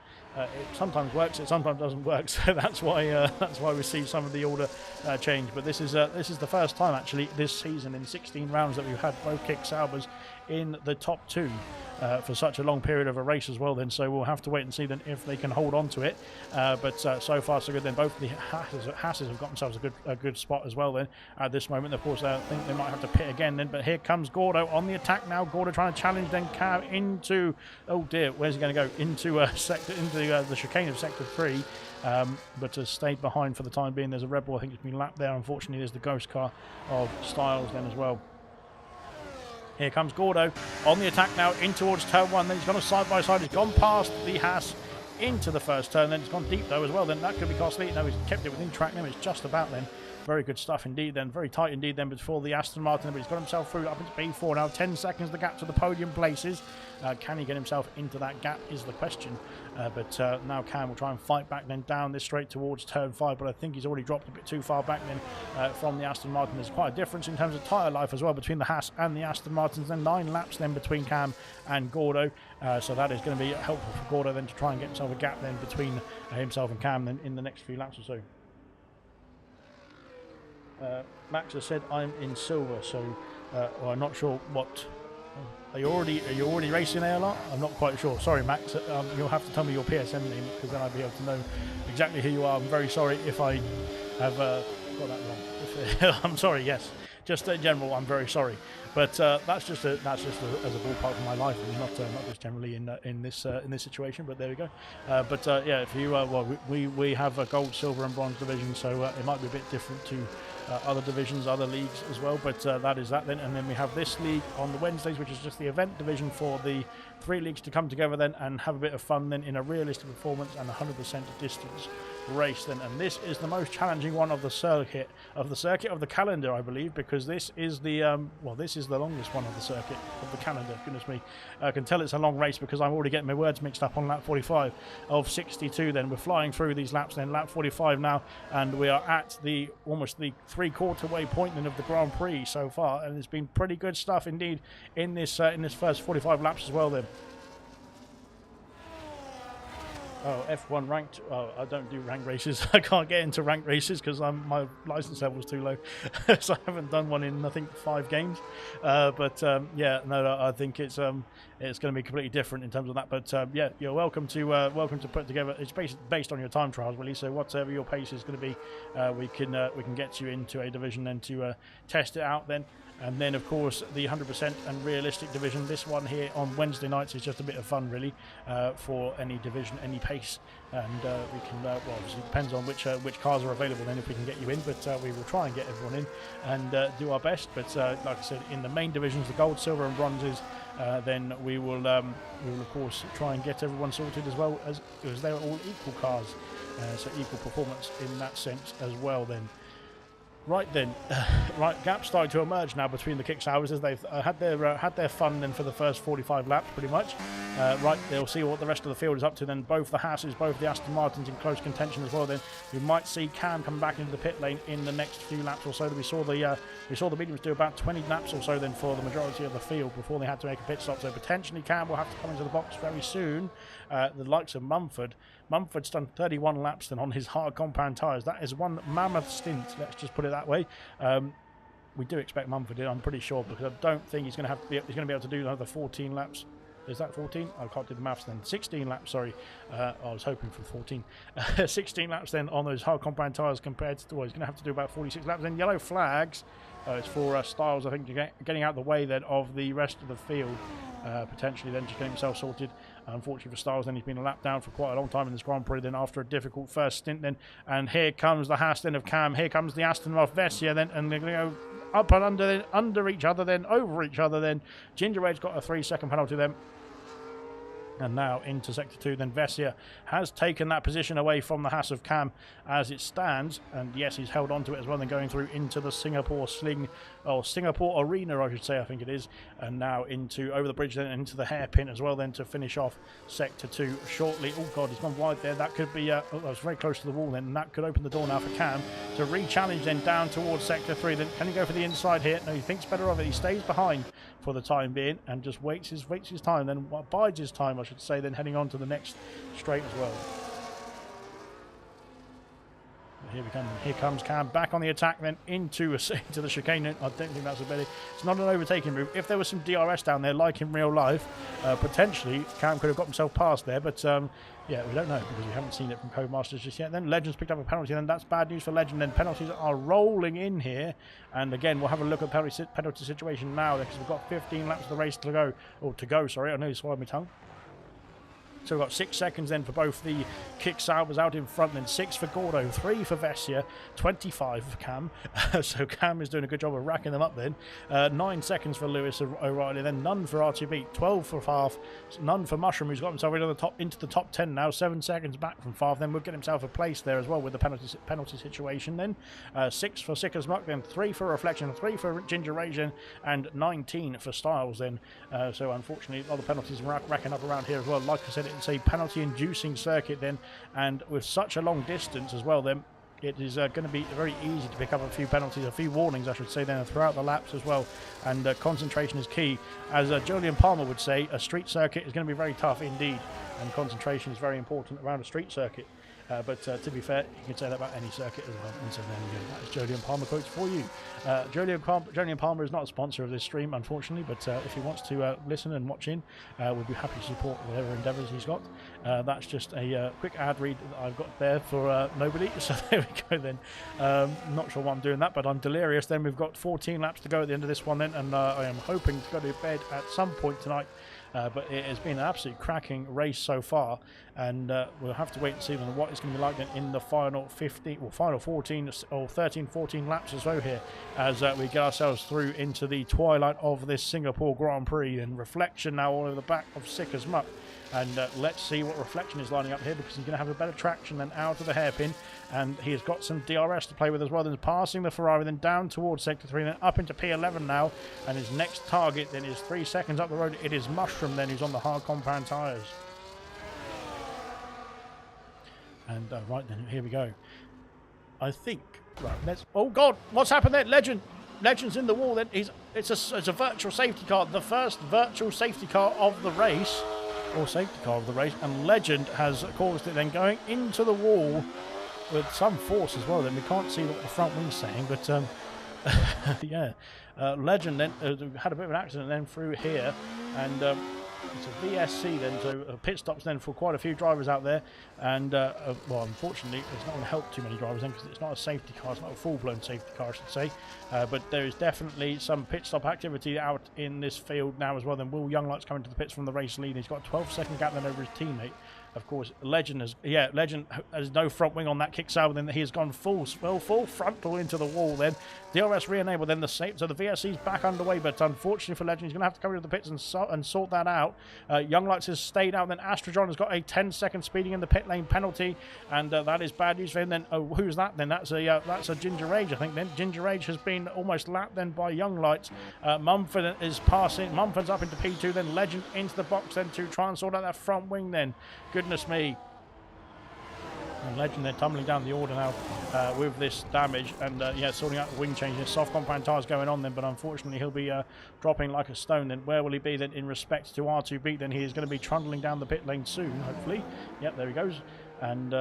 [SPEAKER 1] sometimes works, it sometimes doesn't work. So that's why we see some of the order change. But this is the first time actually this season in 16 rounds that we've had both Kick Saubers in the top 2 for such a long period of a race as well then. So we'll have to wait and see then if they can hold on to it. But so far so good then. Both the Hasses have got themselves a good spot as well then at this moment. Of course I think they might have to pit again then, but here comes Gordo on the attack now. Gordo trying to challenge then Cam into, oh dear, where's he going to go? Into the chicane of Sector 3. But has stayed behind for the time being. There's a Red Bull, I think it's been lapped there. Unfortunately there's the ghost car of Styles then as well. Here comes Gordo on the attack now in towards turn 1. Then he's gone side by side. He's gone past the Haas into the first turn. Then it's gone deep though as well. Then that could be costly. No, he's kept it within track now. It's just about then. Very good stuff indeed then. Very tight indeed then before the Aston Martin. But he's got himself through up into B4 now. 10 seconds the gap to the podium places. Can he get himself into that gap is the question. But now Cam will try and fight back then down this straight towards turn 5. But I think he's already dropped a bit too far back then from the Aston Martin. There's quite a difference in terms of tyre life as well between the Haas and the Aston Martins. Then 9 laps then between Cam and Gordo. So that is going to be helpful for Gordo then to try and get himself a gap then between himself and Cam then in the next few laps or so. Max has said I'm in silver, so well, I'm not sure what. Are you already racing ALR? I'm not quite sure. Sorry, Max. You'll have to tell me your PSN name, because then I'll be able to know exactly who you are. I'm very sorry if I have got that wrong. I'm sorry. Yes, just in general, I'm very sorry. But that's just as a ballpark of my life, and not just generally in this situation. But there we go. Yeah, if you well, we have a gold, silver, and bronze division, so it might be a bit different to other divisions, other leagues as well. But that is that then, and then we have this league on the Wednesdays, which is just the event division for the 3 leagues to come together then and have a bit of fun then in a realistic performance and 100% distance race then. And this is the most challenging one of the circuit of the calendar, I believe, because this is the this is the longest one of the circuit of the calendar. Goodness me, I can tell it's a long race because I'm already getting my words mixed up on lap 45 of 62 then. We're flying through these laps then, lap 45 now, and we are at the almost the 3/4 way point then of the Grand Prix so far, and it's been pretty good stuff indeed in this first 45 laps as well then. Oh, F1 ranked. Oh, I don't do rank races. I can't get into rank races because my license level is too low, so I haven't done one in I think 5 games. Yeah, no, I think it's going to be completely different in terms of that. But yeah, you're welcome to put together. It's based on your time trials, really. So whatever your pace is going to be, we can get you into a division then to test it out then. And then, of course, the 100% and realistic division. This one here on Wednesday nights is just a bit of fun, really, for any division, any pace. And we can, well, obviously, it depends on which cars are available then if we can get you in. But we will try and get everyone in and do our best. But like I said, in the main divisions, the gold, silver, and bronzes, then we will, of course, try and get everyone sorted as well as they're all equal cars. So equal performance in that sense as well then. Right then, right, gaps starting to emerge now between the kick hours as they've had their fun then for the first 45 laps pretty much. Right, they'll see what the rest of the field is up to then. Both the Haas's, both the Aston Martins in close contention as well then. We might see Cam come back into the pit lane in the next few laps or so. We saw the mediums do about 20 laps or so then for the majority of the field before they had to make a pit stop. So potentially Cam will have to come into the box very soon. The likes of Mumford's done 31 laps then on his hard compound tyres. That is one mammoth stint, let's just put it that way. We do expect Mumford in, I'm pretty sure, because I don't think he's going to be able to do another 14 laps. Is that 14? I can't do the maths then. 16 laps, sorry. I was hoping for 14. 16 laps then on those hard compound tyres compared to, well, he's going to have to do about 46 laps. Then yellow flags. It's for Styles, I think, getting out the way then of the rest of the field. Potentially then just getting himself sorted. Unfortunately for Styles, then he's been a lap down for quite a long time in this Grand Prix then after a difficult first stint then. And here comes the Haas then of Cam. Here comes the Aston of Vessia then, and they're going to go up and under then, under each other then, over each other then. Ginger Red's got a 3-second penalty then. And now into Sector 2, then Vessia has taken that position away from the Haas of Cam as it stands. And yes, he's held on to it as well, then going through into the Singapore Singapore Arena, I should say, I think it is. And now over the bridge then, and into the hairpin as well then to finish off Sector 2 shortly. Oh God, he's gone wide there. That could be, that was very close to the wall then, and that could open the door now for Cam to re-challenge then down towards Sector 3. Then can he go for the inside here? No, he thinks better of it. He stays behind for the time being and just waits his time, then bides his time, I should say, then heading on to the next straight as well. Here we come. Here comes Cam back on the attack, then into the chicane. I don't think that's a better. It's not an overtaking move. If there was some DRS down there, like in real life, potentially Cam could have got himself past there. But yeah, we don't know because we haven't seen it from Codemasters just yet. Then Legends picked up a penalty. Then that's bad news for Legend. Then penalties are rolling in here, and again we'll have a look at penalty situation now because we've got 15 laps of the race to go. Sorry, I nearly swallowed my tongue. So we've got 6 seconds then for both the kick salvers out in front, then 6 for Gordo, 3 for Vessia, 25 for Cam. So Cam is doing a good job of racking them up then. 9 seconds for Lewis O'Reilly, then none for RTB, 12 for Farf, none for Mushroom, who's got himself into the top 10 now, 7 seconds back from Farf. Then we'll get himself a place there as well with the penalty situation then. 6 for Sicker's Muck, then 3 for Reflection, 3 for Ginger Raisin, and 19 for Styles then. So unfortunately, a lot of penalties racking up around here as well. Like I said, it's a penalty-inducing circuit then, and with such a long distance as well, then it is going to be very easy to pick up a few penalties, a few warnings, I should say, then throughout the laps as well. And concentration is key. As Julian Palmer would say, a street circuit is going to be very tough indeed, and concentration is very important around a street circuit. But to be fair, you can say that about any circuit as well. And so there you go. That is Julian Palmer quotes for you. Julian Palmer is not a sponsor of this stream, unfortunately, but if he wants to listen and watch in, we'll be happy to support whatever endeavours he's got. That's just a quick ad read that I've got there for nobody. So there we go then. Not sure why I'm doing that, but I'm delirious. Then we've got 14 laps to go at the end of this one then, and I am hoping to go to bed at some point tonight. But it has been an absolute cracking race so far, and we'll have to wait and see what it's going to be like then in the final 15 or final 14 or 13-14 laps or so here, as we get ourselves through into the twilight of this Singapore Grand Prix. And Reflection now all over the back of Sick as Muck. And let's see what Reflection is lining up here, because he's going to have a better traction than out of the hairpin, and he has got some DRS to play with as well. Then passing the Ferrari, then down towards Sector 3, then up into P11 now, and his next target then is 3 seconds up the road. It is Mushroom then, who's on the hard compound tyres. And right then, here we go. I think, right, let's, oh God, what's happened there? Legend's in the wall then. It's a virtual safety car, the first virtual safety car of the race. Or safety car of the race, and Legend has caused it then going into the wall with some force as well. Then we can't see what the front wing's saying, but yeah, Legend then had a bit of an accident then through here, and it's a VSC then, so pit stops then for quite a few drivers out there, and well, unfortunately it's not going to help too many drivers then, because it's not a safety car, it's not a full-blown safety car I should say, but there is definitely some pit stop activity out in this field now as well. Then Will Younglight's coming to the pits from the race lead. He's got a 12-second gap then over his teammate. Of course, Legend has no front wing on that kick-out, then he has gone full frontal into the wall then. DRS re-enabled, then so the VSC's back underway, but unfortunately for Legend, he's going to have to come into the pits and sort that out. Younglights has stayed out, then Astrojon has got a 10-second speeding in the pit lane penalty, and that is bad news for him. Then who's that then? That's a Ginger Rage, I think then. Ginger Rage has been almost lapped then by Younglights. Mumford is passing, Mumford's up into P2, then Legend into the box then to try and sort out that front wing then. Goodness me. And Legend they're tumbling down the order now with this damage, and yeah, sorting out the wing change. There's soft compound tyres going on then, but unfortunately he'll be dropping like a stone. Then where will he be then in respect to R2B? Then he is going to be trundling down the pit lane soon, hopefully. Yep, there he goes. And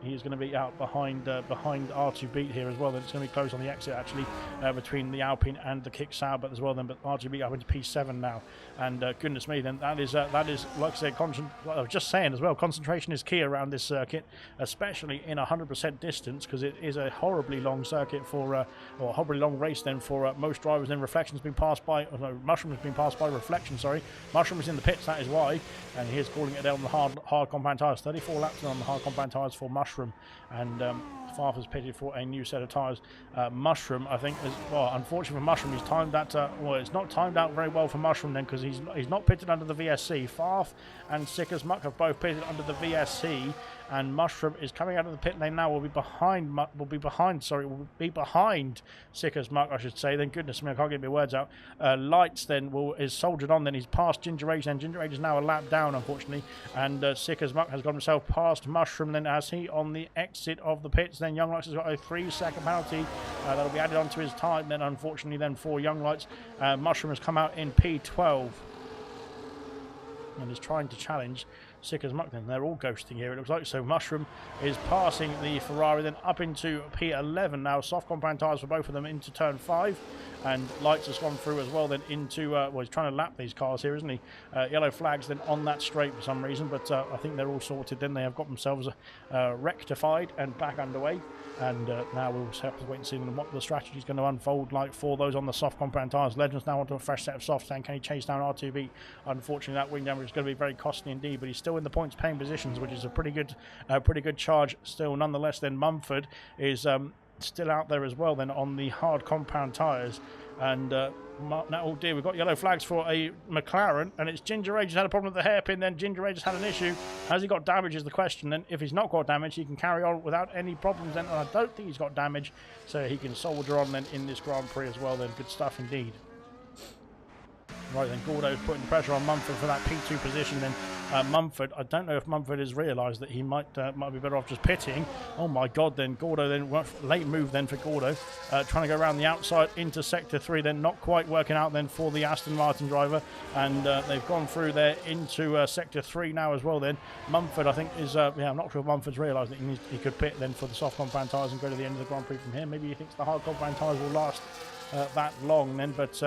[SPEAKER 1] he's going to be out behind R2B here as well. Then it's going to be close on the exit actually, between the Alpine and the Kick Sauber as well then, but R2B up into P7 now. And goodness me, then that is like I said, I was just saying as well, concentration is key around this circuit, especially in 100% distance, because it is a horribly long circuit for or a horribly long race then for most drivers. Then Reflection's been passed by, no, Mushroom has been passed by Reflection, sorry. Mushroom is in the pits, that is why, and he is calling it down on the hard compound tyres. 34 laps on the hard compound tyres for Mushroom, and Farf has pitted for a new set of tyres. Mushroom, I think, is, well, unfortunately for Mushroom, he's timed that, well, it's not timed out very well for Mushroom then, because he's not pitted under the VSC. Farf and Sick as Muck have both pitted under the VSC, and Mushroom is coming out of the pit lane now. Will be behind Sick as Muck, I should say. Then goodness me, I can't get my words out. Lights then is soldiered on. Then he's past Ginger Rage. Then Ginger Rage is now a lap down, unfortunately, and Sick as Muck has got himself past Mushroom. Then as he on the exit of the pits, then Younglights has got a 3-second penalty that'll be added onto his time. Then unfortunately, then for Younglights, Mushroom has come out in P12 and is trying to challenge Sick as Muck. Then they're all ghosting here, it looks like. So Mushroom is passing the Ferrari then up into P11 now. Soft compound tyres for both of them into turn 5, and Lights has gone through as well then into well, he's trying to lap these cars here, isn't he? Yellow flags then on that straight for some reason, but I think they're all sorted. Then they have got themselves rectified and back underway, and now we'll have to wait and see what the strategy is going to unfold like for those on the soft compound tyres. Legends now onto a fresh set of softs, and can he chase down R2B? Unfortunately, that wing damage is going to be very costly indeed, but he's still in the points paying positions, which is a pretty good charge still nonetheless. Then Mumford is still out there as well then on the hard compound tyres, and now, oh dear, we've got yellow flags for a McLaren, and it's Ginger Rage has had a problem with the hairpin. Then Ginger Rage has had an issue. Has he got damage is the question. Then if he's not got damage, he can carry on without any problems then, and I don't think he's got damage, so he can soldier on then in this Grand Prix as well then. Good stuff indeed. Right then, Gordo's putting the pressure on Mumford for that P2 position then, Mumford. I don't know if Mumford has realised that he might be better off just pitting. Oh my God! Then Gordo, then late move then for Gordo, trying to go around the outside into sector 3. Then not quite working out then for the Aston Martin driver, and they've gone through there into sector 3 now as well. Then Mumford, I think, is yeah, I'm not sure if Mumford's realised that he could pit then for the soft compound tyres and go to the end of the Grand Prix from here. Maybe he thinks the hard compound tyres will last that long then, but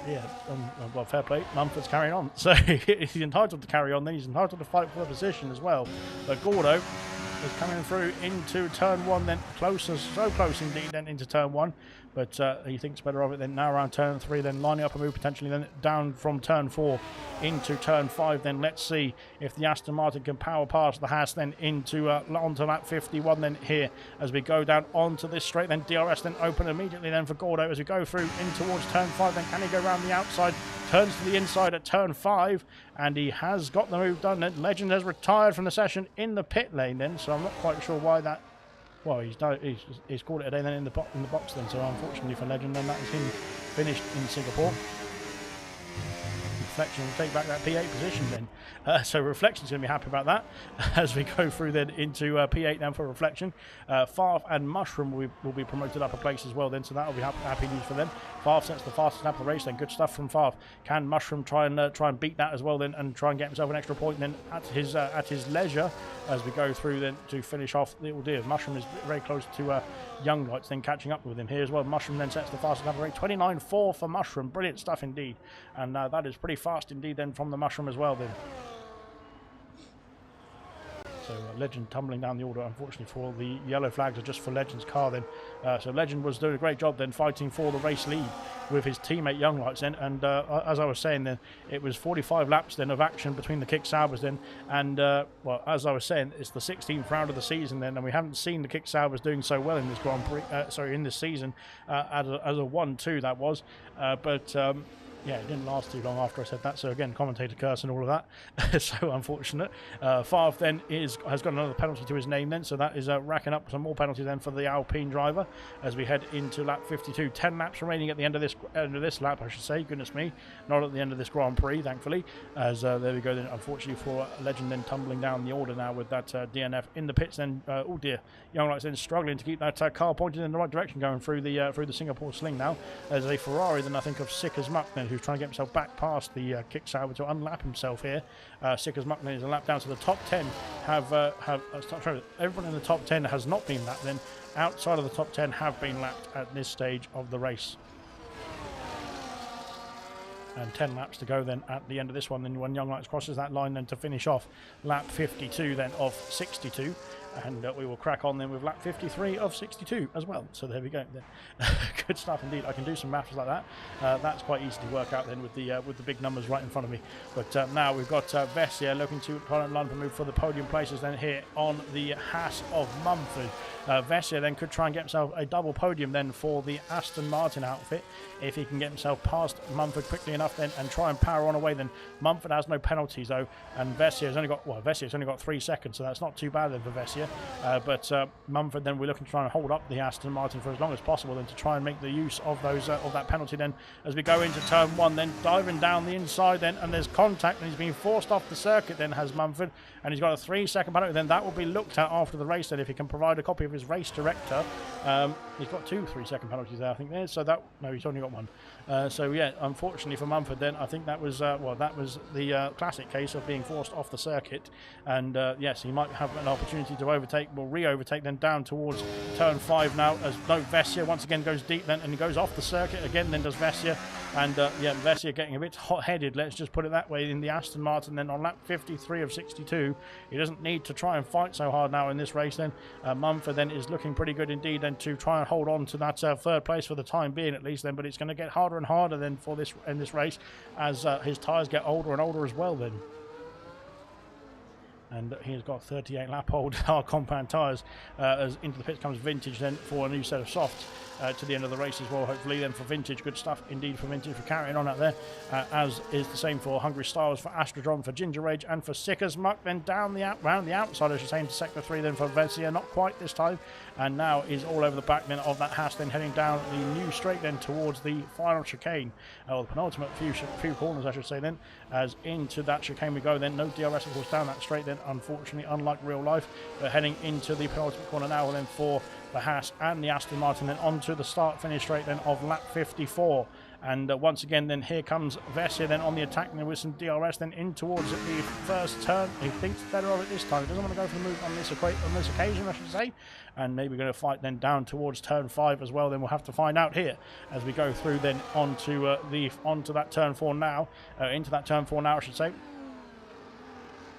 [SPEAKER 1] yeah, well, fair play. Mumford's carrying on, so he's entitled to carry on. Then he's entitled to fight for the position as well. But Gordo is coming through into turn 1, then closer, so close indeed, then into turn 1. But he thinks better of it then now around turn 3, then lining up a move potentially then down from turn 4 into turn 5. Then let's see if the Aston Martin can power past the Haas then into onto lap 51 then here as we go down onto this straight. Then DRS then open immediately then for Gordo as we go through in towards turn 5. Then can he go around the outside? Turns to the inside at turn 5, and he has got the move done. Then Legend has retired from the session in the pit lane then, so I'm not quite sure why that. Well, he's called it a day then in the box then. So unfortunately for Legend, then that is him finished in Singapore. Reflection will take back that P8 position then. So Reflection's going to be happy about that as we go through then into P8 now for Reflection. Farf and Mushroom will be promoted up a place as well then, so that will be happy news for them. Farf sets the fastest lap of the race then. Good stuff from Farf. Can Mushroom try and beat that as well then, and try and get himself an extra point then at his leisure as we go through then to finish off the ordeal. Mushroom is very close to Young Lights then catching up with him here as well. Mushroom then sets the fastest lap of the race. 29.4 for Mushroom. Brilliant stuff indeed, and that is pretty fast indeed then from the Mushroom as well then. So Legend tumbling down the order, unfortunately, for the yellow flags are just for Legend's car then. So Legend was doing a great job then fighting for the race lead with his teammate Young Lights then, and as I was saying then, it was 45 laps then of action between the Kick Saubers then, and well, as I was saying, it's the 16th round of the season then, and we haven't seen the Kick Saubers doing so well in this Grand Prix, in this season, as a 1-2 that was, but yeah, it didn't last too long after I said that, so again, commentator curse and all of that. So unfortunate. Favre then has got another penalty to his name then, so that is racking up some more penalties then for the Alpine driver as we head into lap 52. 10 laps remaining at the end of this lap, I should say. Goodness me, not at the end of this Grand Prix, thankfully. As there we go then, unfortunately for Legend then tumbling down the order now with that DNF in the pits then. Oh dear, Young Lights then struggling to keep that car pointed in the right direction going through the Singapore sling now. As a Ferrari then, I think, of Sick as Muck then, who's trying to get himself back past the Kick Sauber to unlap himself here. Sick as Muck then is a lap down, so the top 10 everyone in the top 10 has not been lapped then. Outside of the top 10 have been lapped at this stage of the race. And 10 laps to go then at the end of this one. Then when Young Lights crosses that line then to finish off lap 52 then of 62. And we will crack on then with lap 53 of 62 as well. So there we go then. Good stuff indeed. I can do some maths like that. That's quite easy to work out then with the big numbers right in front of me. But now we've got Vessia looking to try and line up a move for the podium places then here on the Haas of Mumford. Vessia then could try and get himself a double podium then for the Aston Martin outfit if he can get himself past Mumford quickly enough then and try and power on away. Then Mumford has no penalties though, and Vessia's only got 3 seconds, so that's not too bad then for Vessia. But Mumford then we're looking to try and hold up the Aston Martin for as long as possible then to try and make the use of those of that penalty then as we go into turn 1 then, diving down the inside then, and there's contact and he's being forced off the circuit then, has Mumford, and he's got a 3-second penalty. Then that will be looked at after the race then if he can provide a copy of his race director. He's got 2 3-second penalties there, I think there, so that, no, he's only got 1. So yeah, unfortunately for Mumford then, I think that was the classic case of being forced off the circuit, and yes, he might have an opportunity to re-overtake then down towards turn 5 now, as no, Vessia once again goes deep then, and he goes off the circuit again then does Vessia, and yeah, Vessia getting a bit hot-headed, let's just put it that way, in the Aston Martin then on lap 53 of 62. He doesn't need to try and fight so hard now in this race then. Mumford then is looking pretty good indeed then to try and hold on to that 3rd place for the time being at least then, but it's going to get harder and harder then for this in this race as his tyres get older and older as well then. And he's got 38 lap old hard compound tyres as into the pits comes Vintage then for a new set of softs to the end of the race as well, hopefully then for Vintage. Good stuff indeed for Vintage for carrying on out there, as is the same for Hungry Styles, for Astrodron, for Ginger Rage and for Sick as Muck. Then down the round the outside, I should say, into sector 3 then for Vesia, not quite this time, and now is all over the back then of that Haas, then heading down the new straight then towards the final chicane, or the penultimate few corners I should say then, as into that chicane we go then. No DRS of course down that straight then, unfortunately, unlike real life. But heading into the penultimate corner now then for the Haas and the Aston Martin, then onto the start finish straight then of lap 54. And once again then here comes Vesia then on the attack then with some DRS then in towards the first turn. He thinks better of it this time. He doesn't want to go for the move on this occasion, I should say. And maybe going to fight then down towards turn 5 as well. Then we'll have to find out here as we go through then onto that turn 4 now, into that turn 4 now I should say.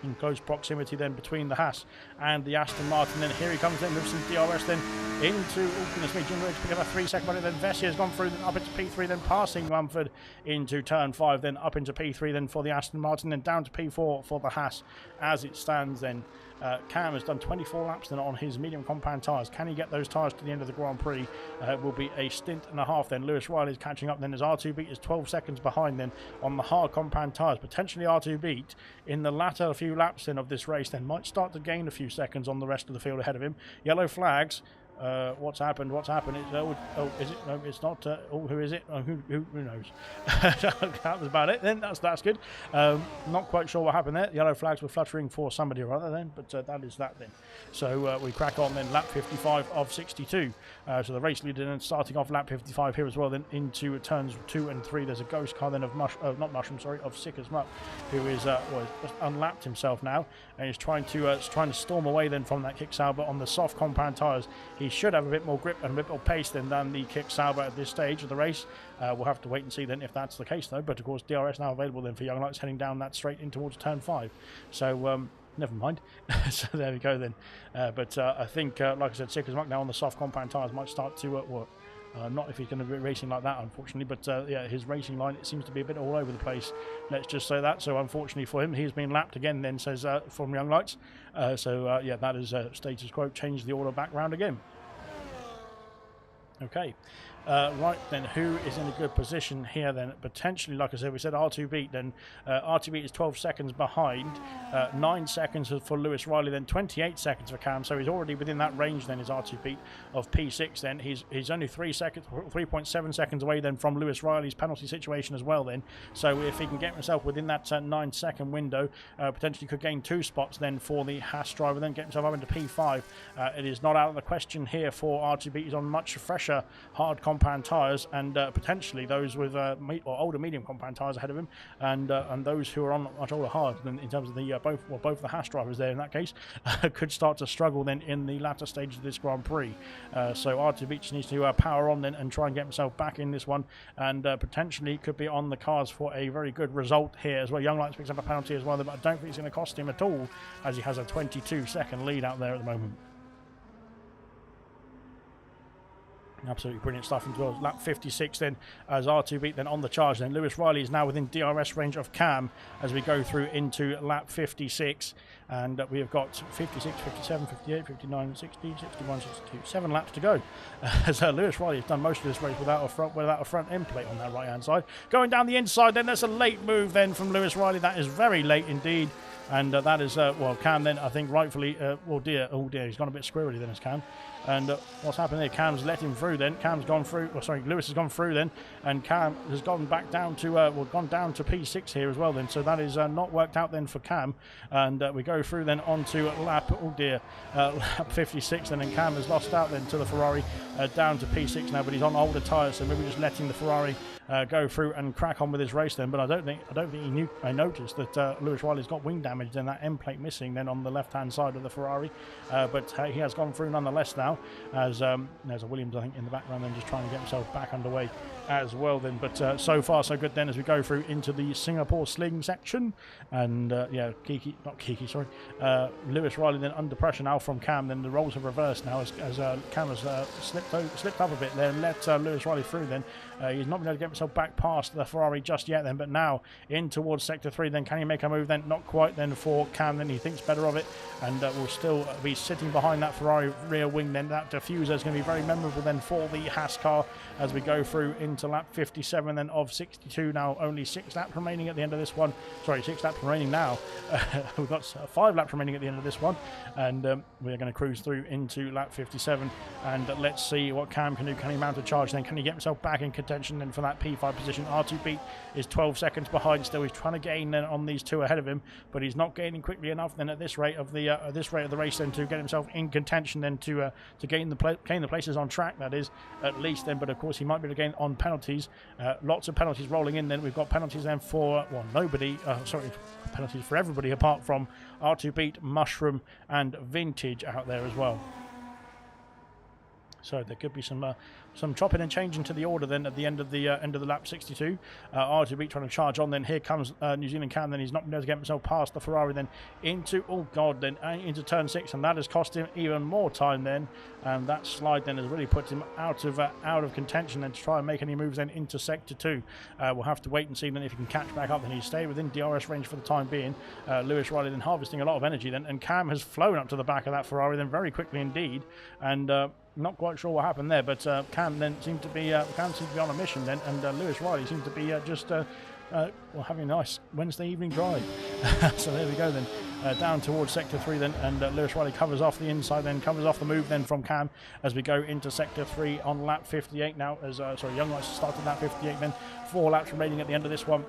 [SPEAKER 1] In close proximity then between the Haas and the Aston Martin. Then here he comes then with some DRS then into, oh goodness me, Ginger Rage picking up a 3-second money. Then Vesia has gone through then up into P3, then passing Mumford into turn 5, then up into P3 then for the Aston Martin, then down to P4 for the Haas. As it stands then, Cam has done 24 laps then on his medium compound tyres. Can he get those tyres to the end of the Grand Prix? Will be a stint and a half then. Lewis Riley is catching up then as R2 Beat is 12 seconds behind then on the hard compound tyres. Potentially R2 Beat in the latter few laps then of this race then might start to gain a few seconds on the rest of the field ahead of him. Yellow flags. What's happened? Is it? No, it's not. Who is it? Who knows? That was about it. Then that's good. Not quite sure what happened there. The yellow flags were fluttering for somebody or other then, but that is that then. So we crack on then. Lap 55 of 62. So the race leader then starting off lap 55 here as well. Then into turns 2 and 3. There's a ghost car then of of Sick as Muck, who is just unlapped himself now and is trying to storm away then from that kick Sauber on the soft compound tyres. He should have a bit more grip and a bit more pace than the kick Sauber at this stage of the race. We'll have to wait and see then if that's the case though. But of course DRS now available then for Young Lights heading down that straight in towards turn 5. So never mind. So there we go then. But I think, like I said, Sick as Muck now on the soft compound tyres might start to work. Not if he's going to be racing like that, unfortunately, but yeah, his racing line, it seems to be a bit all over the place. Let's just say that. So unfortunately for him, he's been lapped again then, says from Young Lights. Yeah, that is status quo. Change the order back round again. Okay. Right then, who is in a good position here then? Potentially, like I said, we said R2 Beat then. R2 Beat is 12 seconds behind. 9 seconds for Lewis Riley, then 28 seconds for Cam. So he's already within that range then, is R2 Beat of P6 then. He's only 3.7 seconds away then from Lewis Riley's penalty situation as well then. So if he can get himself within that 9-second window, potentially could gain 2 spots then for the Haas driver, then get himself up into P5. It is not out of the question here for R2 Beat. He's on much fresher hard compound tyres, and potentially those with older medium compound tyres ahead of him, and those who are on much older hard in terms of the both the Haas drivers there in that case could start to struggle then in the latter stages of this Grand Prix. So R2 Beach needs to power on then and try and get himself back in this one, and potentially could be on the cards for a very good result here as well. Young Lights picks up a penalty as well, but I don't think it's going to cost him at all, as he has a 22-second lead out there at the moment. Absolutely brilliant stuff as well. Lap 56 then as R2 Beat then on the charge. Then Lewis Riley is now within DRS range of Cam as we go through into lap 56. And we have got 56, 57, 58, 59, 60, 61, 62. 7 laps to go. As Lewis Riley has done most of this race without a front end plate on that right hand side. Going down the inside then, that's a late move then from Lewis Riley. That is very late indeed. And that is, well, Cam then, I think rightfully, oh dear, he's gone a bit squirrely then as Cam. And what's happened there? Cam's let him through then. Cam's gone through, Lewis has gone through then. And Cam has gone back down to, gone down to P6 here as well then. So that is not worked out then for Cam. And we go through then onto lap, lap 56 then. And Cam has lost out then to the Ferrari down to P6 now. But he's on older tyres, so maybe just letting the Ferrari go through and crack on with his race then. But I don't think I noticed that Lewis Riley's got wing damage then, that end plate missing then on the left hand side of the Ferrari, but he has gone through nonetheless now, as there's a Williams I think in the background then just trying to get himself back underway as well then. But so sorry. Lewis Riley then under pressure now from Cam. Then the roles have reversed now as Cam has slipped up a bit there. Let Lewis Riley through then. He's not been able to get himself back past the Ferrari just yet then, but now in towards sector 3 then. Can he make a move then? Not quite then for Cam. Then he thinks better of it and will still be sitting behind that Ferrari rear wing then. That diffuser is going to be very memorable then for the Haas car as we go through into lap 57 then of 62. Now only 6 laps remaining at the end of this one. Sorry, 6 laps remaining now. We've got 5 laps remaining at the end of this one, and we're going to cruise through into lap 57 and let's see what Cam can do. Can he mount a charge then? Can he get himself back in contention then for that P5 position? R2 Beat is 12 seconds behind still. He's trying to gain then on these 2 ahead of him, but he's not gaining quickly enough then at this rate of the race then to get himself in contention then to gain the places on track, that is, at least then. But of course he might be able to gain on penalties. Lots of penalties rolling in then. We've got penalties then for penalties for everybody apart from R2 Beat, Mushroom and Vintage out there as well. So there could be some chopping and changing to the order then at the end of the lap 62. R2 Beat trying to charge on then. Here comes New Zealand Cam then. He's not been able to get himself past the Ferrari then into into turn 6, and that has cost him even more time then. And that slide then has really put him out of contention then to try and make any moves then into sector 2. We'll have to wait and see then if he can catch back up. Then he's stayed within DRS range for the time being. Lewis Riley then harvesting a lot of energy then, and Cam has flown up to the back of that Ferrari then very quickly indeed. And not quite sure what happened there, but Cam then seemed to be on a mission then, and Lewis Riley seemed to be having a nice Wednesday evening drive. So there we go then, down towards sector 3 then, and Lewis Riley covers off the inside then, covers off the move then from Cam as we go into sector 3 on lap 58 now. As Young Lights started lap 58 then. 4 laps remaining at the end of this one.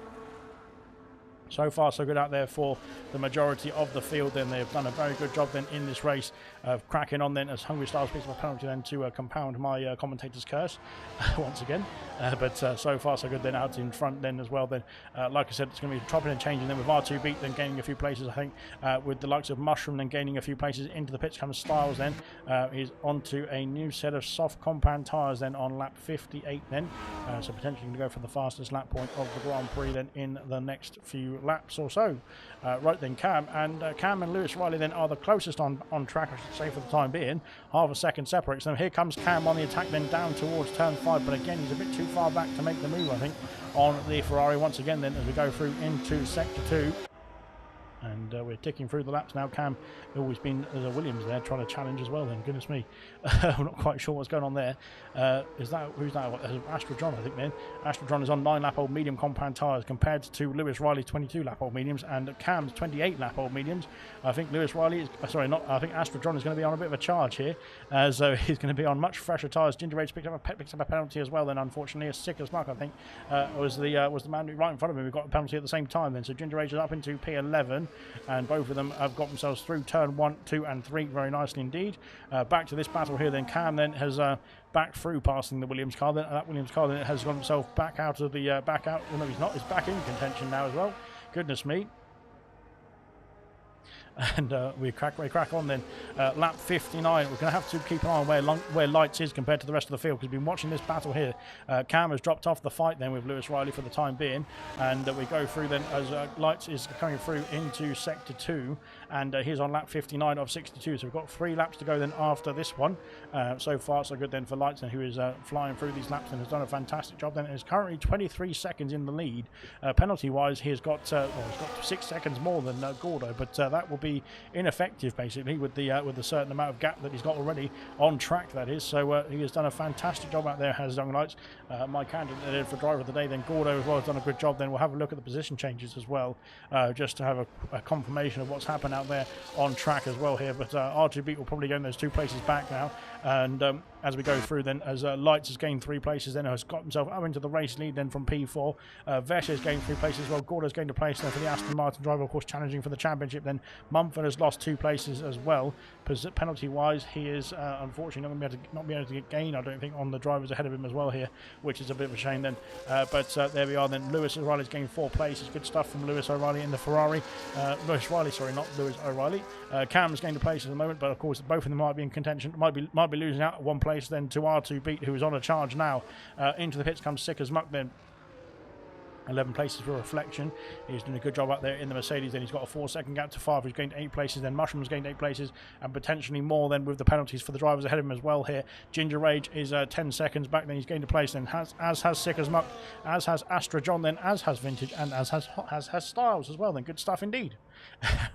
[SPEAKER 1] So far, so good out there for the majority of the field. Then they've done a very good job then in this race of cracking on then as Hungry Stars picks up a penalty then to compound my commentator's curse once again. But so far, so good then out in front then as well. Then, like I said, it's going to be chopping and changing then with R2 Beat then gaining a few places, I think, with the likes of Mushroom then gaining a few places. Into the pits comes Styles then. He's onto a new set of soft compound tyres then on lap 58 then. So potentially going to go for the fastest lap point of the Grand Prix then in the next few laps or so. Right then, Cam and Lewis Riley then are the closest on track, I should say, for the time being. Half a second separates them. Here comes Cam on the attack then down towards turn 5, but again he's a bit too far back to make the move, I think, on the Ferrari once again then as we go through into sector 2. And we're ticking through the laps now. Cam always been, there's a Williams there trying to challenge as well then, goodness me. I'm not quite sure what's going on there. Who's that? Astra John, I think then. Astra John is on 9-lap-old medium compound tyres compared to Lewis Riley's 22-lap-old mediums and Cam's 28-lap-old mediums. I think Lewis Riley is, I think Astra John is going to be on a bit of a charge here, as he's going to be on much fresher tyres. Ginger Rage picks up a penalty as well then, unfortunately. As sick as Mark, I think, was the man right in front of him who got the penalty at the same time then. So Ginger Rage is up into P11. And both of them have got themselves through turn 1, 2 and 3 very nicely indeed. Back to this battle here then. Cam then has back through passing the Williams car. Then that Williams car then has got himself back out of the well, no, he's not. He's back in contention now as well. Goodness me. And we crack on then. Lap 59. We're going to have to keep an eye on where Lights is compared to the rest of the field, because we've been watching this battle here. Cam has dropped off the fight then with Lewis Riley for the time being, and we go through then as Lights is coming through into sector 2, and he's on lap 59 of 62. So we've got 3 laps to go then after this one. So far, so good then for Lights, and who is flying through these laps and has done a fantastic job then. Is currently 23 seconds in the lead. Penalty-wise, he's got 6 seconds more than Gordo, but that will be ineffective basically with the certain amount of gap that he's got already on track, that is. So he has done a fantastic job out there, has Young Lights. My candidate for driver of the day then, Gordo as well, has done a good job. Then we'll have a look at the position changes as well, just to have a confirmation of what's happened out there on track as well here. But R2 Beat will probably go in those 2 places back now, and as we go through then, as Lights has gained 3 places then, has got himself up into the race lead then from P4. Vesh has gained 3 places as well. Gordo's gained a place there for the Aston Martin driver, of course, challenging for the championship. Then Mumford has lost 2 places as well. Penalty wise, he is unfortunately not be able to get gain, I don't think, on the drivers ahead of him as well here, which is a bit of a shame then. But there we are then. Lewis O'Reilly's gained 4 places. Good stuff from Lewis O'Reilly in the Ferrari. Lewis Riley, sorry, not Lewis O'Reilly. Cam's gained a place at the moment, but of course both of them might be in contention. Might be losing out at 1 place then to R2 Beat, who is on a charge now. Into the pits comes Sick as Muck then. 11 places for Reflection. He's doing a good job out there in the Mercedes. Then he's got a 4-second gap to 5. He's gained 8 places. Then Mushroom's gained 8 places, and potentially more then with the penalties for the drivers ahead of him as well here. Ginger Rage is 10 seconds back. Then he's gained a place. Then as has Sick as Muck, as has Astra John, then as has Vintage, and as has Styles as well. Then good stuff indeed.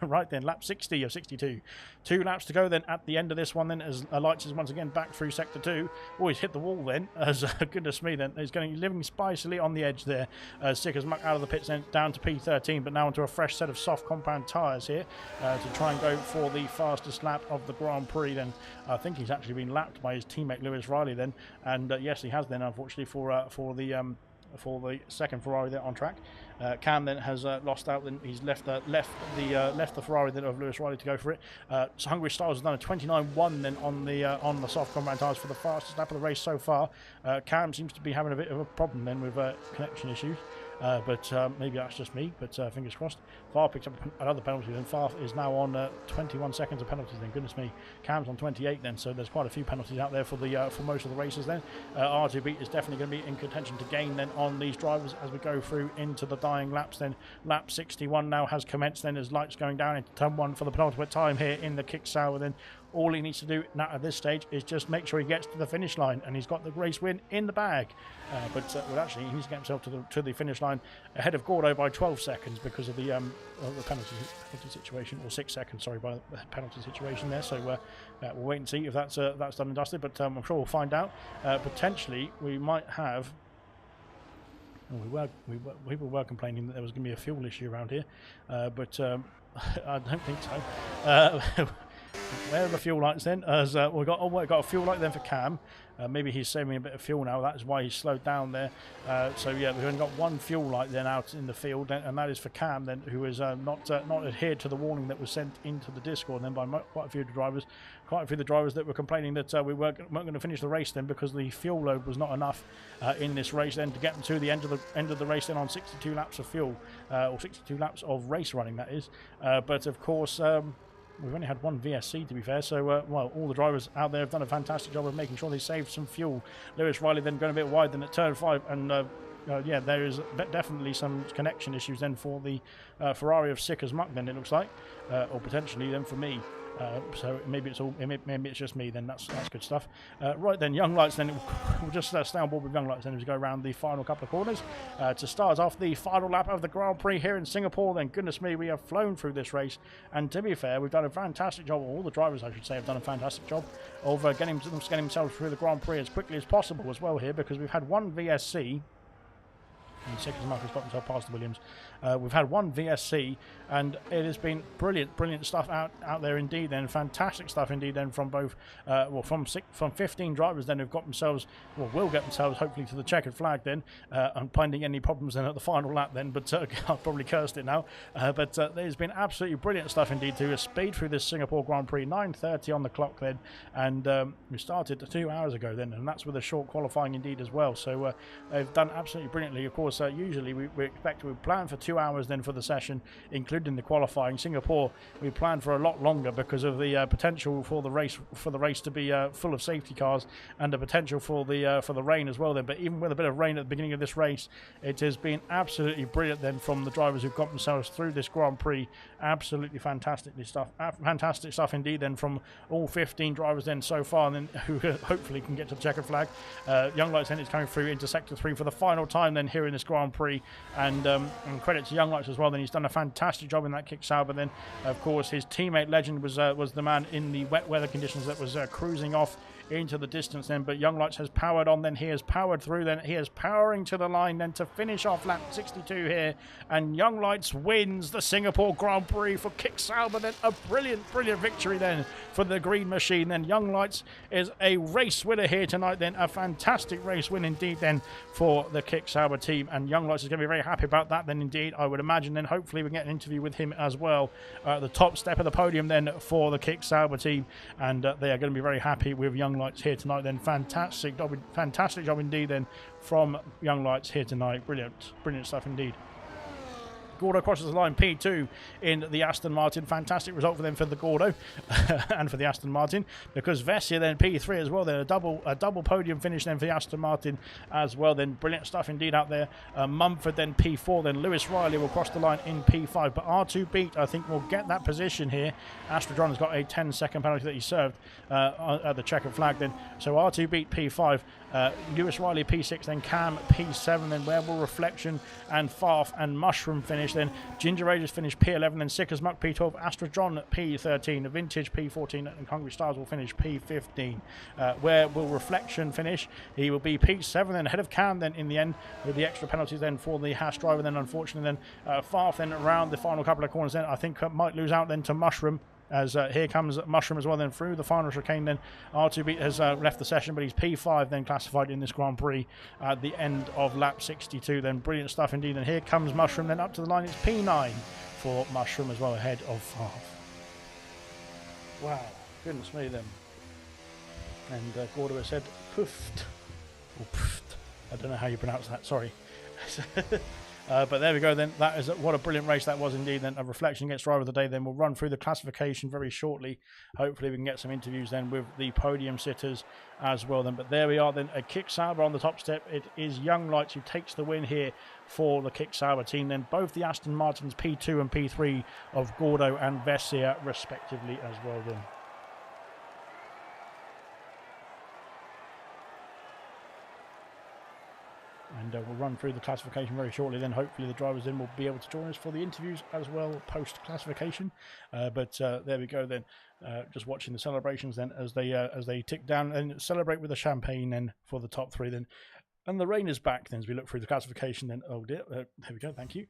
[SPEAKER 1] Right then, lap 60 of 62. 2 laps to go then at the end of this one then, as Lights is once again back through sector 2. Oh, he's hit the wall then, as goodness me then. He's going living spicily on the edge there. Sick as Muck out of the pits then down to P13, but now onto a fresh set of soft compound tyres here to try and go for the fastest lap of the Grand Prix then. I think he's actually been lapped by his teammate Lewis Riley then, and yes, he has then, unfortunately, for the second Ferrari there on track. Cam then has lost out. Then he's left the Ferrari then of Lewis Riley to go for it. So Hungry Styles has done a 29.1 then on the soft compound tyres for the fastest lap of the race so far. Cam seems to be having a bit of a problem then with connection issues. But maybe that's just me, but fingers crossed. Far picks up another penalty, then Far is now on 21 seconds of penalties then, goodness me. Cam's on 28 then, so there's quite a few penalties out there for most of the races then. R2B is definitely going to be in contention to gain then on these drivers as we go through into the dying laps then. Lap 61 now has commenced then, as Lights going down into turn 1 for the penultimate time here in the kick sour then. All he needs to do now at this stage is just make sure he gets to the finish line, and he's got the race win in the bag. Well, actually, he needs to get himself to the finish line ahead of Gordo by 12 seconds because of the penalty situation, or 6 seconds, sorry, by the penalty situation there. So we'll wait and see if that's done and dusted. But I'm sure we'll find out. Potentially, we might have. People were complaining that there was going to be a fuel issue around here, but I don't think so. Where are the fuel lights then? As we've got a fuel light then for Cam. Maybe he's saving a bit of fuel now. That is why he's slowed down there. So yeah, we've only got one fuel light then out in the field, and that is for Cam then, who is not adhered to the warning that was sent into the Discord then by quite a few of the drivers that were complaining that we weren't going to finish the race then because the fuel load was not enough in this race then to get them to the end of the race then on 62 laps of fuel, or 62 laps of race running, that is. But of course. We've only had one VSC, to be fair, so well, all the drivers out there have done a fantastic job of making sure they saved some fuel. Lewis Riley then going a bit wide then at turn 5, and yeah, there is definitely some connection issues then for the Ferrari of Sick as Muck then, it looks like, or potentially then for me. So maybe it's just me then. That's good stuff. Right then, Young Lights then. We'll just stay on board with Young Lights then as we go around the final couple of corners to start off the final lap of the Grand Prix here in Singapore. Then, goodness me, we have flown through this race, and to be fair, we've done a fantastic job. All the drivers, I should say, have done a fantastic job of getting themselves through the Grand Prix as quickly as possible as well here, because we've had one VSC. And Sick as Muck has got himself past the Williams. We've had one VSC, and it has been brilliant stuff out there indeed then. Fantastic stuff indeed then from both, from 15 drivers then who've got themselves, will get themselves hopefully to the checkered flag then, and finding any problems then at the final lap then, but I've probably cursed it now. But there's been absolutely brilliant stuff indeed to speed through this Singapore Grand Prix, 9:30 on the clock then, and we started 2 hours ago then, and that's with a short qualifying indeed as well. So they've done absolutely brilliantly. Of course, usually we plan for 2 hours then for the session, including the qualifying. Singapore, we plan for a lot longer because of the potential for the race to be full of safety cars, and the potential for the rain as well then. But even with a bit of rain at the beginning of this race, it has been absolutely brilliant then from the drivers who've got themselves through this Grand Prix. Absolutely fantastic stuff indeed then from all 15 drivers then so far, and then who hopefully can get to the checkered flag. Young Lights then is coming through into sector 3 for the final time then here in this Grand Prix, and credit to Young Lights as well. Then he's done a fantastic job in that kick Sauber. Then of course his teammate Legend was the man in the wet weather conditions that was cruising off into the distance then, but Young Lights has powered on then. He has powered through then. He is powering to the line then to finish off lap 62 here, and Young Lights wins the Singapore Grand Prix for Kick Sauber then. A brilliant victory then for the Green Machine then. Young Lights is a race winner here tonight then. A fantastic race win indeed then for the Kick Sauber team, and Young Lights is going to be very happy about that then indeed, I would imagine. Then hopefully we get an interview with him as well at the top step of the podium then for the Kick Sauber team, and they are going to be very happy with Young Lights here tonight then. Fantastic job indeed then from Young Lights here tonight. Brilliant stuff indeed. Gordo crosses the line, P2 in the Aston Martin. Fantastic result for them for the Gordo and for the Aston Martin, because Vessia then P3 as well. Then a double podium finish then for the Aston Martin as well. Then brilliant stuff indeed out there. Mumford then P4. Then Lewis Riley will cross the line in P5. But R2 Beat, I think, will get that position here. Astrodron has got a 10-second penalty that he served at the checkered flag then. So R2 Beat P5. Lewis Riley P6, then Cam P7, then Wearable Reflection and Farf and Mushroom finish. Then Ginger Ages finish P11, then Sick as Muck P12, Astrodron P13, Vintage P14, and Hungry Stars will finish P15. Where will Reflection finish? He will be P7, then ahead of Cam then in the end, with the extra penalties then for the Haas driver. Then unfortunately then Farf then around the final couple of corners then I think might lose out then to Mushroom, as here comes Mushroom as well then through the final chicane. Then R2 Beat has left the session, but he's P5 then classified in this Grand Prix at the end of lap 62. Then brilliant stuff indeed. And here comes Mushroom then up to the line. It's P9 for Mushroom as well, ahead of Farf. Wow, goodness me then. And Gordo has said poofed, or poofed. I don't know how you pronounce that, sorry. But there we go then. That is what a brilliant race that was indeed. Then a reflection against driver of the day. Then we'll run through the classification very shortly. Hopefully we can get some interviews then with the podium sitters as well then. But there we are then. A Kick Sauber on the top step. It is Young Lights who takes the win here for the Kick Sauber team. Then both the Aston Martins P2 and P3 of Gordo and Vessia respectively as well then. And we'll run through the classification very shortly. Then hopefully the drivers then will be able to join us for the interviews as well post classification. But there we go then. Just watching the celebrations then as they tick down and celebrate with the champagne then for the top three then. And the rain is back then as we look through the classification then. Oh dear, there we go, thank you.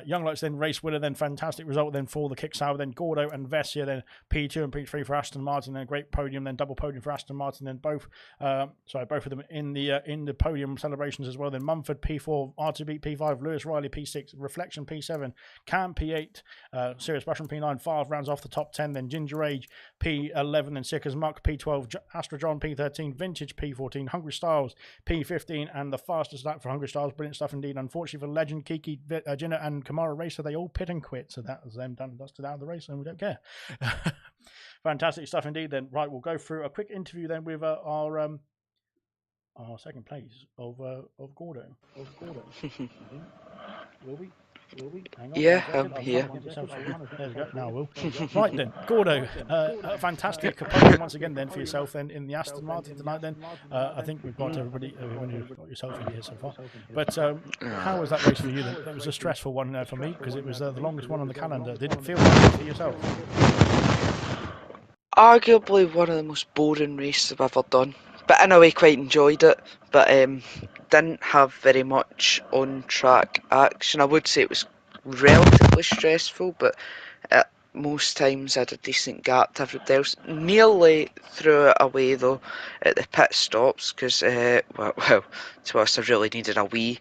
[SPEAKER 1] Young Lights then race winner then, fantastic result then for the Kick Sauber. Then Gordo and Vessia then P2 and P3 for Aston Martin. Then great podium, then double podium for Aston Martin. Then both of them in the podium celebrations as well. Then Mumford P4, R2 Beat P5, Lewis Riley P6, Reflection P7, Cam P8, Serious Mushroom P9, Favre rounds off the top 10. Then Ginger Age P11, then Sick as Muck P12, Astrodron P13, Vintage P14, Hungry Styles P15, and the fastest lap for Hungry Stars. Brilliant stuff indeed. Unfortunately for Legend, Kiki, Jinna and Kamara Racer, they all pit and quit. So that was them done and dusted out of the race, and we don't care. Fantastic stuff indeed then. Right, we'll go through a quick interview then with our second place of Gordo. Will we? Hang on,
[SPEAKER 2] yeah, I'm here.
[SPEAKER 1] There we go. Now I will. Right then, Gordo, a fantastic podium once again then for yourself then in the Aston Martin tonight then. I think we've got everybody, you've got yourself in here so far. But how was that race for you then? That was a stressful one for me because it was the longest one on the calendar. Did it feel like it for yourself?
[SPEAKER 2] Arguably one of the most boring races I've ever done, but in a way quite enjoyed it. But didn't have very much on-track action. I would say it was relatively stressful, but at most times I had a decent gap to everybody else. Nearly threw it away though at the pit stops because, well, to be honest, I really needed a wee.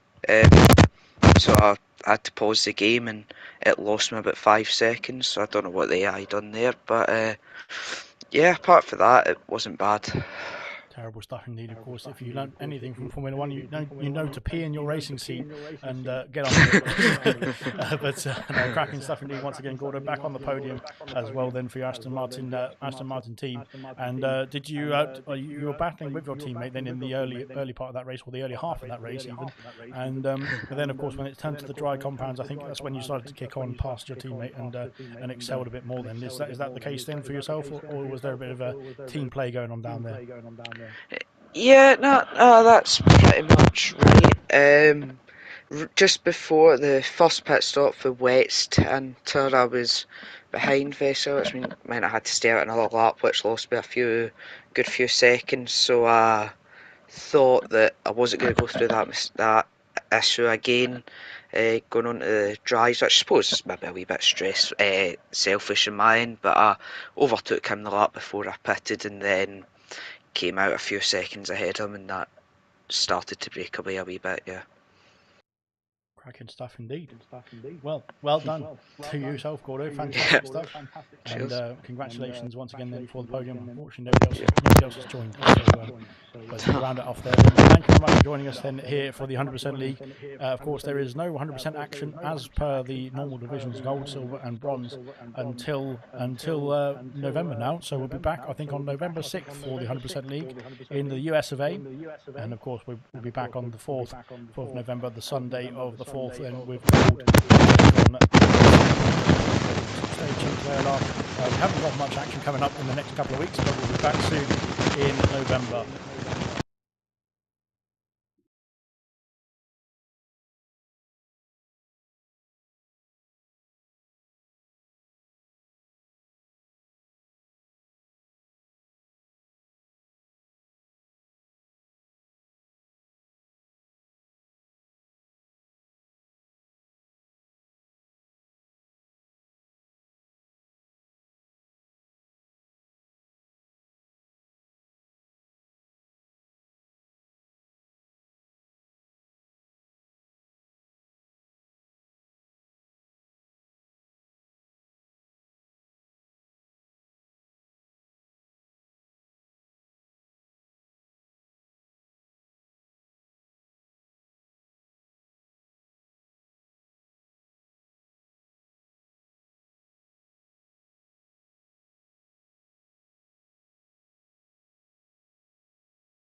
[SPEAKER 2] So I had to pause the game and it lost me about 5 seconds. So I don't know what the AI done there, but yeah, apart from that, it wasn't bad.
[SPEAKER 1] Terrible stuff indeed, of course. If you learn anything from Formula One, you know to pee in your racing seat and get on with it. But no, cracking stuff indeed. Once again, Gordo back on the podium as well then for your Aston Martin team. And did you were battling with your teammate then in the early part of that race, or the early half of that race even. And but then of course when it turned to the dry compounds, I think that's when you started to kick on past your teammate and excelled a bit more. Then is that the case then for yourself, or was there a bit of a team play going on down there?
[SPEAKER 2] Yeah, no, that's pretty much right. Just before the first pit stop for West Inter, I was behind Vessel, which meant I had to stay out another lap, which lost me a good few seconds. So I thought that I wasn't going to go through that issue again, going on to the dries, which I suppose is maybe a wee bit selfish in my end, but I overtook him the lap before I pitted and then came out a few seconds ahead of him, and that started to break away a wee bit, yeah.
[SPEAKER 1] Cracking stuff indeed. Well done to yourself, Gordo. Fantastic stuff. And congratulations once again then for the podium. Unfortunately, nobody else has joined. But to round it off there, then, thank you very much for joining us then here for the 100% League. Of course, there is no 100% action as per the normal divisions, gold, silver, and bronze, until November now. So we'll be back, I think, on November 6th for the 100% League in the US of A. And of course, we'll be back on the 4th of November, the Sunday of the 4th, then with gold on. Stay tuned to ALR. We haven't got much action coming up in the next couple of weeks, but we'll be back soon in November.